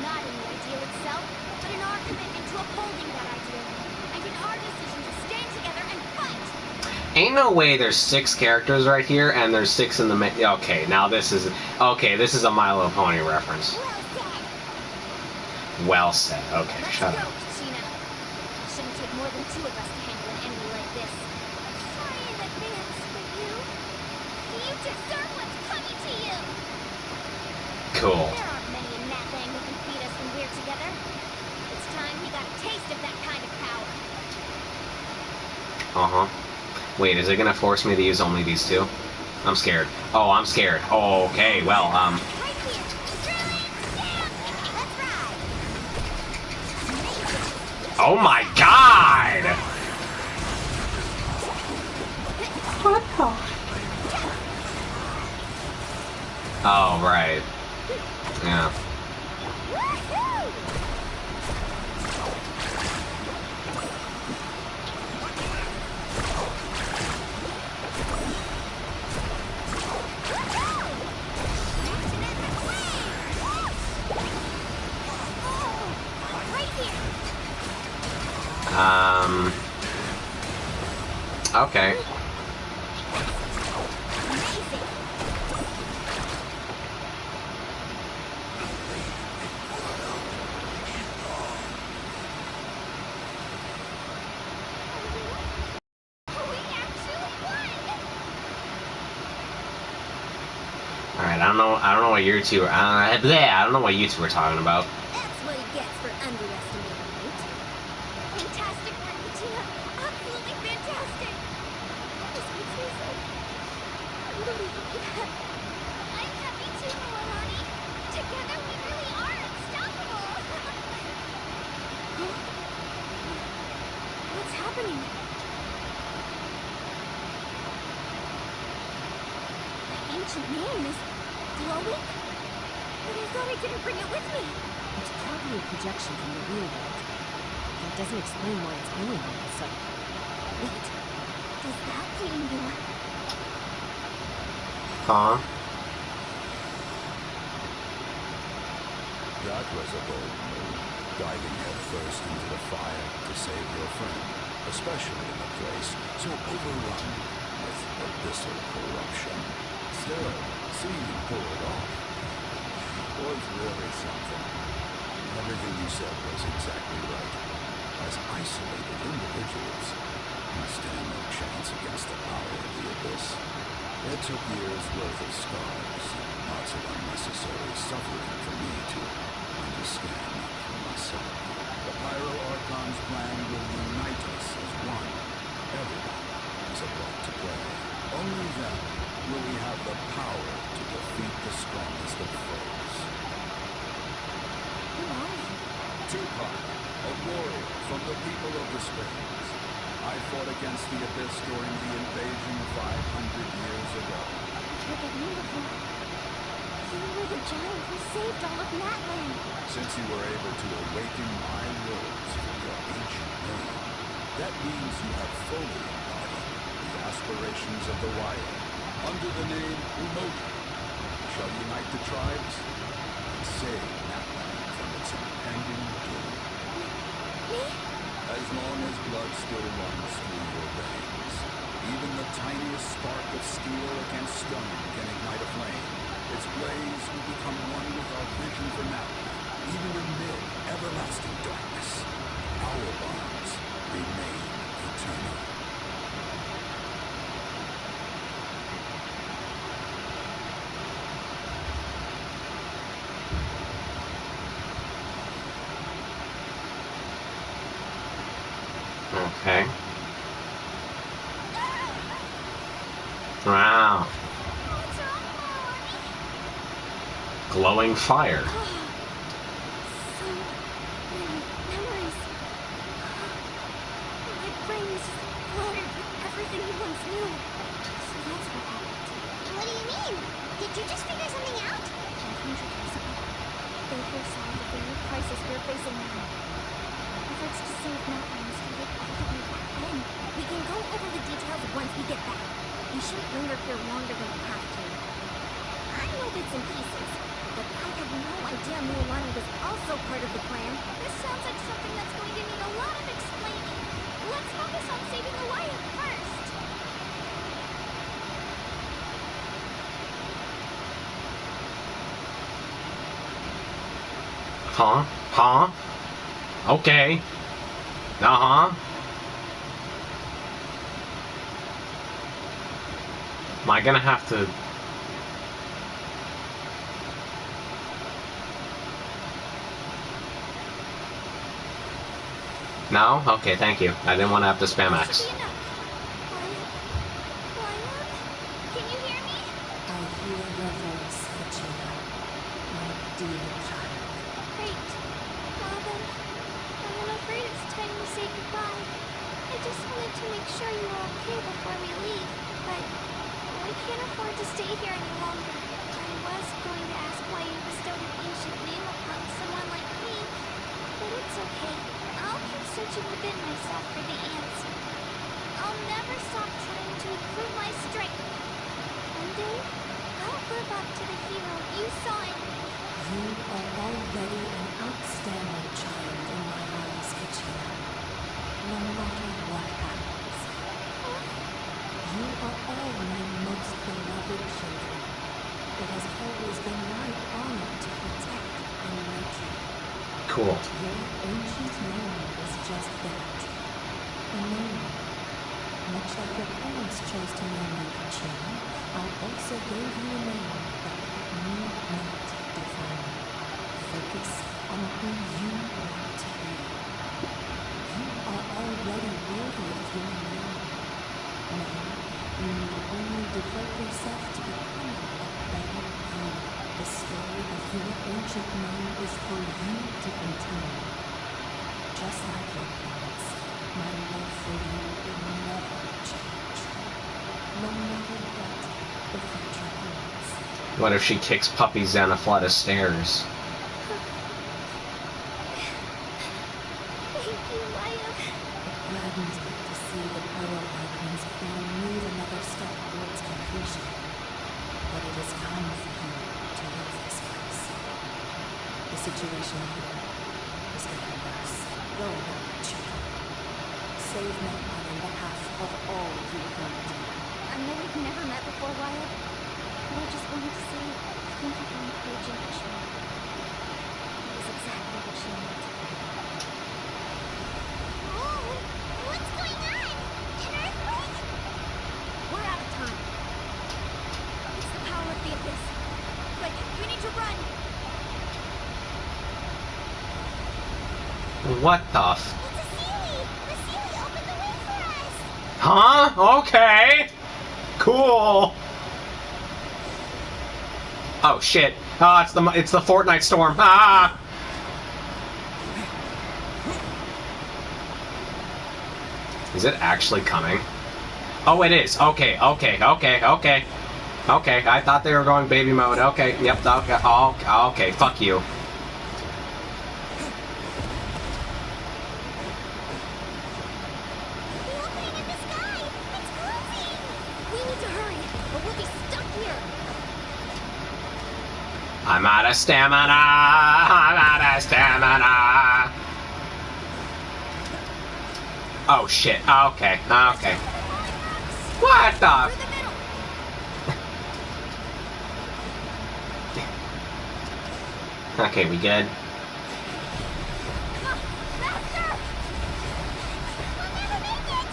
not in the ideal itself, but in our commitment to upholding that ideal, and in our decision to stand together and fight. Ain't no way there's 6 characters right here, and there's 6 in the okay, now this is... Okay, this is a My Little Pony reference. Well said. Well said. Okay, Let's shut go, up. Gina. It shouldn't take more than 2 of us to handle an enemy like this. Sorry in advance, but you deserve what's coming to you. Cool. There aren't many in Natlang who can beat us when we're together. It's time we got a taste of that kind of power. Uh-huh. Wait, is it gonna force me to use only these 2? I'm scared. Oh, I'm scared. Oh, okay, well, Right here. Really? Yeah. Let's ride. Oh my god! What the? Oh, right. Yeah. Woohoo! Right here. Okay. Amazing. We actually won. Alright, I don't know what you two I don't know what you two were talking about. That's what he gets for underestimating me. Fantastic work, Bettina. Absolutely fantastic. This makes me so unbelievable. I ancient name is glowing? But I thought I didn't bring it with me. It's probably a projection from the real world. That doesn't explain why it's glowing all of a sudden. Wait, does that mean you're... Huh? That was a bold move, diving headfirst into the fire to save your friend, especially in a place so overrun with abyssal corruption. Still, seeing you pull it off was really something. Everything you said was exactly right. As isolated individuals, we stand no chance against the power of the Abyss. It took years' worth of scars, lots of unnecessary suffering for me to understand for myself. The Pyro Archon's plan will unite us as one. Everyone is a part to play. Only then will we have the power to defeat the strongest of foes. Who are you? Tupac, a warrior from the people of the Springs. I fought against the Abyss during the invasion 500 years ago. I've heard that name before. You were the giant who saved all of Natland. Since you were able to awaken my words from your ancient name, that means you have fully embodied the aspirations of the Wire. Under the name Umoja, we shall unite the tribes and save Natland from its impending doom. Me? As long as blood still runs through your veins, even the tiniest spark of steel against stone can ignite a flame. Its blaze will become one with our vision for Natland, even amid everlasting darkness. Our bonds remain eternal. Okay. Wow. What's wrong, Mommy? Glowing fire. So many memories. My brain is just cluttered with everything you once knew. So that's what happened. What do you mean? Did you just figure something out? 500 years ago, they foresaw the very crisis we're facing now. Efforts to save Natland started all the way back then. We can go over the details once we get back. We shouldn't linger here longer than we have to. I know bits and pieces, but I had no idea Mualani was also part of the plan. This sounds like something that's going to need a lot of explaining. Let's focus on saving the Wire first. Huh? Huh? Okay. Uh-huh. Am I gonna have to... No? Okay, thank you. I didn't want to have to spam That X. should be enough. Wyatt? Can you hear me? I hear your voice, Katrina, my dear child. Great. Well then, I'm afraid it's time to say goodbye. I just wanted to make sure you were okay before we leave, but we can't afford to stay here any longer. I was going to ask why you bestowed an ancient name upon someone like me, but it's okay. I'll keep searching within myself for the answer. I'll never stop trying to improve my strength. One day, I'll live up to the hero you saw in me. You are already an outstanding child in my eyes, Katrina. No matter what happens. You are all my most beloved children. It has always been my honor to protect and nurture you. Cool. Your ancient name is just that. A name. Much like your parents chose to name you Katrina, I also gave you a name that need not define you. Focus on who you want to be. You are already worthy of your name. Now, you need only devote yourself to becoming a better you. The story of your ancient name is for you to continue. Just like your parents, my love for you will never change. No matter what the future holds. What if she kicks Puppy Zen a flight of stairs? Thank you, Wyatt. It gladdens me to see the Pyro Archon's plan move another step towards completion. But it is time for you to leave this place. The situation here is getting worse. Go about your children. Save them on behalf of all of you around you. I know we've never met before, Wyatt, but I just wanted to say thank you for encouraging Ashley. It was exactly what she needed. Oh, what's going on? An earthquake? We're out of time. It's the power of the abyss. Quick, we need to run. What the f- It's a Sealy! The Sealy opened the way for us! Huh? Okay. Cool. Oh shit. Oh, it's the Fortnite storm. Ah. Is it actually coming? Oh, it is. Okay. Okay. I thought they were going baby mode. Okay. Yep. Okay. Oh, okay. Fuck you. The opening in the sky! It's closing! We need to hurry, or we'll be stuck here. I'm out of stamina. I'm out of stamina. Oh shit. Okay. What the? Through the middle. Okay, we good? Come on, faster! We'll never make it!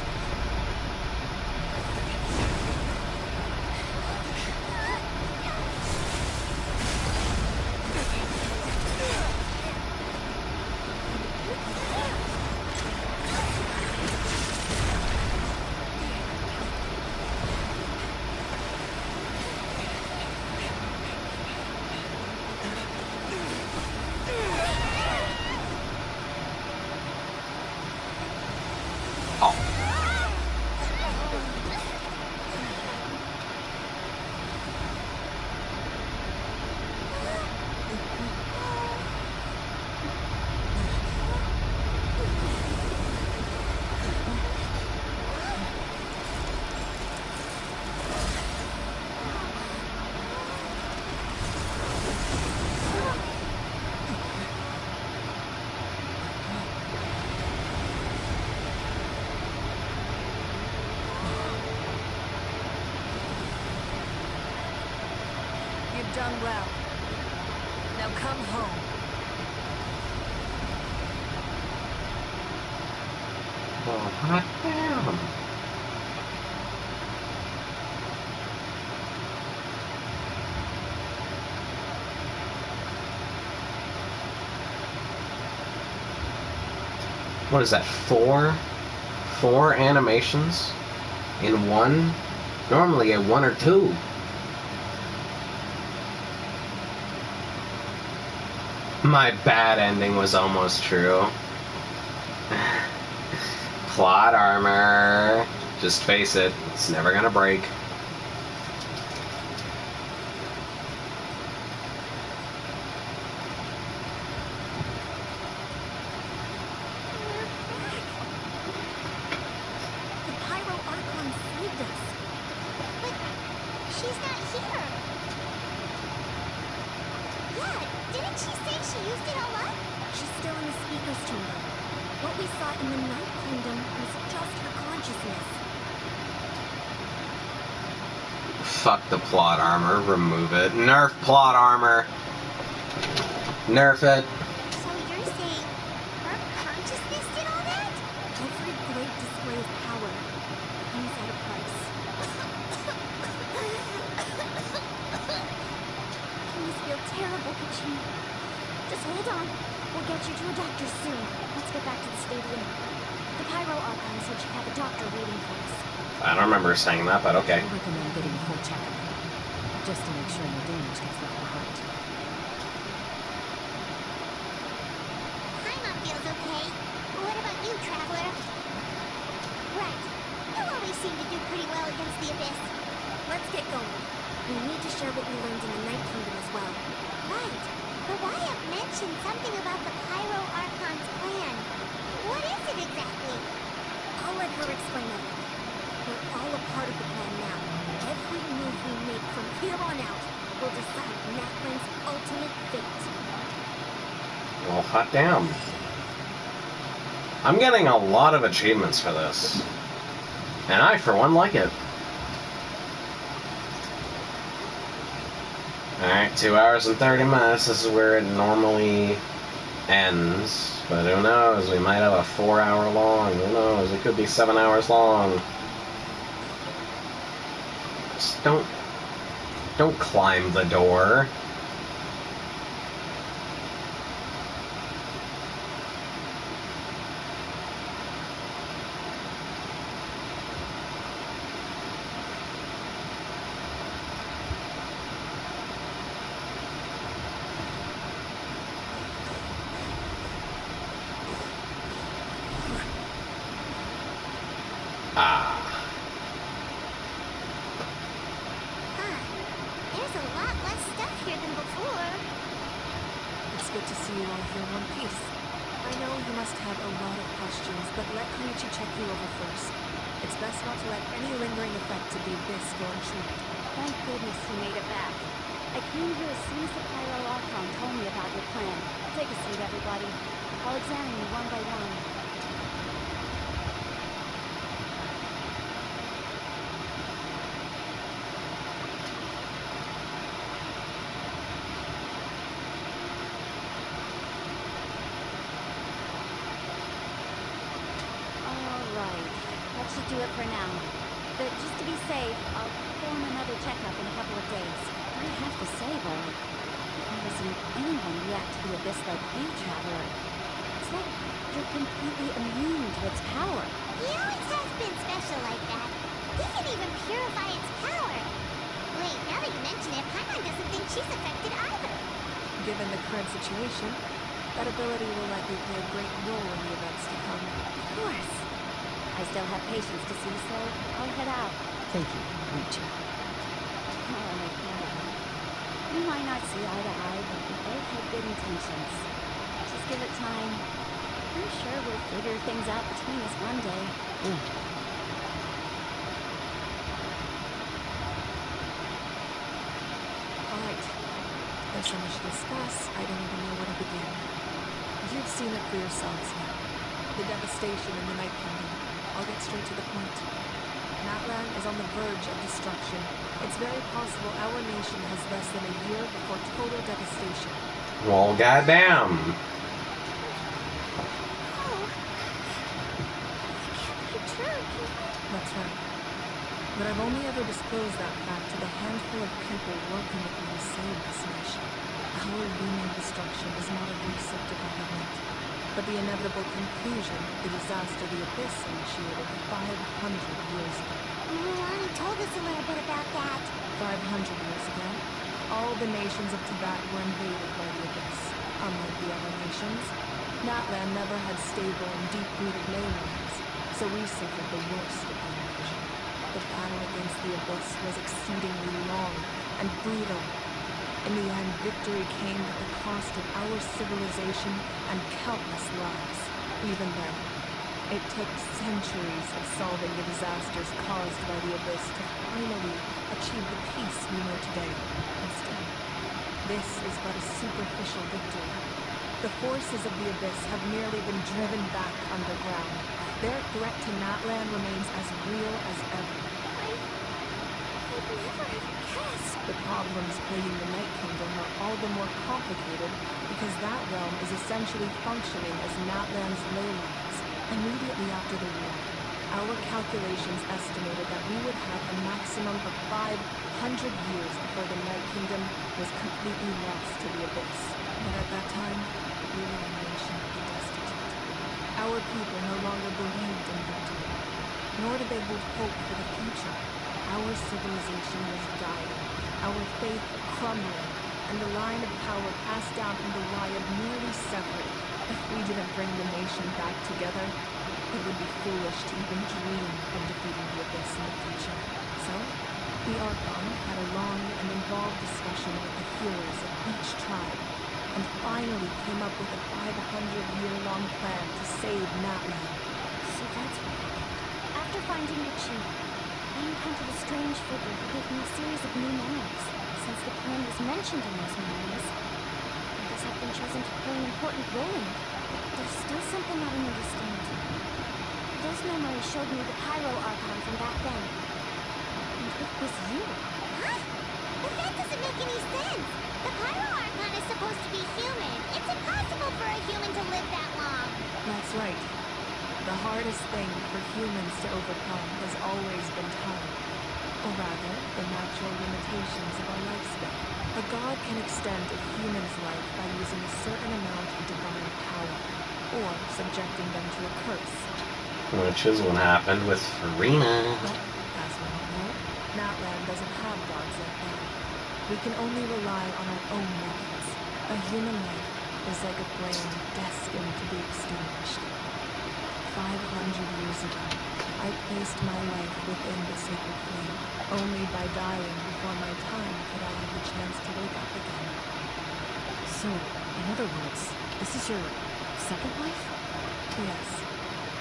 You've done well. Now come home. Oh, hot damn. What is that? Four animations in one? Normally a one or two. My bad ending was almost true. Plot armor. Just face it, it's never gonna break. The Pyro Archon saved us. But she's not here. Yeah, didn't she say she used it all up? She's still in the speaker's chamber. What we saw in the Night Kingdom was just her consciousness. Fuck the plot armor, remove it. Nerf plot armor. Nerf it. So you're saying her consciousness did all that? Every great display of power comes at a price. You must feel terrible, Kachina. Just hold on. We'll get you to a doctor soon. Let's get back to the stadium. The Pyro Archon said she had the doctor waiting for us. I don't remember saying that, but okay. I recommend getting a full checkup, just to make sure no damage gets left behind. Paimon feels okay. But what about you, Traveler? Right. You always seem to do pretty well against the Abyss. Let's get going. We need to show share what we learned in the Night Kingdom as well. Right. But Wyatt mentioned something about the Pyro Archon's plan. What is it exactly? I'll let her explain everything. We're all a part of the plan now. Every move we make from here on out will decide Natlan's ultimate fate. Well, hot damn. I'm getting a lot of achievements for this. And I, for one, like it. Alright, 2 hours and 30 minutes. This is where it normally ends. But who knows? We might have a 4-hour long. Who knows? It could be 7 hours long. Just don't climb the door. There's a lot less stuff here than before. It's good to see you all here in one piece. I know you must have a lot of questions, but let Koichi check you over first. It's best not to let any lingering effects of the Abyss go untreated. Thank goodness you made it back. I came here as soon as the Pyro Archon told me about your plan. Take a seat, everybody. I'll examine you one by one. That should do it for now. But just to be safe, I'll perform another checkup in a couple of days. I have to say, though, I've never seen anyone react to the Abyss like you, Traveler. It's like you're completely immune to its power. He always has been special like that. He can even purify its power. Wait, now that you mention it, Paimon doesn't think she's affected either. Given the current situation, that ability will likely play a great role in the events to come. Of course. I still have patience to see, so I'll head out. Thank you, Koichi. We might not see eye to eye, but we both have good intentions. Just give it time. I'm sure we'll figure things out between us one day. Alright. There's so much to discuss, I don't even know where to begin. You've seen it for yourselves now. The devastation in the Night Kingdom. I'll get straight to the point. Natlan is on the verge of destruction. It's very possible our nation has less than a year before total devastation. Well, goddamn. Oh. That can't be true. That's right. But I've only ever disclosed that fact to the handful of people working with me to save this nation. Our looming destruction is not a recent development, but the inevitable conclusion of the disaster the Abyss initiated 500 years ago. Mulan told us a little bit about that. 500 years ago, all the nations of Tibet were invaded by the Abyss. Unlike the other nations, Natlan never had stable and deep-rooted mainlands, so we suffered the worst of the invasion. The battle against the Abyss was exceedingly long and brutal. In the end, victory came at the cost of our civilization and countless lives. Even then, it took centuries of solving the disasters caused by the Abyss to finally achieve the peace we know today. Instead, this is but a superficial victory. The forces of the Abyss have merely been driven back underground. Their threat to Natlan remains as real as ever. I'd never have guessed. The problems plaguing the Night Kingdom are all the more complicated because that realm is essentially functioning as Natlan's leylands. Immediately after the war, our calculations estimated that we would have a maximum of 500 years before the Night Kingdom was completely lost to the Abyss. But at that time, we were a nation of the destitute. Our people no longer believed in victory, nor did they hold hope for the future. Our civilization was dying, our faith crumbling, and the line of power passed down from the Wyatt nearly severed. If we didn't bring the nation back together, it would be foolish to even dream of defeating the Abyss in the future. So, The Archon had a long and involved discussion with the heroes of each tribe, and finally came up with a 500-year-long plan to save Natlan. So that's what they did. After finding Kachina, I encountered a strange figure who gave me a series of new memories. Since the plan was mentioned in those memories, others have been chosen to play an important role in it. But there's still something I don't understand. Those memories showed me the Pyro Archon from back then. And it was you. Huh? But that doesn't make any sense. The Pyro Archon is supposed to be human. It's impossible for a human to live that long. That's right. The hardest thing for humans to overcome has always been time. Or rather, the natural limitations of our lifespan. A god can extend a human's life by using a certain amount of divine power, or subjecting them to a curse. Which is what happened with Farina. But, as we all know, Natlan doesn't have gods like that. We can only rely on our own methods. A human life is like a flame destined to be extinguished. 500 years ago, I placed my life within the sacred flame. Only by dying before my time could I have the chance to wake up again. So, in other words, this is your second life? Yes.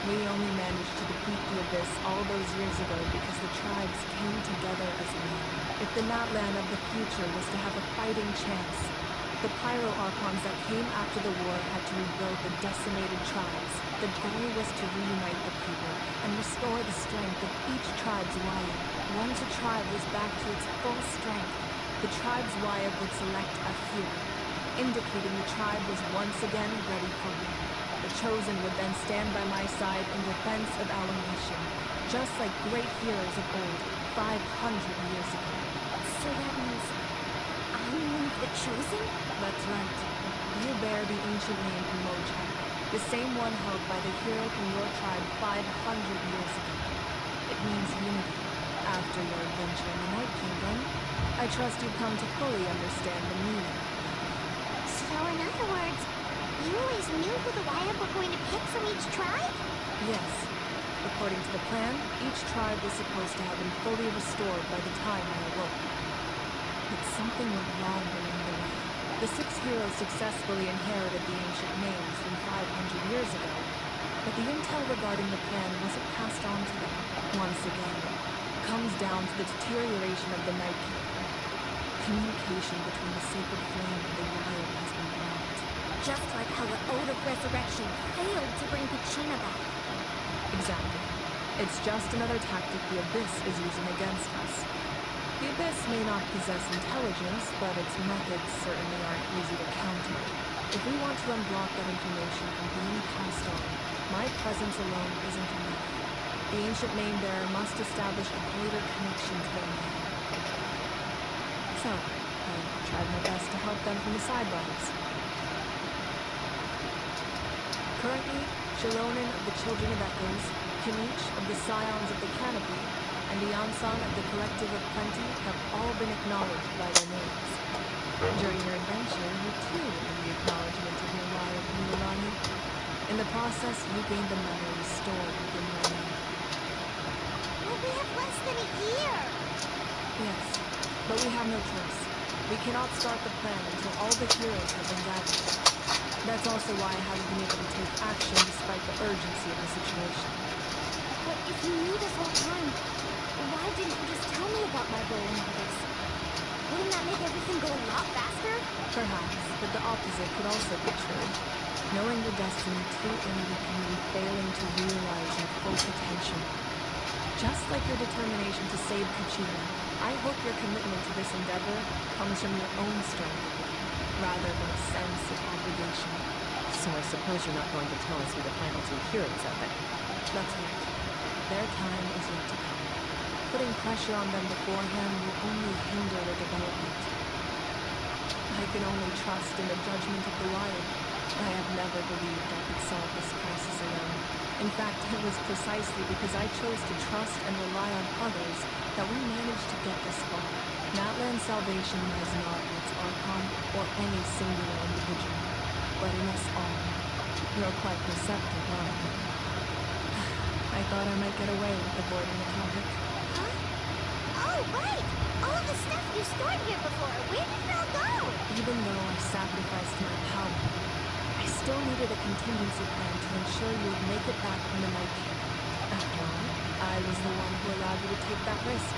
We only managed to defeat the Abyss all those years ago because the tribes came together as one. If the Natlan of the future was to have a fighting chance, the Pyro Archons that came after the war had to rebuild the decimated tribes. The goal was to reunite the people and restore the strength of each tribe's Wyad. Once a tribe was back to its full strength, the tribe's Wyad would select a hero, indicating the tribe was once again ready for war. The Chosen would then stand by my side in defense of our nation, just like great heroes of old, 500 years ago. So that means I'm one of the chosen? That's right. You bear the ancient name Umoja, the same one held by the hero from your tribe 500 years ago. It means unity. After your adventure in the Night Kingdom, I trust you've come to fully understand the meaning. So in other words, you always knew who the Wyad were going to pick from each tribe? Yes. According to the plan, each tribe was supposed to have been fully restored by the time I awoke. But something went wrong along the way. The 6 heroes successfully inherited the ancient names from 500 years ago, but the intel regarding the plan wasn't passed on to them. Once again, it comes down to the deterioration of the Night Kingdom. Communication between the sacred flame and the Wyad has been blocked. Just like how the Ode of Resurrection failed to bring Kachina back. Exactly. It's just another tactic the Abyss is using against us. The Abyss may not possess intelligence, but its methods certainly aren't easy to counter. If we want to unblock that information from being passed on, my presence alone isn't enough. The ancient name-bearer must establish a greater connection to their name. So, I tried my best to help them from the sidelines. Currently, Shilonen of the Children of Echoes, Kinich of the Scions of the Canopy, and the Yansan of the Collective of Plenty have all been acknowledged by their names. During your adventure, you too earned the acknowledgement of your Wyad, Muirani. In the process, you gained the memories stored within your name. Well, we have less than a year. Yes, but we have no choice. We cannot start the plan until all the heroes have been gathered. That's also why I haven't been able to take action despite the urgency of the situation. But if you knew this whole time, why didn't you just tell me about my role in all this? Wouldn't that make everything go a lot faster? Perhaps, but the opposite could also be true. Knowing your destiny too early can mean failing to realize your full potential. Just like your determination to save Kachina, I hope your commitment to this endeavor comes from your own strength of will, rather than a sense of obligation. So I suppose you're not going to tell us who the final 2 heroes are then? That's right. Their time is yet to come. Putting pressure on them beforehand will only hinder their development. I can only trust in the judgment of the Wyad. I have never believed I could solve this crisis alone. In fact, it was precisely because I chose to trust and rely on others that we managed to get this far. Natlan's salvation lies not in its Archon or any singular individual, but in us all. You're quite perceptive, aren't you? I thought I might get away with avoiding the topic. Huh? Oh, right! here before. Where did it all go? Even though I sacrificed my power, I still needed a contingency plan to ensure you would make it back from the Night Kingdom. After all, I was the one who allowed you to take that risk.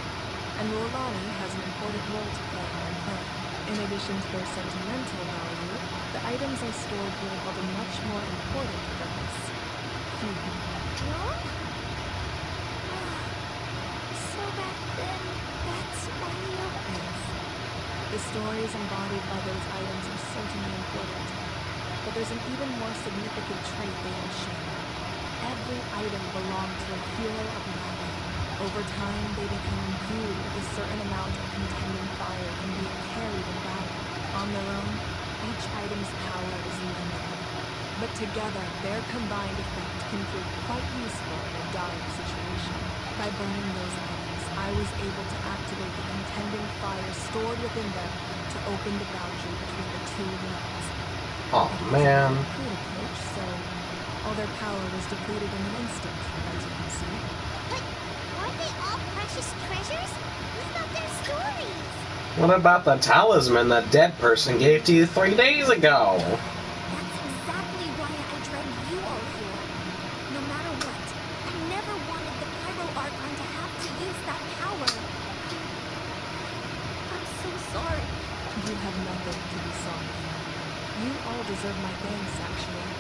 And Rulani has an important role to play in my plan. In addition to their sentimental value, the items I stored here held a much more important purpose. No? So back then, that's why you... Yes. The stories embodied by those items are certainly important. But there's an even more significant trait they all share. Every item belonged to a hero of Natlan. Over time, they became imbued with a certain amount of contending fire from being carried in battle. On their own, each item's power is limited. But together, their combined effect can prove quite useful in a dire situation. By burning those items, I was able to activate the contending fire stored within them to open the boundary between the two worlds. Oh It was man. a crude approach, so all their power was depleted in an instant, as you can see. But weren't they all precious treasures? What about their stories? What about the talisman that dead person gave to you 3 days ago? That's exactly why I dragged you all here. No matter what, I never wanted the Pyro Archon to have to use that power. I'm so sorry. You have nothing to be sorry for. You all deserve my thanks, actually.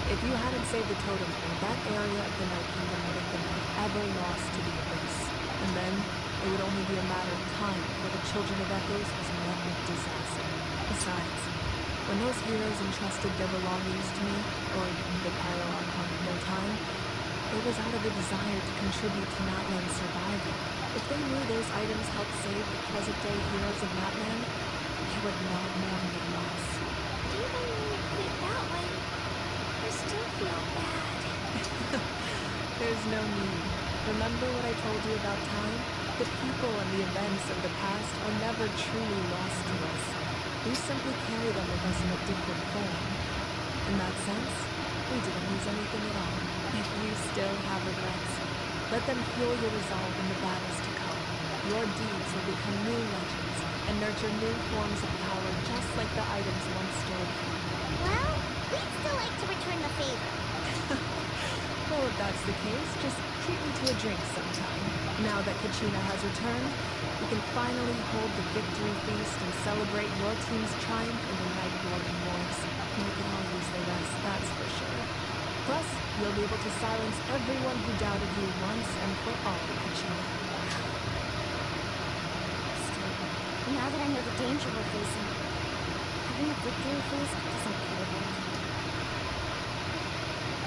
If you hadn't saved the totem pole, that area of the Night Kingdom would have been forever lost to the Abyss. And then, it would only be a matter of time before the Children of Echoes was met with disaster. Besides, when those heroes entrusted their belongings to me, or the Pyro Archon of their time, it was out of a desire to contribute to Natlan's survival. If they knew those items helped save the present-day heroes of Natlan, they would not mourn their loss. Even when you put it that way, I still feel bad. There's no need. Remember what I told you about time? The people and the events of the past are never truly lost to us. We simply carry them with us in a different form. In that sense, we didn't lose anything at all. If you still have regrets, let them fuel your resolve in the battles to come. Your deeds will become new legends and nurture new forms of power just like the items once stored here. Well, we'd still like to return the favor. Well, if that's the case, just treat me to a drink sometime. Now that Kachina has returned, we can finally hold the victory feast and celebrate your team's triumph in the Night Warden Wars. We can all use the rest, that's for sure. Plus, you'll be able to silence everyone who doubted you once and for all, Kachina. Still, now that I know the danger we're facing, having a victory feast doesn't feel right.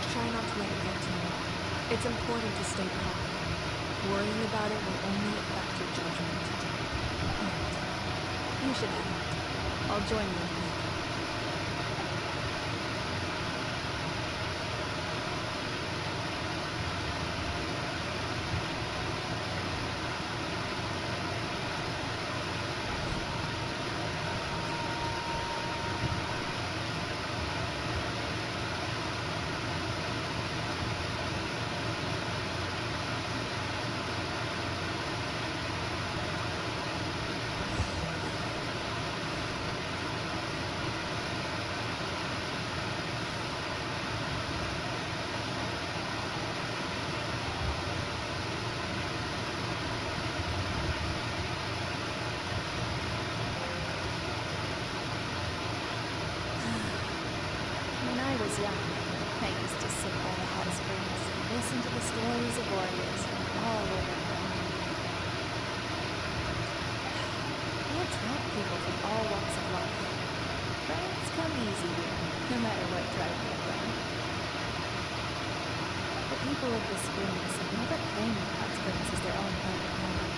Try not to let it get to you. It's important to stay calm. Worrying about it will only affect your judgment. And you should head out. I'll join you in the evening. When I was young, I used to sit by the hot springs and listen to the stories of warriors from all over the world. We attract people from all walks of life. Friends come easy here, no matter what tribe you're from. The people of the springs have never claimed the hot springs as their own private property.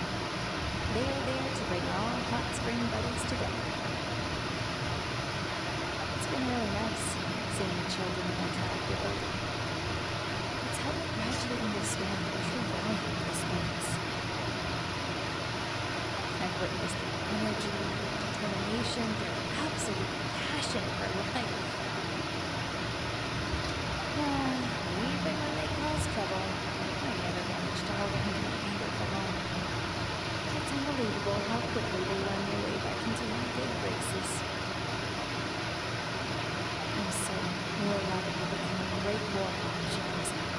They are there to bring all hot spring buddies together. It's been really nice seeing the children of my tribe get older. It's helped me gradually understand the true value of the springs. I've witnessed their energy, their determination, their absolute passion for life. Even when they cause trouble, I never managed to hold on to my anger for long. It's unbelievable how quickly they learn their way back war on Jerusalem,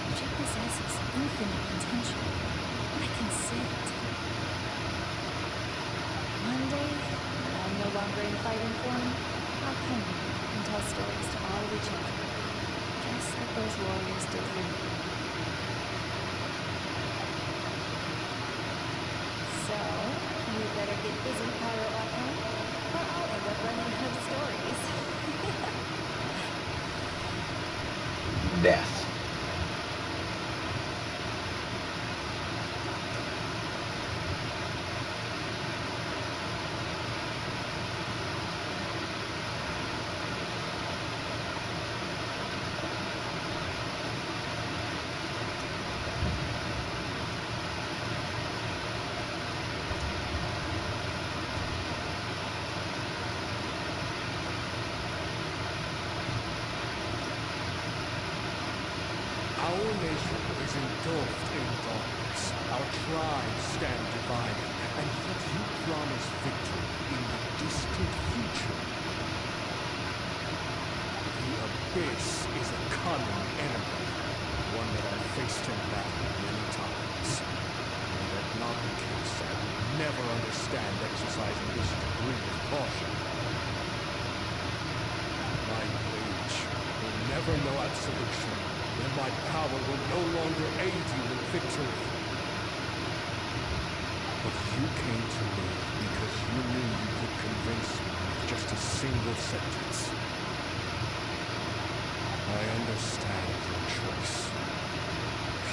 which it possesses infinite potential. I can see it. One day, when I'm no longer in fighting form, I'll come here and tell stories to all the children, just like those warriors did for me. So, you better get busy, Pyro Archon, or I'll end up running out of stories. Death. Our nation is engulfed in darkness. Our tribes stand divided, and yet you promise victory in the distant future. The Abyss is a cunning enemy, one that I've faced in battle many times. Were that not the case, I would never understand exercising this degree of caution. My rage will never know absolution, and my power will no longer aid you in victory. But you came to me because you knew you could convince me with just a single sentence. I understand your choice.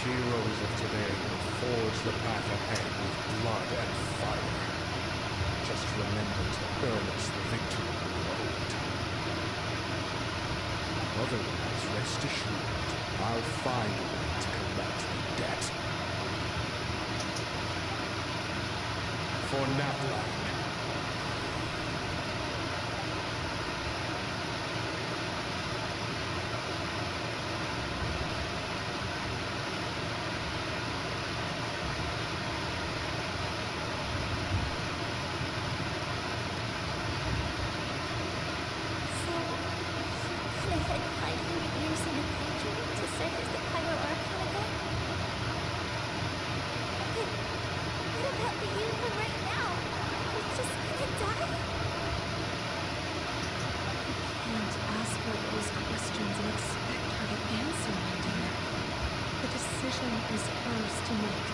Heroes of today will forge the path ahead with blood and fire. Just remember to earn us the victory we owed. Otherwise, rest assured, I'll find a way to collect the debt. For Natlan. So, you ahead 500 years in the future to serve as the Pyro Archon again? But what about the you from right now? You're just gonna die? Can't ask her those questions and expect her to answer, my dear. The decision is hers to make,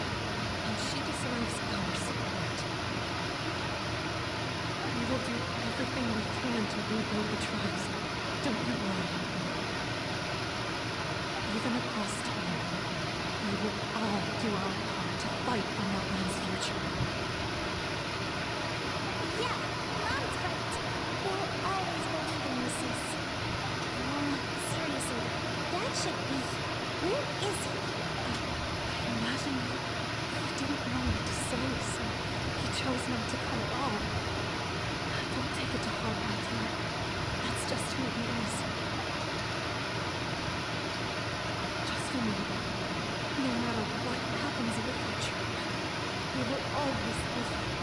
and she deserves our support. We will do everything we can to rebuild the tribes. Don't you worry. Even across time, we will all do our part to fight for Natlan's future. Yeah, Mom's right. We'll always work together, sis. Seriously, Dad should be. Where is he? I imagine he didn't know what to say, so he chose not to come at all. Don't take it to heart, my dear. That's just who he is. Just remember, no matter what happens in the future, we will always love you.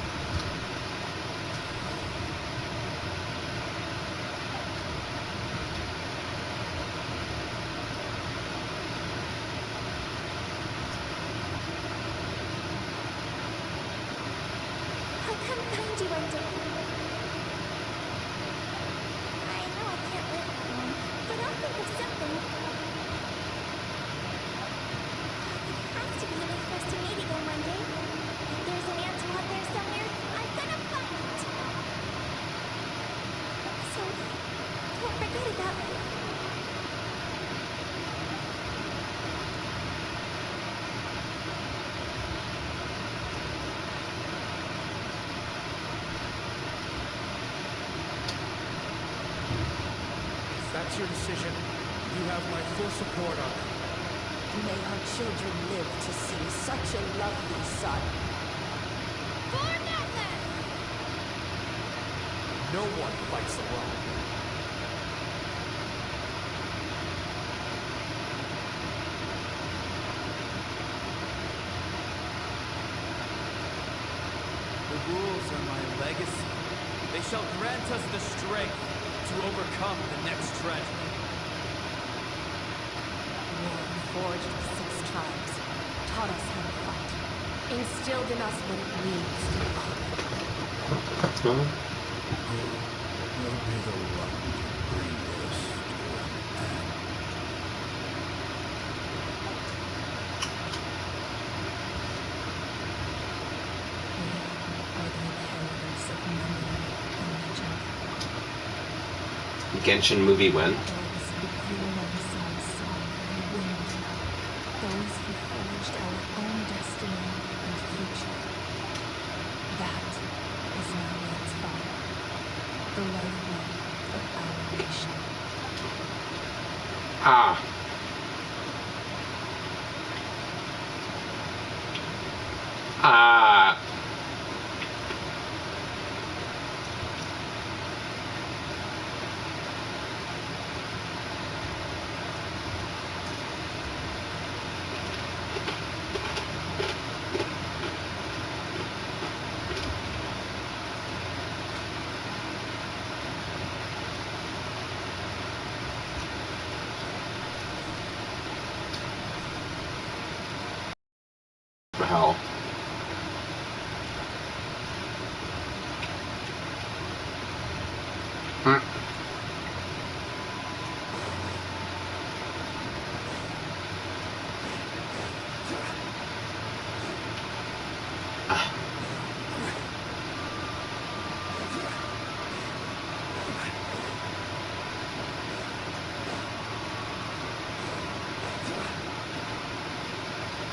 I'll come find you one day. I know I can't live that long, but I'll think of something. There has to be a way for us to meet again one day. If there's an answer out there somewhere, I'm gonna find it. So, don't forget about me. If that's your decision, you have my full support on it. May our children live to see such a lovely son. For Natlan! No one fights alone. The rules are my legacy. They shall grant us the strength to overcome the next tragedy. forged the 6 tribes, taught us how to fight, instilled in us what it means to love. Who will be the one to bring this to an end? We are the inheritors of memory and legend. Genshin movie win. Those who grew alongside song and wind. Those who forged our own destiny and future. That is Namien's fire, the lifeblood of our nation. Ah. Ah. The hell.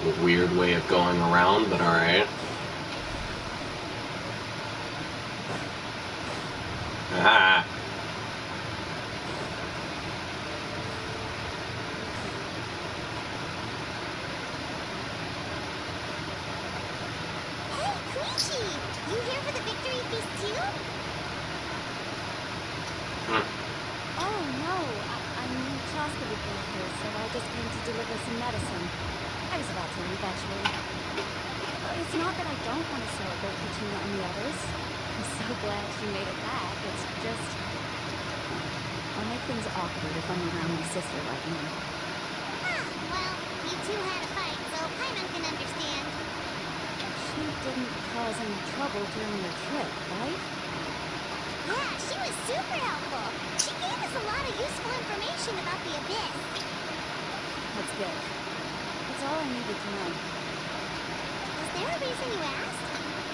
A weird way of going around, but alright. Ah. Hey, Queechy! You here for the victory feast too? Oh, no. I knew Chaska would be here, so I just came to deliver some medicine. I was about to leave, actually. It's not that I don't want to celebrate Katrina and the others. I'm so glad she made it back. It's just... I'll make things awkward if I'm around my sister right now. Ah, well, you two had a fight, so Paimon can understand. She didn't cause any trouble during your trip, right? Yeah, she was super helpful. She gave us a lot of useful information about the Abyss. That's good. That's all I needed to know. Was there a reason you asked?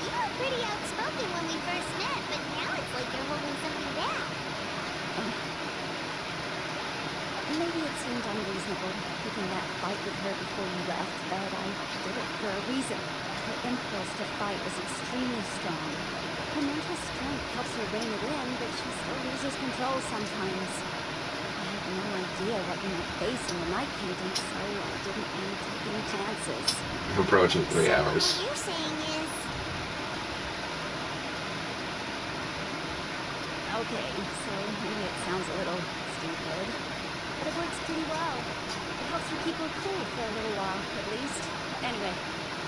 You were pretty outspoken when we first met, but now it's like you're holding something back. Maybe it seemed unreasonable, picking that fight with her before you left, but I did it for a reason. Her impulse to fight is extremely strong. Her mental strength helps her rein it in, but she still loses control sometimes. I had no idea what you might face in the Night Kingdom, so I didn't want to take any chances. Approaching 3 So hours. what you're saying is... Okay, so maybe it sounds a little stupid, but it works pretty well. It helps her keep her cool for a little while, at least. Anyway,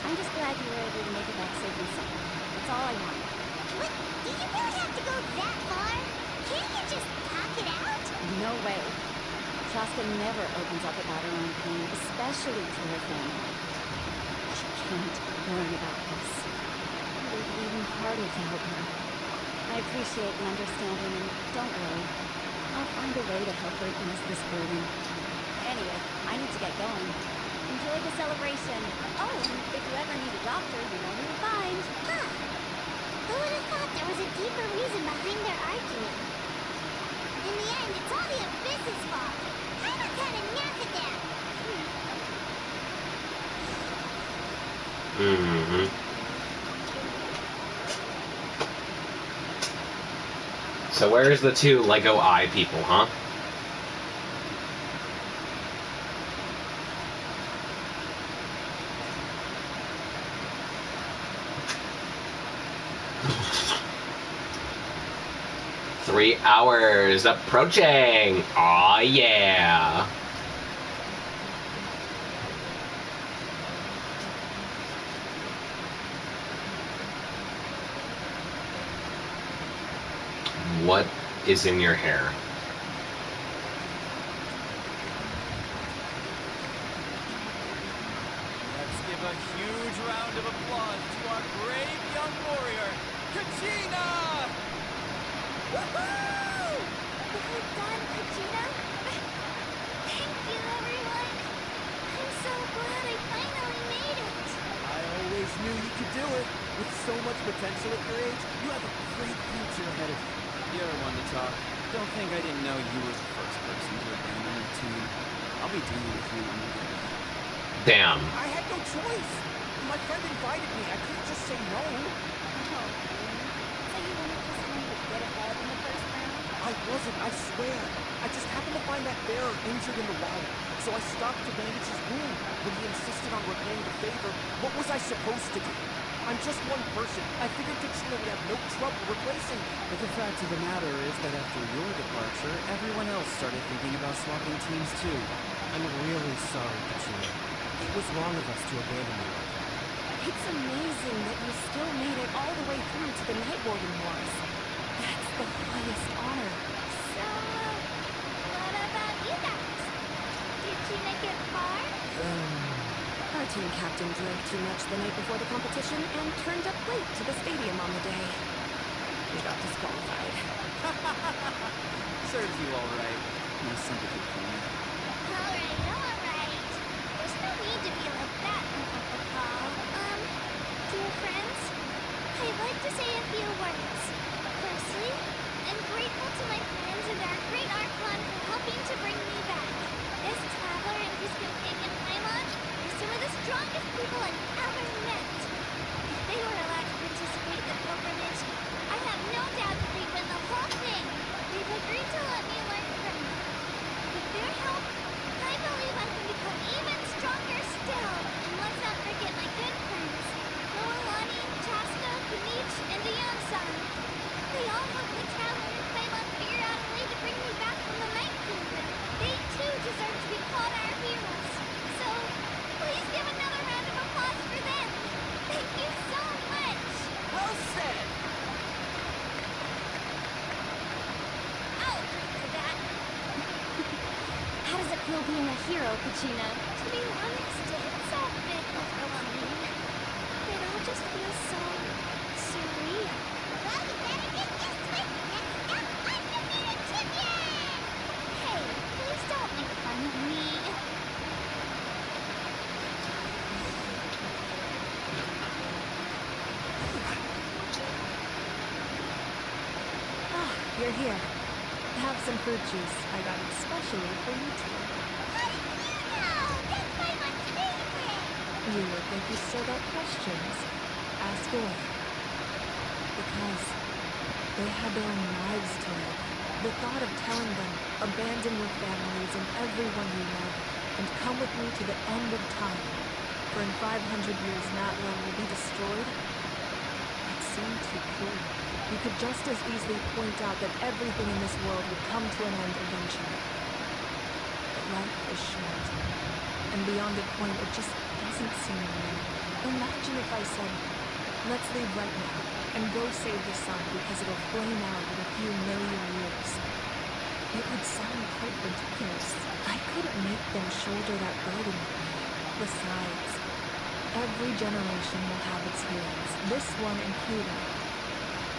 I'm just glad you were able to make it back safe and sound. That's all I wanted. But do you really have to go that far? Can't you just talk it out? No way. Chaska never opens up about her own pain, especially to her family. She can't learn about this. It would be even harder to help her. I appreciate the understanding, and don't worry. I'll find a way to help her ease this burden. Anyway, I need to get going. Enjoy the celebration. Oh, and if you ever need a doctor, you know who to find. Huh. Who would have thought there was a deeper reason behind their argument? In the end, it's all the Abyss's fault. Paimon's had enough of that. Mm-hmm. So where's the 2 Lego Eye people, huh? Three hours approaching. Aw, yeah. What is in your hair? so much potential at your age. You have a great future ahead of you. You're one to talk. Don't think I didn't know you were the first person to abandon your team. I'll be dealing with you when you get back. Damn. I had no choice. My friend invited me. I couldn't just say no. Oh, really? So you weren't just going to get ahead in the first round? I wasn't, I swear. I just happened to find that bearer injured in the wild. So I stopped to bandage his wound. When he insisted on repaying the favor, what was I supposed to do? I'm just one person. I figured Kachina would have no trouble replacing me. But the fact of the matter is that after your departure, everyone else started thinking about swapping teams too. I'm really sorry, Kachina. It was wrong of us to abandon you like that. It's amazing that you still made it all the way through to the Night Warden Wars. That's the highest honor. So, what about you guys? Did you make it far? Our team captain drank too much the night before the competition and turned up late to the stadium on the day. We got disqualified. Serves you all right. No sympathy for me. Alright. There's no need to be like that, Uncle Pakal. Dear friends, I'd like to say a few words. Firstly, I'm grateful to my friends and our great Archon for helping to bring me back. This traveler and his companion Paimon are some of the strongest people I've ever met. If they were allowed to participate in the pilgrimage, I have no doubt that they'd win the whole thing. They've agreed to let me learn from them. With their help, I believe I can become even stronger still. And let's not forget my good friends, Noelani, Chaska, Kanich, and Dion-san. They all helped the traveler and Paimon figure out a way to bring me back from the Night Kingdom. They too deserve to be called our heroes. So, please give another round of applause for them. Thank you so much. Well said. I'll drink to that. How does it feel being a hero, Kachina? To be honest, it's a bit overwhelming. It all just feels so surreal. Well, you better get used to it. Next up, undefeated champion! Hey, please don't make fun of me. Ah, you're here. Have some fruit juice. I got it especially for you two. How did you know? That's my favorite! You look like you still got questions. Ask away. Because they had their own lives to live. The thought of telling them, abandon your families and everyone you love, and come with me to the end of time, for in 500 years Natlan will be destroyed, it seemed too cruel. You could just as easily point out that everything in this world would come to an end eventually. But life is short, and beyond a point, it just doesn't seem real. Imagine if I said, let's leave right now, and go save the sun because it'll flame out in a few million years. It would sound quite ridiculous. I couldn't make them shoulder that burden with me. Besides, every generation will have its heroes, this one included.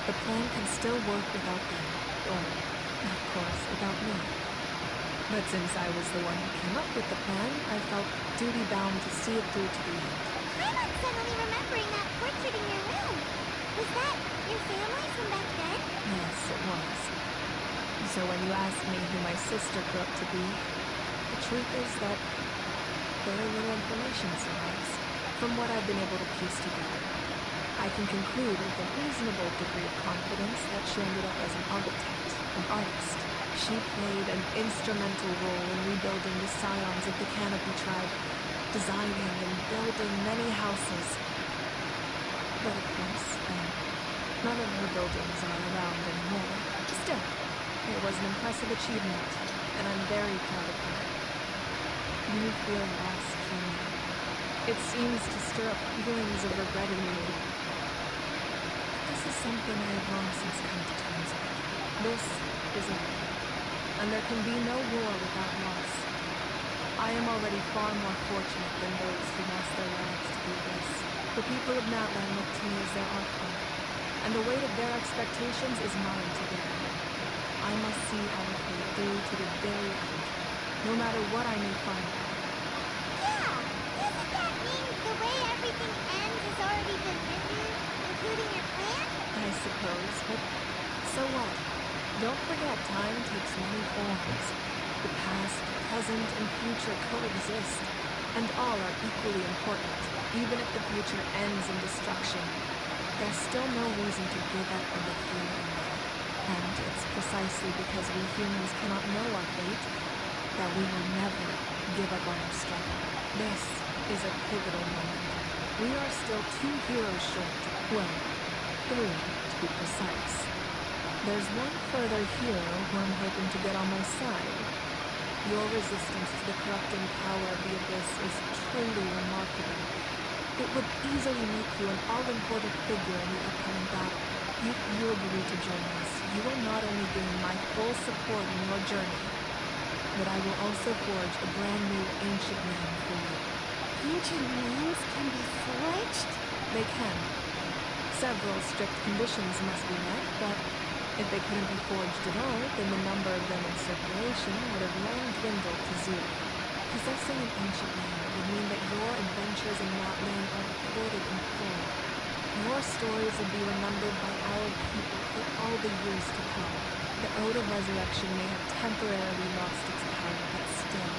The plan can still work without them, or, of course, without me. But since I was the one who came up with the plan, I felt duty-bound to see it through to the end. I'm suddenly remembering that portrait in your room. Was that your family from back then? Yes, it was. So when you ask me who my sister grew up to be, the truth is that very little information survives. From what I've been able to piece together, I can conclude with a reasonable degree of confidence that she ended up as an architect, an artist. She played an instrumental role in rebuilding the scions of the Canopy tribe, designing and building many houses. But of course, none of her buildings are around anymore. Still, it was an impressive achievement, and I'm very proud of her. You feel lost, Kimi. It seems to stir up feelings of regret in you. This is something I have long since come to terms with. This is a war, and there can be no war without loss. I am already far more fortunate than those who lost their lives to the abyss. The people of Natlan look to me as their archon, and the weight of their expectations is mine to bear. I must see our fate through to the very end, no matter what I may find out. Yeah, doesn't that mean the way everything ends has already been written, including suppose, but so what? Don't forget, time takes many forms. The past, present, and future coexist, and all are equally important, even if the future ends in destruction. There's still no reason to give up on the here and now. And it's precisely because we humans cannot know our fate that we will never give up on our struggle. This is a pivotal moment. We are still 2 heroes short. Well, 3 to be precise. There's one further hero who I'm hoping to get on my side. Your resistance to the corrupting power of the Abyss is truly remarkable. It would easily make you an all-important figure in the upcoming battle. If you agree to join us, you will not only gain my full support in your journey, but I will also forge a brand new ancient name for you. Ancient names can be forged? They can. Several strict conditions must be met, but if they couldn't be forged at all, then the number of them in circulation would have long dwindled to 0. Possessing an ancient name would mean that your adventures in that land are recorded in full. Your stories will be remembered by our people for all the years to come. The Ode of Resurrection may have temporarily lost its power, but still,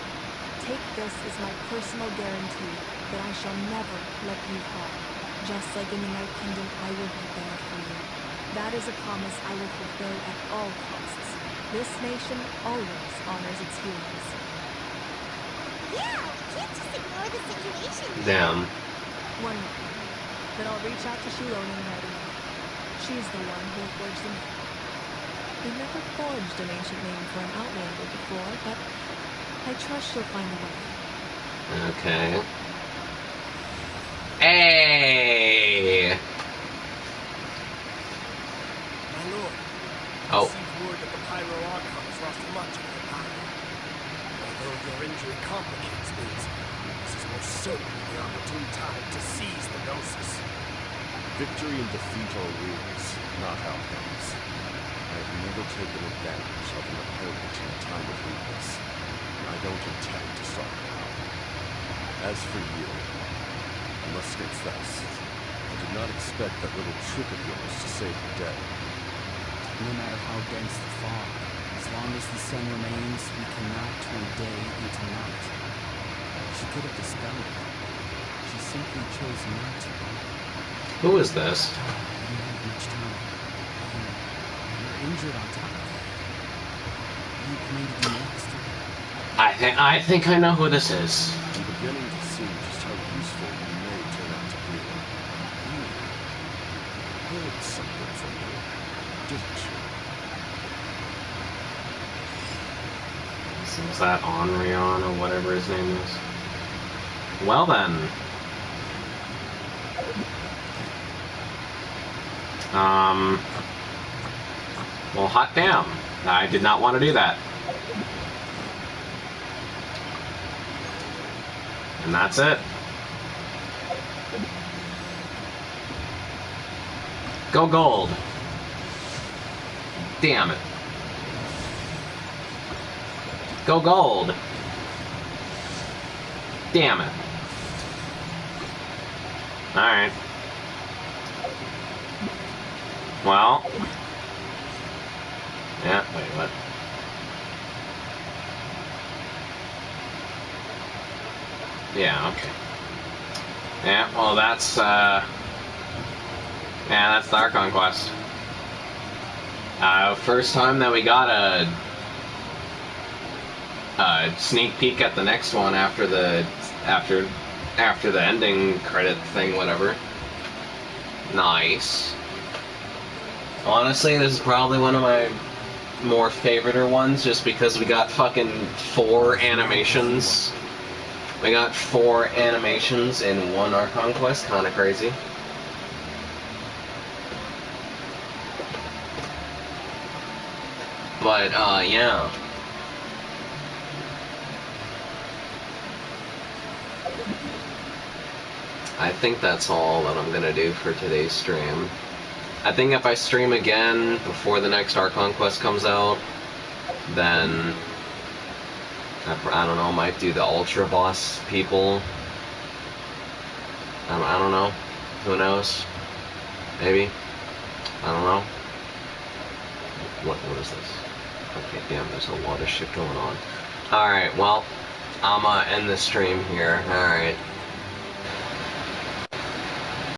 take this as my personal guarantee that I shall never let you fall. Just like in the Night Kingdom, I will be there for you. That is a promise I will fulfill at all costs. This nation always honors its heroes. Yeah, can't just ignore the situation. Damn. One more. Then I'll reach out to Shilonin right away. She's the one who will forge the name. We've never forged an ancient name for an Outlander before, but I trust she'll find a way. Okay. Hey! My lord, Oh. I received word that the Pyro Archon has lost much of their power. Although your injury complicates things, this is most certainly the opportune time to seize the Gnosis. Victory and defeat are rules, not outcomes. I have never taken advantage of an opponent in a time of weakness, and I don't intend to start now. As for you, I must confess, I did not expect that little trick of yours to save the day. No matter how dense the fog, as long as the sun remains, we cannot turn day into night. She could have dispelled it. She simply chose not to. Who is this? We don't have much time. You're injured on top of that. What are you planning to do next? I think I know who this is. I'm beginning to see just how useful you may turn out to be. You heard something from me, didn't you? Is that Onryon or whatever his name is? Well then. Well, hot damn. I did not want to do that. And that's it. Go gold. Damn it. Go gold. Damn it. Alright. Well. Yeah, wait, what? Yeah, okay. Yeah, well that's, yeah, that's the Archon quest. First time that we got a sneak peek at the next one after the ending credit thing, whatever. Nice. Honestly, this is probably one of my more favoriter ones, just because we got fucking 4 animations. We got 4 animations in one Archon quest, kinda crazy. But, yeah. I think that's all that I'm gonna do for today's stream. I think if I stream again before the next Archon quest comes out, then I don't know, might do the Ultra Boss people. I don't know. Who knows? Maybe. I don't know. What is this? Okay, damn, there's a lot of shit going on. Alright, well, I'm gonna end the stream here. Alright.